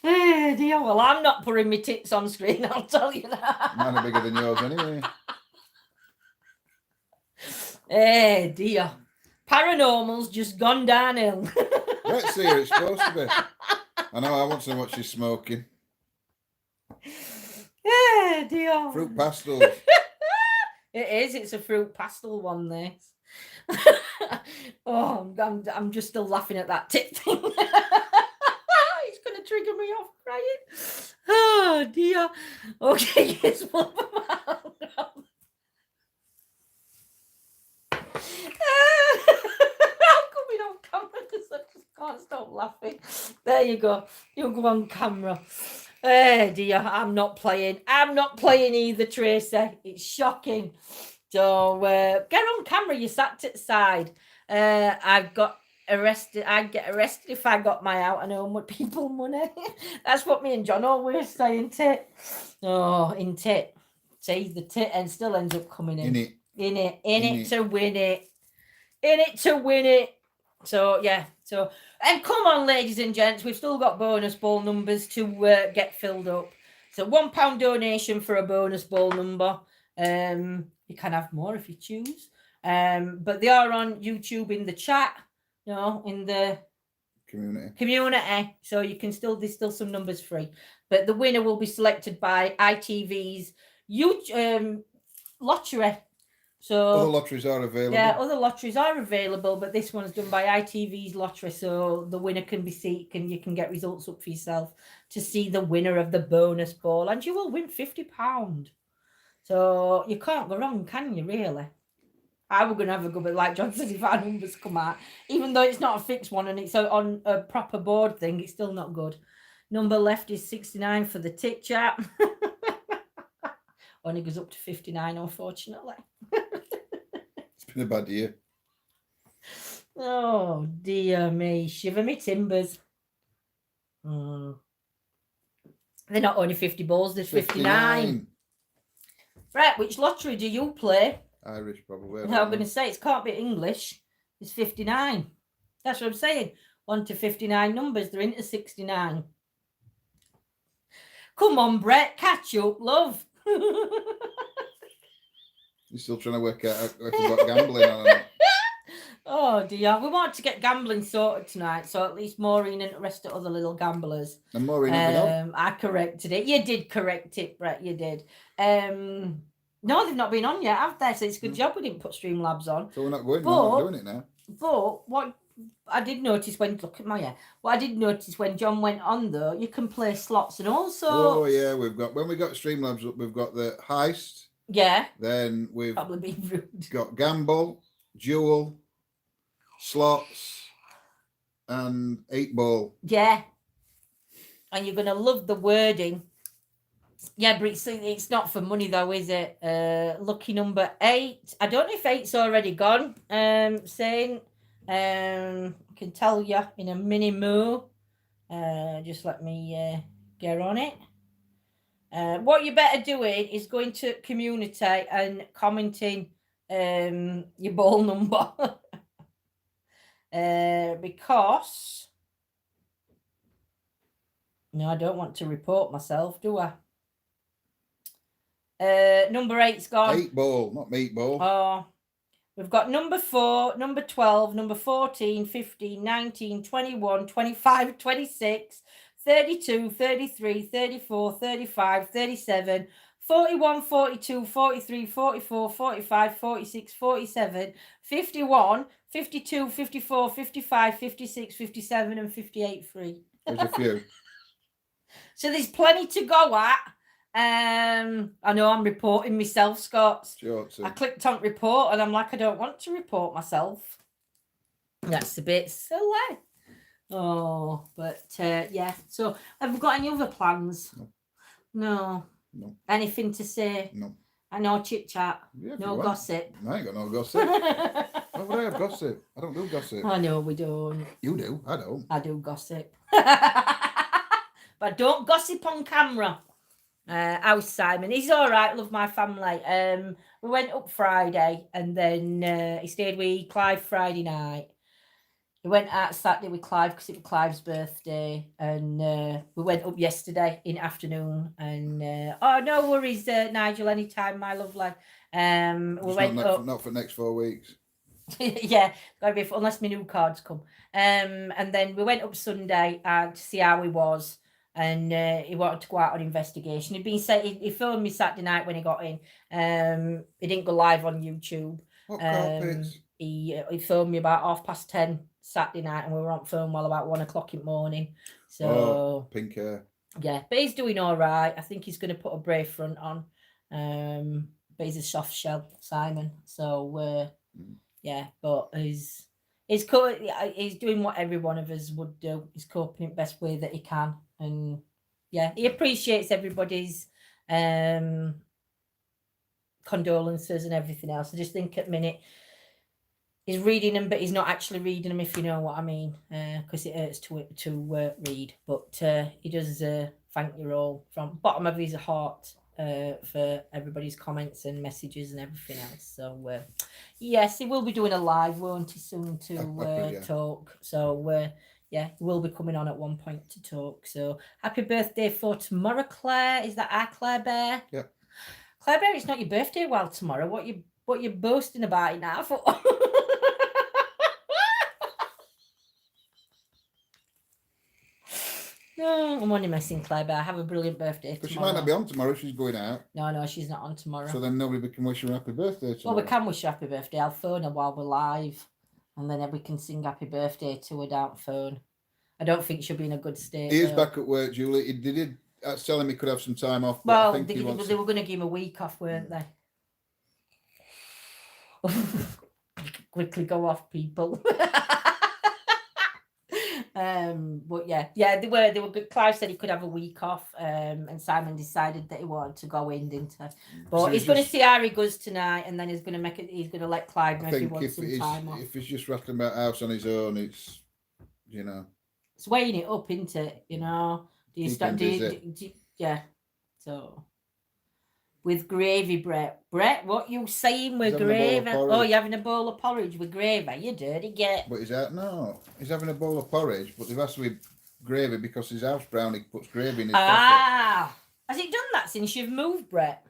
Oh dear, well, I'm not putting my tits on screen, I'll tell you that. Mine are bigger than yours anyway. Eh dear. Paranormal's just gone downhill. Let's see who it's supposed to be. I know, I want to know what she's smoking. Eh dear. Fruit pastels. It is, it's a fruit pastel one, this. Oh, I'm just still laughing at that tit thing. It's going to trigger me off crying. Oh dear. Okay, here's one for my I'm coming on camera because I just can't stop laughing. There you go. You'll go on camera. Oh dear, I'm not playing. I'm not playing either, Tracy. It's shocking. So get on camera. You sat to the side. I've got arrested. I'd get arrested if I got my out and home with people money. That's what me and John always say, isn't it? Oh, in tit. See, the tit and still ends up coming in. In it to win it. In it to win it. So yeah. So and come on, ladies and gents, we've still got bonus ball numbers to get filled up. So £1 donation for a bonus ball number. You can have more if you choose. But they are on YouTube in the chat, in the community. So you can there's still some numbers free. But the winner will be selected by ITV's lottery. So Other lotteries are available. yeah, other lotteries are available, but this one's done by ITV's lottery, so the winner can be seen, you can get results up for yourself to see the winner of the bonus ball, and you will win £50. So you can't go wrong, can you? Really? I was going to have a go, but like John said, if our numbers come out, even though it's not a fixed one and it's on a proper board thing, it's still not good. Number left is 69 for the tit chat. Only goes up to 59, unfortunately. It's been a bad year. Oh, dear me. Shiver me timbers. They're not only 50 balls, there's 59. Right, which lottery do you play? Irish, probably. I'm going to say it can't be English. It's 59. That's what I'm saying. 1 to 59 numbers. They're into 69. Come on, Brett. Catch up, love. You're still trying to work out if we've got gambling on or not. Oh, dear. We want to get gambling sorted tonight, so at least Maureen and the rest of other little gamblers. And Maureen has been on. I corrected it. You did correct it, Brett. You did. No, they've not been on yet, have they? So it's a good job we didn't put Streamlabs on. So we're not going. We're not doing it now. But what I did notice when look at my hair. What I did notice when John went on though, you can play slots and all sorts. Oh yeah, when we got Streamlabs up, we've got the heist. Yeah. Then we've probably been rude. Got gamble, duel, slots, and 8-ball. Yeah. And you're gonna love the wording. Yeah, but it's not for money though, is it? Lucky number 8. I don't know if 8's already gone. Saying I can tell you in a mini moo. Just let me get on it. What you better doing is going to community and commenting your ball number. Because no, I don't want to report myself, do I? Number 8's gone. 8-ball, not meatball. Oh, we've got number 4, number 12, number 14, 15, 19, 21, 25, 26, 32, 33, 34, 35, 37, 41, 42, 43, 44, 45, 46, 47, 51, 52, 54, 55, 56, 57, and 58 free. There's a few. So there's plenty to go at. I know I'm reporting myself, Scott. Sure, I clicked on report and I'm like, I don't want to report myself. That's a bit silly. Oh, but yeah. So have we got any other plans? No. Anything to say? No. I know chit chat. Yeah, no gossip. I ain't got no gossip. Why would I have gossip? I don't do gossip. I know we don't. You do. I don't. I do gossip. But don't gossip on camera. How's Simon? He's all right. Love my family. We went up Friday and then he stayed with Clive Friday night. He went out Saturday with Clive because it was Clive's birthday, and we went up yesterday in the afternoon. And oh, no worries, Nigel. Anytime, my lovely. We went up. Not for the next 4 weeks. Yeah, gotta be unless my new cards come. And then we went up Sunday to see how he was. And he wanted to go out on investigation. He filmed me Saturday night when he got in. He didn't go live on YouTube. What carpets? He filmed me about 10:30 Saturday night, and we were on film while about 1 o'clock in the morning. So pink hair. Yeah, but he's doing all right. I think he's going to put a brave front on. But he's a soft shell, Simon. So yeah, but he's doing what every one of us would do. He's coping in the best way that he can. And yeah, he appreciates everybody's condolences and everything else. I just think at the minute he's reading them, but he's not actually reading them, if you know what I mean, because it hurts to read. But he does thank you all from the bottom of his heart for everybody's comments and messages and everything else. So yes, he will be doing a live, won't he, soon to talk. So yeah, we'll be coming on at one point to talk. So happy birthday for tomorrow, Claire. Is that our Claire Bear? Yep. Claire Bear, it's not your birthday. Well, tomorrow. What you boasting about it now for? I'm only messing Claire Bear. Have a brilliant birthday But she tomorrow. might not be on tomorrow. She's going out. No, she's not on tomorrow. So then nobody can wish her happy birthday tomorrow. Well, we can wish her happy birthday. I'll phone her while we're live. And then we can sing happy birthday to her down phone. I don't think she'll be in a good state. He is back at work, Julie. They did tell him he could have some time off. But Well, I think they were going to give him a week off, weren't they? Quickly go off, people. But yeah, they were good. Clive said he could have a week off, and Simon decided that he wanted to go in, didn't he? But So he's going to see how he goes tonight, and then he's going to let Clive know if he wants some time off. If he's just rattling about house on his own, it's It's weighing it up, isn't it? Do you start? Yeah. So with gravy, Brett, what you saying with gravy? Oh, you're having a bowl of porridge with gravy? You dirty get. But he's having a bowl of porridge, but they've asked to be gravy because his house brownie puts gravy in his coffee. Has it done that since you've moved, Brett?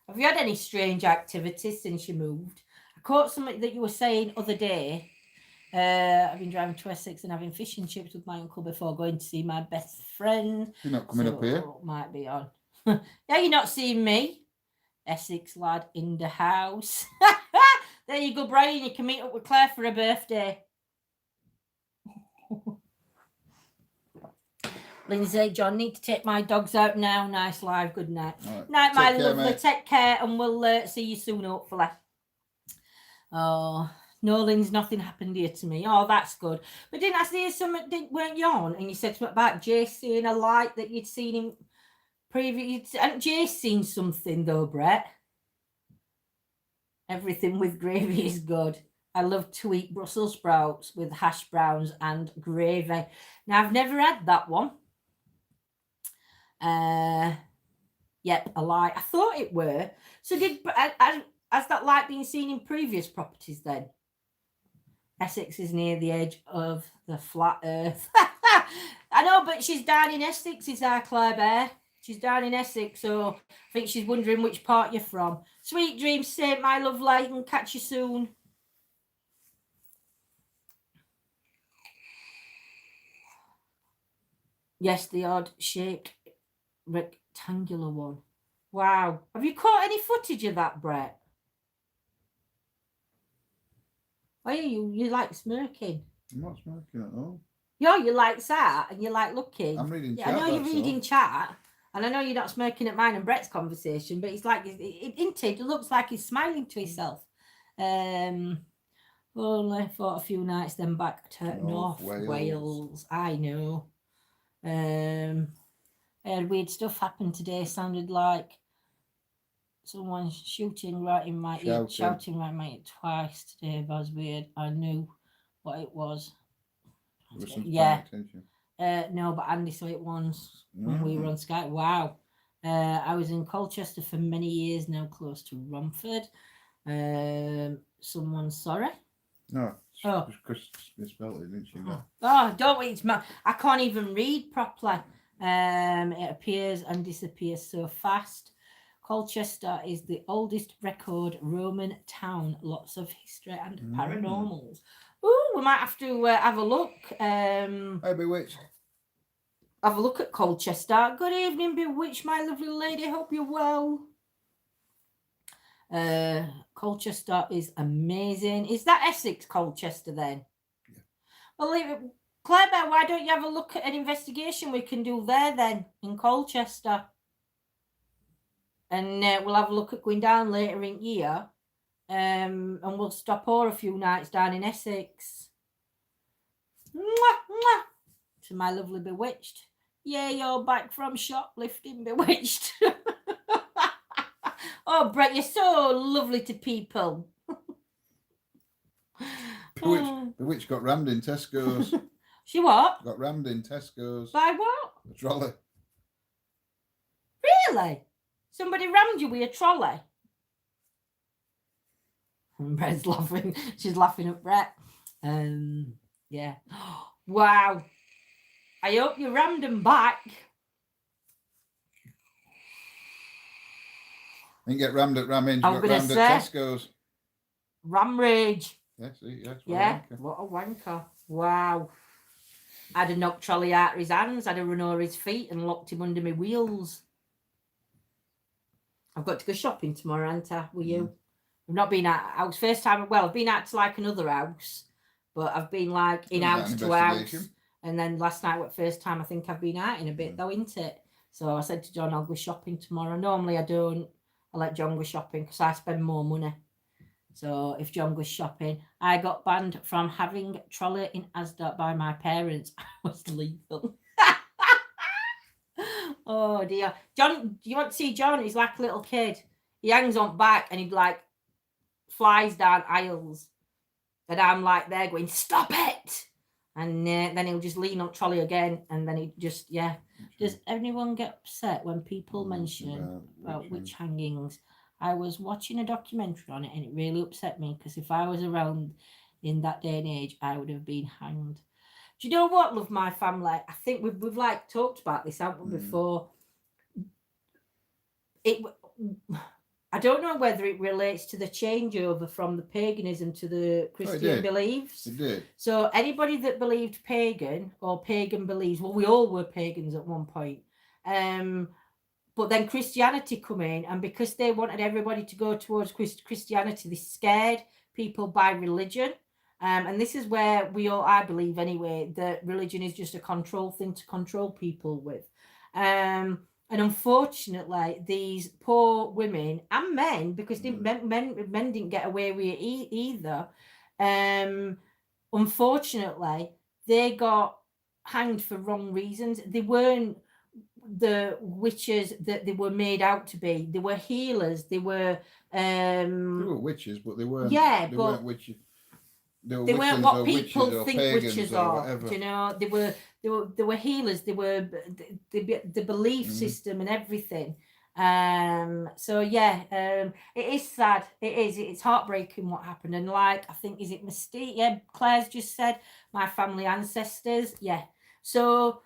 Have you had any strange activities since you moved? I caught something that you were saying other day. I've been driving to Essex and having fish and chips with my uncle before going to see my best friend. You're not coming up here. Might be on. Yeah, you're not seeing me. Essex lad in the house. There you go, Brian. You can meet up with Claire for her birthday. Lindsay, John, need to take my dogs out now. Nice live. Good night. Right. Night, my lovely. Mate. Take care, and we'll see you soon, hopefully. Oh, Nolan's nothing happened here to me. Oh, that's good. But didn't I say something? Weren't you on? And you said something about Jay seeing a light that you'd seen him previous. Hadn't Jay seen something though, Brett? Everything with gravy is good. I love to eat Brussels sprouts with hash browns and gravy. Now, I've never had that one. Yep, a light. I thought it were. So has that light been seen in previous properties then? Essex is near the edge of the flat earth. I know, but she's down in Essex, is our Claire Bear. She's down in Essex, so I think she's wondering which part you're from. Sweet dreams, Saint, my lovely, and catch you soon. Yes, the odd shaped rectangular one. Wow. Have you caught any footage of that, Brett? Why are you like smirking? I'm not smirking at all. Yeah, you like that and you like looking. I'm reading chat. I know you're reading chat, and I know you're not smirking at mine and Brett's conversation, but it's like it looks like he's smiling to himself. Only for a few nights, then back to North Wales. I know. I had weird stuff happen today. Sounded like someone shouting right in my ear twice today. That was weird. I knew what it was. Yeah. No, but Andy saw it once when we were on Skype. Wow. I was in Colchester for many years now, close to Romford. Someone's sorry. No. Oh, because misspelled it, didn't she? Oh, don't wait. I can't even read properly. It appears and disappears so fast. Colchester is the oldest record Roman town. Lots of history and paranormals. Ooh, we might have to have a look. Hey, Bewitched. Have a look at Colchester. Good evening, Bewitched, my lovely lady. Hope you're well. Colchester is amazing. Is that Essex, Colchester, then? Yeah. Well, Claire Bear, why don't you have a look at an investigation we can do there, then, in Colchester? And we'll have a look at going down later in year. And we'll stop over a few nights down in Essex. Mwah, mwah. To my lovely Bewitched. Yeah, you're back from shoplifting, Bewitched. Oh, Brett, you're so lovely to people. Bewitched got rammed in Tesco's. She what? Got rammed in Tesco's. By what? A trolley. Really? Somebody rammed you with a trolley? And Brett's laughing. She's laughing at Brett. Yeah. Wow. I hope you rammed them back. Didn't get rammed at Ramage, got rammed at Tesco's. Ram rage. Yes, yeah. What a wanker. Wow. I'd have knocked Trolley out of his hands. I'd have run over his feet and locked him under my wheels. I've got to go shopping tomorrow, ain't I? Will you? I've not been out. House first time. Well, I've been out to like another house, but I've been like in house to house. And then last night, was the first time I think I've been out in a bit, though, isn't it? So I said to John, I'll go shopping tomorrow. Normally I don't. I let John go shopping because I spend more money. So if John goes shopping, I got banned from having trolley in Asda by my parents. I was lethal. Oh dear. John, do you want to see John? He's like a little kid. He hangs on back and he like flies down aisles. And I'm like there going, stop it. And then he'll just lean on trolley again. And then he just, yeah. Does anyone get upset when people mention about witch hangings? I was watching a documentary on it and it really upset me because if I was around in that day and age, I would have been hanged. Do you know what, love my family? I think we've like talked about this, haven't we, before? I don't know whether it relates to the changeover from the paganism to the Christian beliefs. It did. So anybody that believed pagan or pagan beliefs, well, we all were pagans at one point. But then Christianity come in, and because they wanted everybody to go towards Christianity, they scared people by religion. And this is where I believe anyway, that religion is just a control thing to control people with. And unfortunately, these poor women and men, because men didn't get away with it either. Unfortunately, they got hanged for wrong reasons. They weren't the witches that they were made out to be. They were healers. They were witches, but they weren't. Yeah, they but weren't witches. They weren't what people think witches are. Whatever. You know, they were healers. They were the belief system and everything. So yeah, it is sad. It's heartbreaking what happened. And like, I think, is it Mystique? Yeah, Claire's just said my family ancestors. Yeah. So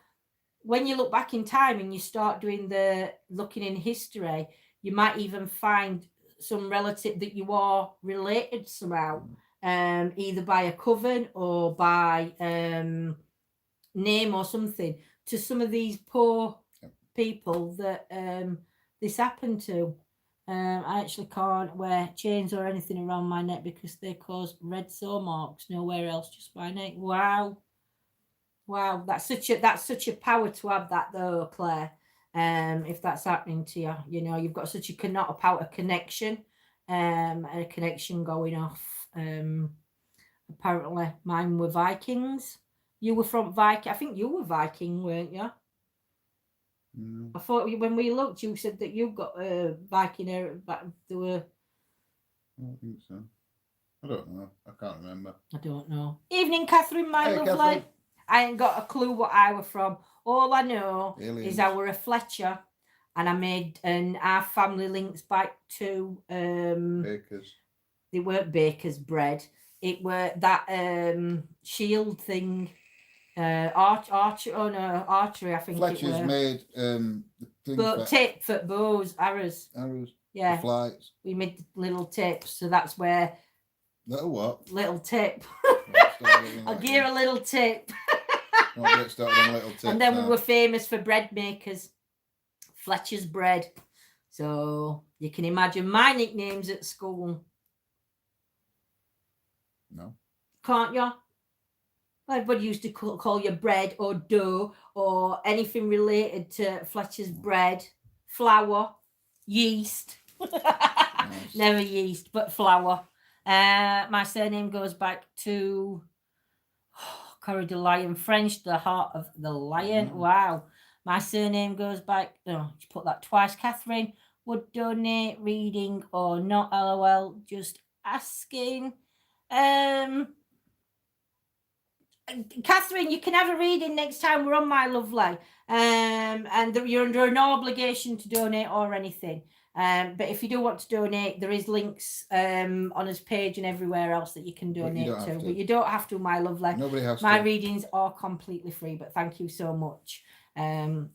when you look back in time and you start doing looking in history, you might even find some relative that you are related somehow, either by a coven or by name or something, to some of these poor people that this happened to. I actually can't wear chains or anything around my neck because they cause red sore marks nowhere else, just my neck. Wow, that's such a power to have that though, Claire. If that's happening to you, you know, you've got such a power connection, a connection going off. Apparently, mine were Vikings. You were from Viking. I think you were Viking, weren't you? No. I thought when we looked, you said that you got Viking hair, but there were. I don't think so. I don't know. I can't remember. I don't know. Evening, Catherine, my lovely. Catherine. I ain't got a clue what I were from. All I know is I were a Fletcher, and I made our family links back to Bakers. They weren't Baker's bread. It were that shield thing. Archery. I think Fletcher's it were. made the thing tip for bows, arrows. Yeah. The flights. We made little tips, so that's where. Little what? Little tip. I'll give you a little tip. Get started on little tips. And then we were famous for bread makers. Fletcher's bread. So you can imagine my nicknames at school. No. Can't you? Everybody used to call you bread or dough or anything related to Fletcher's bread, flour, yeast. Nice. Never yeast, but flour. My surname goes back to Coeur de Lion, French, the heart of the lion. Wow. My surname goes back, just put that twice. Catherine would donate reading or not, LOL. Just asking. Catherine, you can have a reading next time we're on, my lovely. And you're under no obligation to donate or anything. But if you do want to donate, there is links on his page and everywhere else that you can donate to. But you don't have to, my lovely. Nobody has to. My readings are completely free, but thank you so much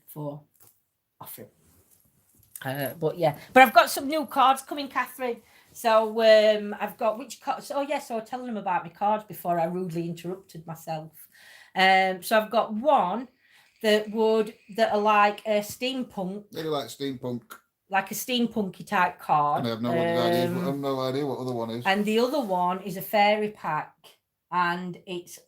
for offering. But yeah, but I've got some new cards coming, Catherine. So I've got which cards? So I'll tell them about my cards before I rudely interrupted myself. So I've got one that are like a steampunk, They like steampunk. like a steampunky type card. And I have no idea. I have no idea what other one is. And the other one is a fairy pack, and it's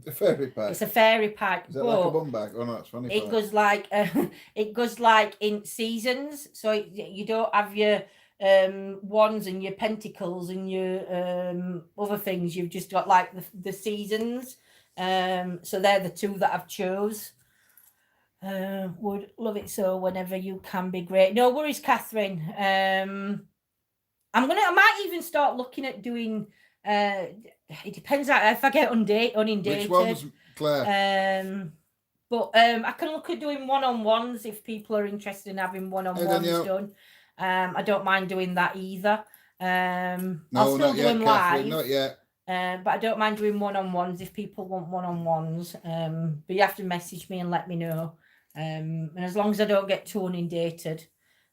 a fairy pack. It's a fairy pack. Is that like a bum bag? Oh no, that's funny. It goes like it goes like in seasons. So you don't have your wands and your pentacles and your other things. You've just got like the seasons. So they're the two that I've chose. Would love it so whenever you can be great. No worries, Catherine. I might even start looking at doing it depends if I get inundated. Which ones, Claire? But I can look at doing one-on-ones if people are interested in having one-on-ones done. I don't mind doing that either. I'll still do them live. Not yet. But I don't mind doing one-on-ones if people want one-on-ones. But you have to message me and let me know. And as long as I don't get too inundated,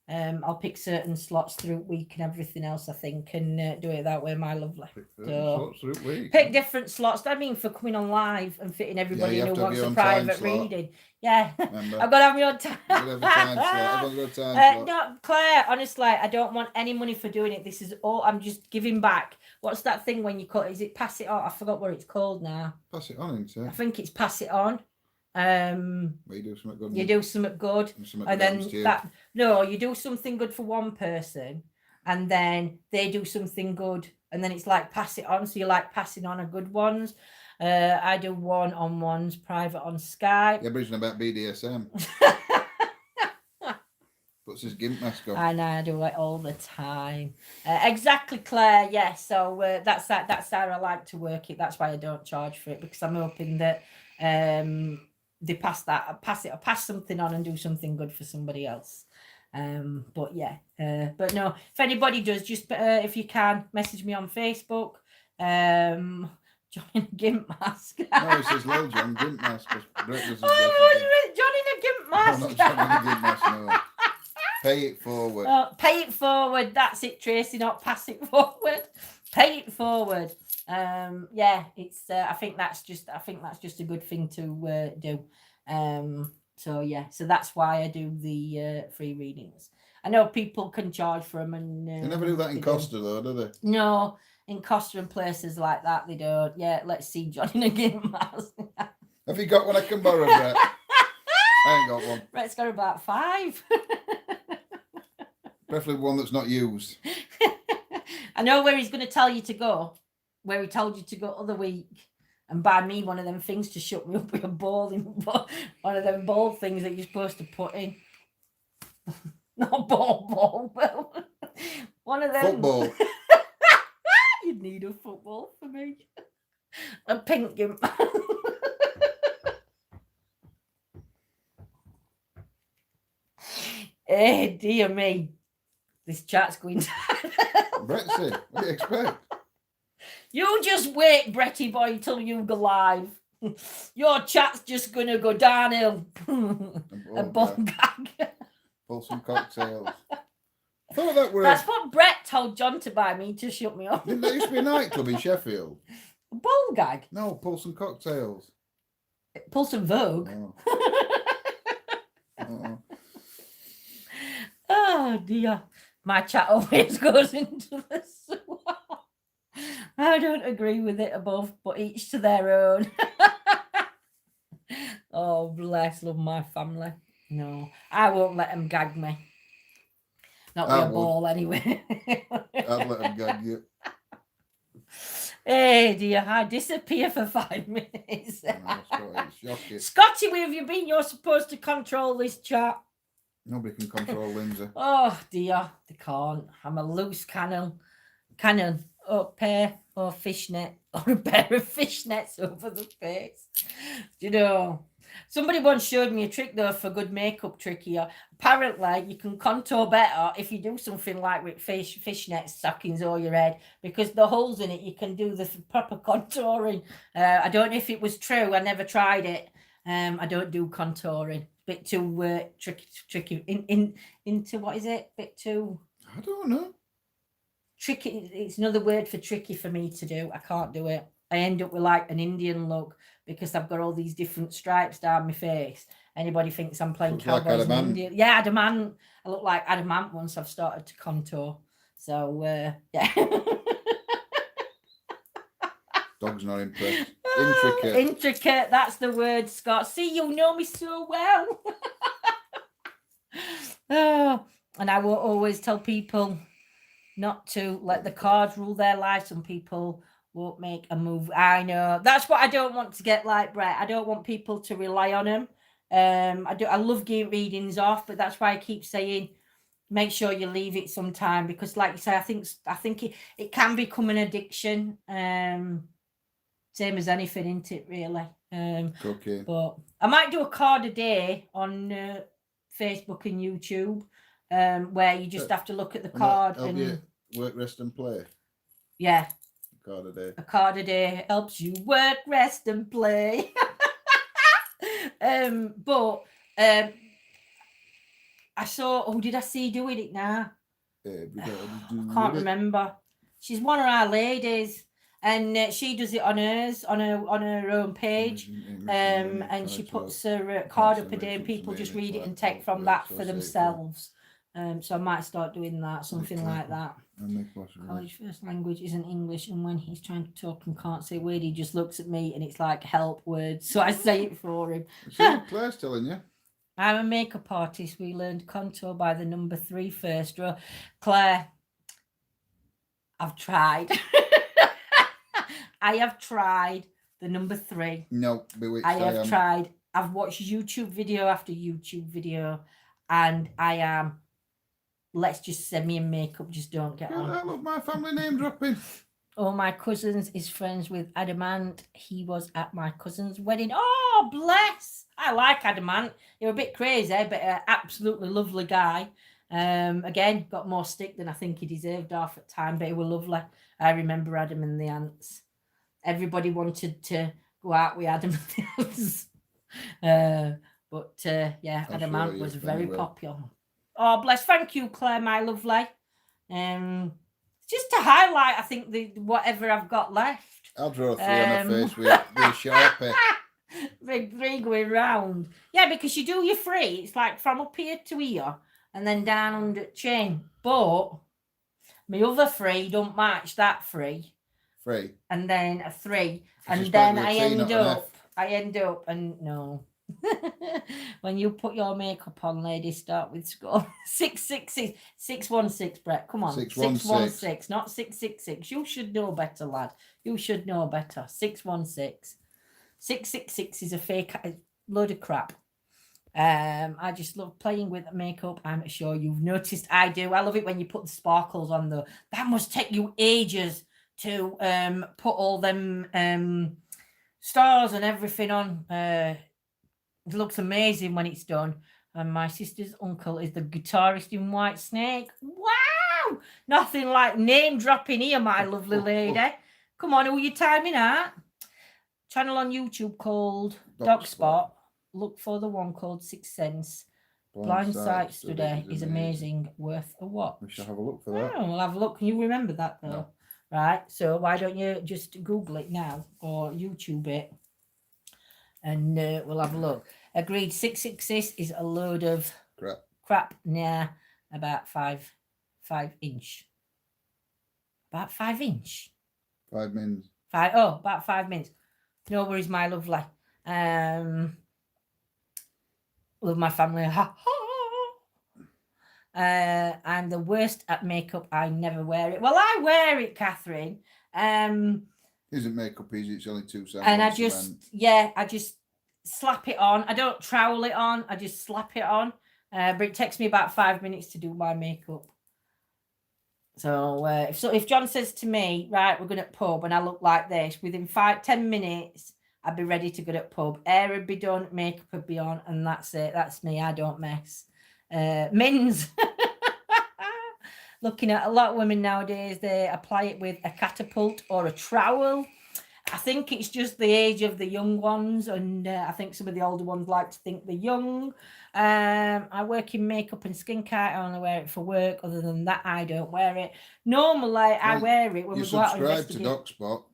I'll pick certain slots through week and everything else, I think, and do it that way, my lovely. Pick different slots. I mean, for coming on live and fitting everybody who wants a private reading. Yeah, I've got to have my own time. No, Claire, honestly, I don't want any money for doing it. This is all, I'm just giving back. What's that thing when you is it pass it on? I forgot what it's called now. Pass it on, isn't it? I think it's pass it on. You do something good. You do something good, and then you do something good for one person, and then they do something good, and then it's like pass it on. So you're like passing on a good ones. I do one-on-ones private on Skype. You're bridging about BDSM. Puts his gimp mask on. I know, I do it all the time. Exactly, Claire. Yeah, so that's how I like to work it. That's why I don't charge for it, because I'm hoping that they pass something on and do something good for somebody else. But yeah, but no, if anybody does, just if you can message me on Facebook. John in a gimp mask. No, it says Lil John gimp mask. John in a gimp mask. No, not John in a gimp mask. No. Pay it forward. Pay it forward. That's it, Tracy. Not pass it forward. Pay it forward. Yeah, it's. I think that's just a good thing to do. So yeah, so that's why I do the free readings. I know people can charge for them, and they never do that in Costa, though, do they? No, in Costa and places like that, they don't. Yeah, let's see John in a gimp mask. Have you got one I can borrow, Brett? I ain't got one. Brett's got about 5. Preferably one that's not used. I know where he's going to tell you to go. Where he told you to go other week and buy me one of them things to shut me up with a ball in one of them ball things that you're supposed to put in. Not ball, but one of them. Football. You'd need a football for me. A pink gimp. Hey, dear me. This chat's going to... Brexit, what do you expect? You just wait, Bretty boy, till you go live. Your chat's just going to go downhill. A bum gag. Pull some cocktails. I thought that's what Brett told John to buy me to shut me up. Didn't there used to be a nightclub in Sheffield? A bum gag? No, pull some cocktails. Pull some Vogue? Oh. Oh dear. My chat always goes into the sewer. I don't agree with it above, but each to their own. Oh, bless, love my family. No, I won't let them gag me. Not with a ball, anyway. I'd let them gag you. Hey, dear, I disappear for 5 minutes. Shocking. Scotty, where have you been? You're supposed to control this chat. Nobody can control Lindsay. Oh, dear, they can't. I'm a loose cannon, or pair, or fishnet, or a pair of fishnets over the face. You know, somebody once showed me a trick, though, for good makeup trick here. Apparently, you can contour better if you do something like with fishnet stockings over your head, because the holes in it, you can do the proper contouring. I don't know if it was true. I never tried it. I don't do contouring. Bit too tricky. Into what is it? Bit too. I don't know. Tricky. It's another word for tricky for me to do. I can't do it. I end up with like an Indian look because I've got all these different stripes down my face. Anybody thinks I'm playing Looks like cowboys in Adamant. India? Yeah, Adamant. I look like Adamant once I've started to contour. So yeah. Dog's not impressed. Intricate. Intricate, that's the word, Scott. See, you know me so well. Oh, and I will always tell people not to let the cards rule their life. Some people won't make a move. I know. That's what I don't want to get like Brett. I don't want people to rely on them. I love getting readings off, but that's why I keep saying make sure you leave it some time, because like you say, I think it can become an addiction. Same as anything, isn't it, really? Cocaine. But I might do a card a day on Facebook and YouTube, where you just have to look at the card and work, rest, and play. Yeah. A card a day. A card a day helps you work, rest, and play. But I saw. Oh, did I see doing it now? I can't remember. She's one of our ladies, and she does it on hers on her own page. And she puts her card up a day, and people just read it and take from that for themselves. So I might start doing that, something like that. College first language isn't English, and when he's trying to talk and can't say a word, he just looks at me and it's like help words. So I say it for him. Claire's telling you. I'm a makeup artist. We learned contour by the number 3 first row. Claire, I've tried. I have tried the number 3. No, bewitched. I have tried. I've watched YouTube video after YouTube video, and I am. Let's just say me and makeup just don't get on. I love my family name dropping. Oh, my cousin's is friends with Adamant. He was at my cousin's wedding. Oh, bless. I like Adamant. You're a bit crazy, but an absolutely lovely guy. Again, got more stick than I think he deserved half at time, but he was lovely. I remember Adam and the Ants. Everybody wanted to go out with Adam and the Ants. But yeah, Adamant was very popular. Oh, bless. Thank you, Claire, my lovely. Just to highlight, I think, the whatever I've got left. I'll draw 3 on her face with a Sharpie. Big 3 going round. Yeah, because you do your 3. It's like from up here to here and then down under chain. But my other 3 don't match that 3. 3. And then a 3. And then I end up, and no. When you put your makeup on, ladies, start with score 616, Brett. Come on, 616, not 666. You should know better, lad. You should know better. 616. 666 is a fake load of crap. I just love playing with makeup. I'm sure you've noticed I do. I love it when you put the sparkles on, though. That must take you ages to put all them stars and everything on. It looks amazing when it's done. And my sister's uncle is the guitarist in Whitesnake. Wow! Nothing like name dropping here, my lovely lady. Come on, who are you timing at? Channel on YouTube called Dog Spot. Look for the one called 6 Sense. Blind Sight Study is amazing. Worth a watch. We shall have a look for that. Oh, we'll have a look. Can you remember that, though? No. Right. So why don't you just Google it now or YouTube it? And we'll have a look. Agreed. 666 is a load of crap. Nah, about 5 inch. About 5 inch. 5 minutes. About 5 minutes. No worries, my lovely. Love my family. I'm the worst at makeup. I never wear it. Well, I wear it, Catherine. Isn't makeup easy? It's only 2 seconds. And I just slap it on. I don't trowel it on. I just slap it on. But it takes me about 5 minutes to do my makeup. So if John says to me, right, we're going to pub, and I look like this, within 5-10 minutes, I'd be ready to go to pub. Hair would be done, makeup would be on, and that's it. That's me. I don't mess. Mins. Looking at a lot of women nowadays, they apply it with a catapult or a trowel. I think it's just the age of the young ones, and I think some of the older ones like to think they're young. I work in makeup and skincare. I only wear it for work. Other than that, I don't wear it. Normally, I wear it when we go out and subscribe to Dog Spot.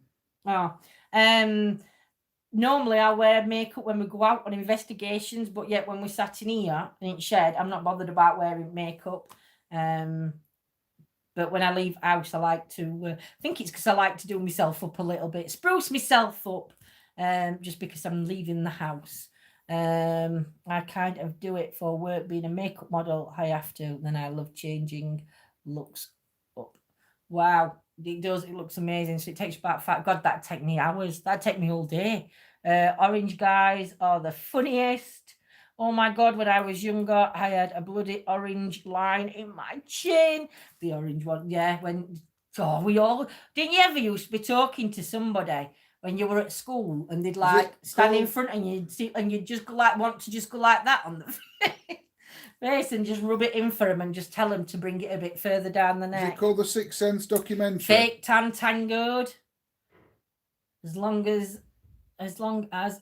Oh, Normally I wear makeup when we go out on investigations, but yet when we're sat in here in shed, I'm not bothered about wearing makeup. But when I leave house, I like to. I think it's because I like to do myself up a little bit, spruce myself up, just because I'm leaving the house. I kind of do it for work. Being a makeup model, I have to. Then I love changing looks up. Wow, it does. It looks amazing. So it takes about five. God, that'd take me hours. That'd take me all day. Orange guys are the funniest. Oh my God, when I was younger, I had a bloody orange line in my chin. The orange one, yeah. We all, didn't you ever used to be talking to somebody when you were at school and they'd like stand in front and you'd see, and you'd just want to just go like that on the face and just rub it in for them and just tell them to bring it a bit further down the neck. Is it called the Sixth Sense documentary? Fake tan tangoed. As long as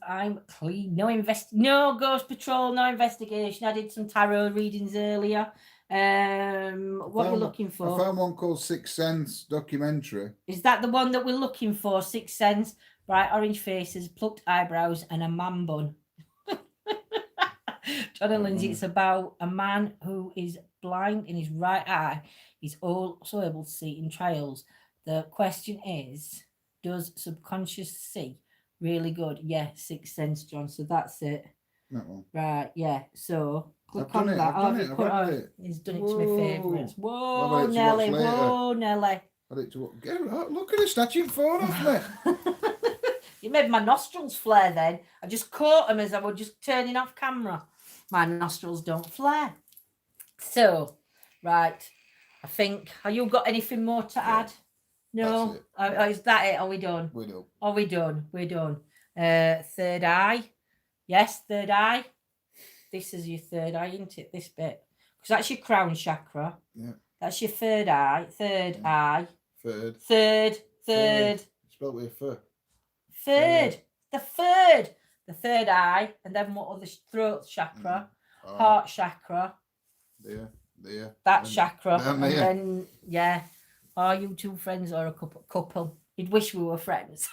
I'm clean, no ghost patrol, no investigation. I did some tarot readings earlier. What are you looking for? I found one called Sixth Sense documentary. Is that the one that we're looking for? Sixth Sense, bright orange faces, plucked eyebrows, and a man bun. John and Lindsay, it's about a man who is blind in his right eye. He's also able to see in trials. The question is, does subconscious see? Really good. Yeah, Sixth Sense, John. So that's it. That one. Right, yeah. So click I've on done it, that. I've done it. He's done it to my favourites. Well, Whoa, it's Nelly. much later. Whoa, Nelly. Get out. Look at it, snatching phone off me. You made my nostrils flare then. I just caught them as I was just turning off camera. My nostrils don't flare. So, right. I think, have you got anything more to add? No? Is that it? Are we done? We're done. Are we done? We're done. Third eye. Yes, third eye. This is your third eye, isn't it? This bit. Because that's your crown chakra. Yeah. That's your third eye. Third eye. Third. Spelled with a fur. Third. The third. The third eye. And then what other? Throat chakra. Heart chakra. There. That chakra. And then, yeah. Are you two friends or a couple? You'd wish we were friends.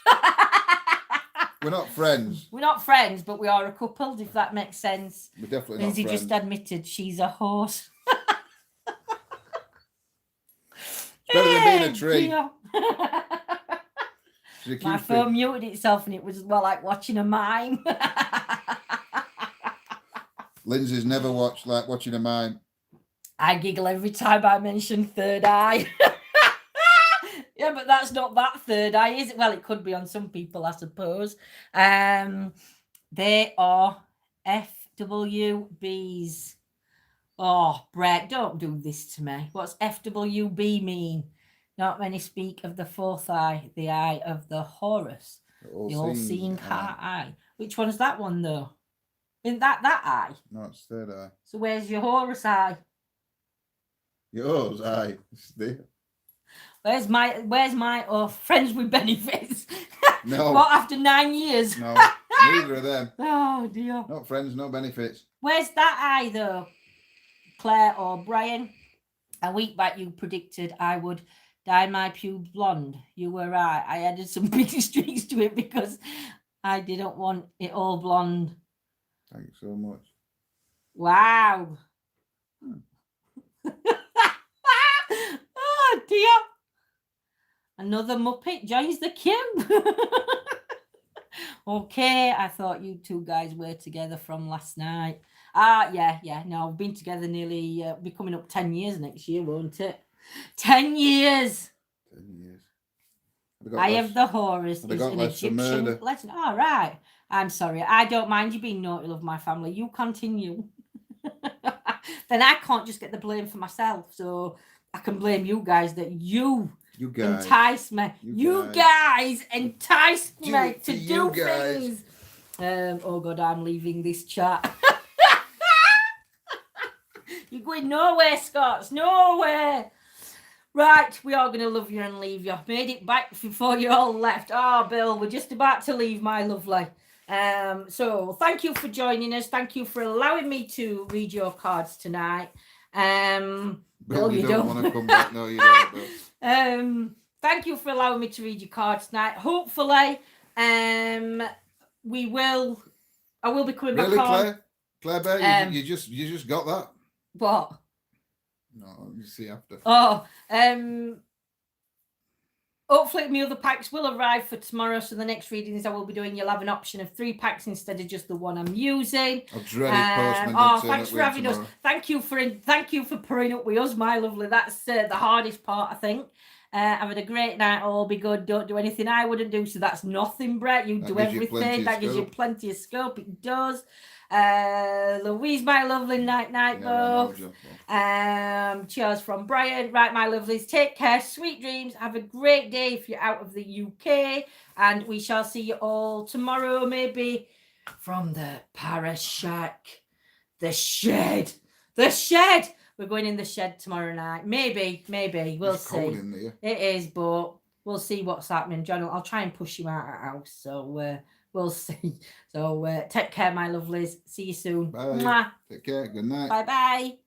We're not friends. We're not friends, but we are a couple, if that makes sense. We're definitely Lindsay not friends. just admitted she's a horse. It's better than being a tree. My phone muted itself and it was like watching a mime. Lindsay's never watching a mime. I giggle every time I mention third eye. Yeah, but that's not that third eye, is it? Well, it could be on some people, I suppose. They are FWBs. Oh, Brett, don't do this to me. What's FWB mean? Not many speak of the fourth eye, the eye of the Horus, the all-seeing heart eye. Which one's that one, though? Isn't that eye? No, it's third eye. So where's your Horus eye? Yours eye. It's there. Where's my friends with benefits? No. What, after 9 years? No, neither of them. Oh, dear. Not friends, no benefits. Where's that eye, though? Claire or Brian? A week back, you predicted I would dye my pubes blonde. You were right. I added some big streaks to it because I didn't want it all blonde. Thank you so much. Wow. Oh, dear. Another Muppet joins the queue. Okay, I thought you two guys were together from last night. Yeah. No, we've been together nearly, be coming up 10 years next year, won't it? 10 years. 10 years. Eye of the Horus is an Egyptian legend. All right. I'm sorry. I don't mind you being naughty, love my family. You continue. Then I can't just get the blame for myself. So I can blame you guys that you guys entice me. You guys entice me to do things. Oh God, I'm leaving this chat. You're going nowhere, Scots. Nowhere. Right, we are going to love you and leave you. Made it back before you all left. Oh, Bill, we're just about to leave, my lovely. So thank you for joining us. Thank you for allowing me to read your cards tonight. Bill, you don't want to come back. No, you don't, Bill. Thank you for allowing me to read your cards tonight. Hopefully, We will. I will be coming Really, back on. Claire Bear, Um, you just got that. What? No, you see after. Oh, hopefully my other packs will arrive for tomorrow. So the next readings I will be doing, you'll have an option of 3 packs instead of just the one I'm using. I've dreaded postman. Oh, thanks for having us. Thank you for putting up with us, my lovely. That's the hardest part, I think. I've had a great night. All be good. Don't do anything I wouldn't do. So that's nothing, Brett. You do everything. That gives you plenty of scope. It does. Louise, my lovely, night, both. Cheers from Brian. Right, my lovelies, take care, sweet dreams, have a great day if you're out of the UK, and we shall see you all tomorrow, maybe from the Paris shack, the shed. We're going in the shed tomorrow night. Maybe we'll it's see. Cold in there. It is, but we'll see what's happening. John, I'll try and push you out of the house, so we'll see. So take care, my lovelies. See you soon. Bye. Mwah. Take care. Good night. Bye.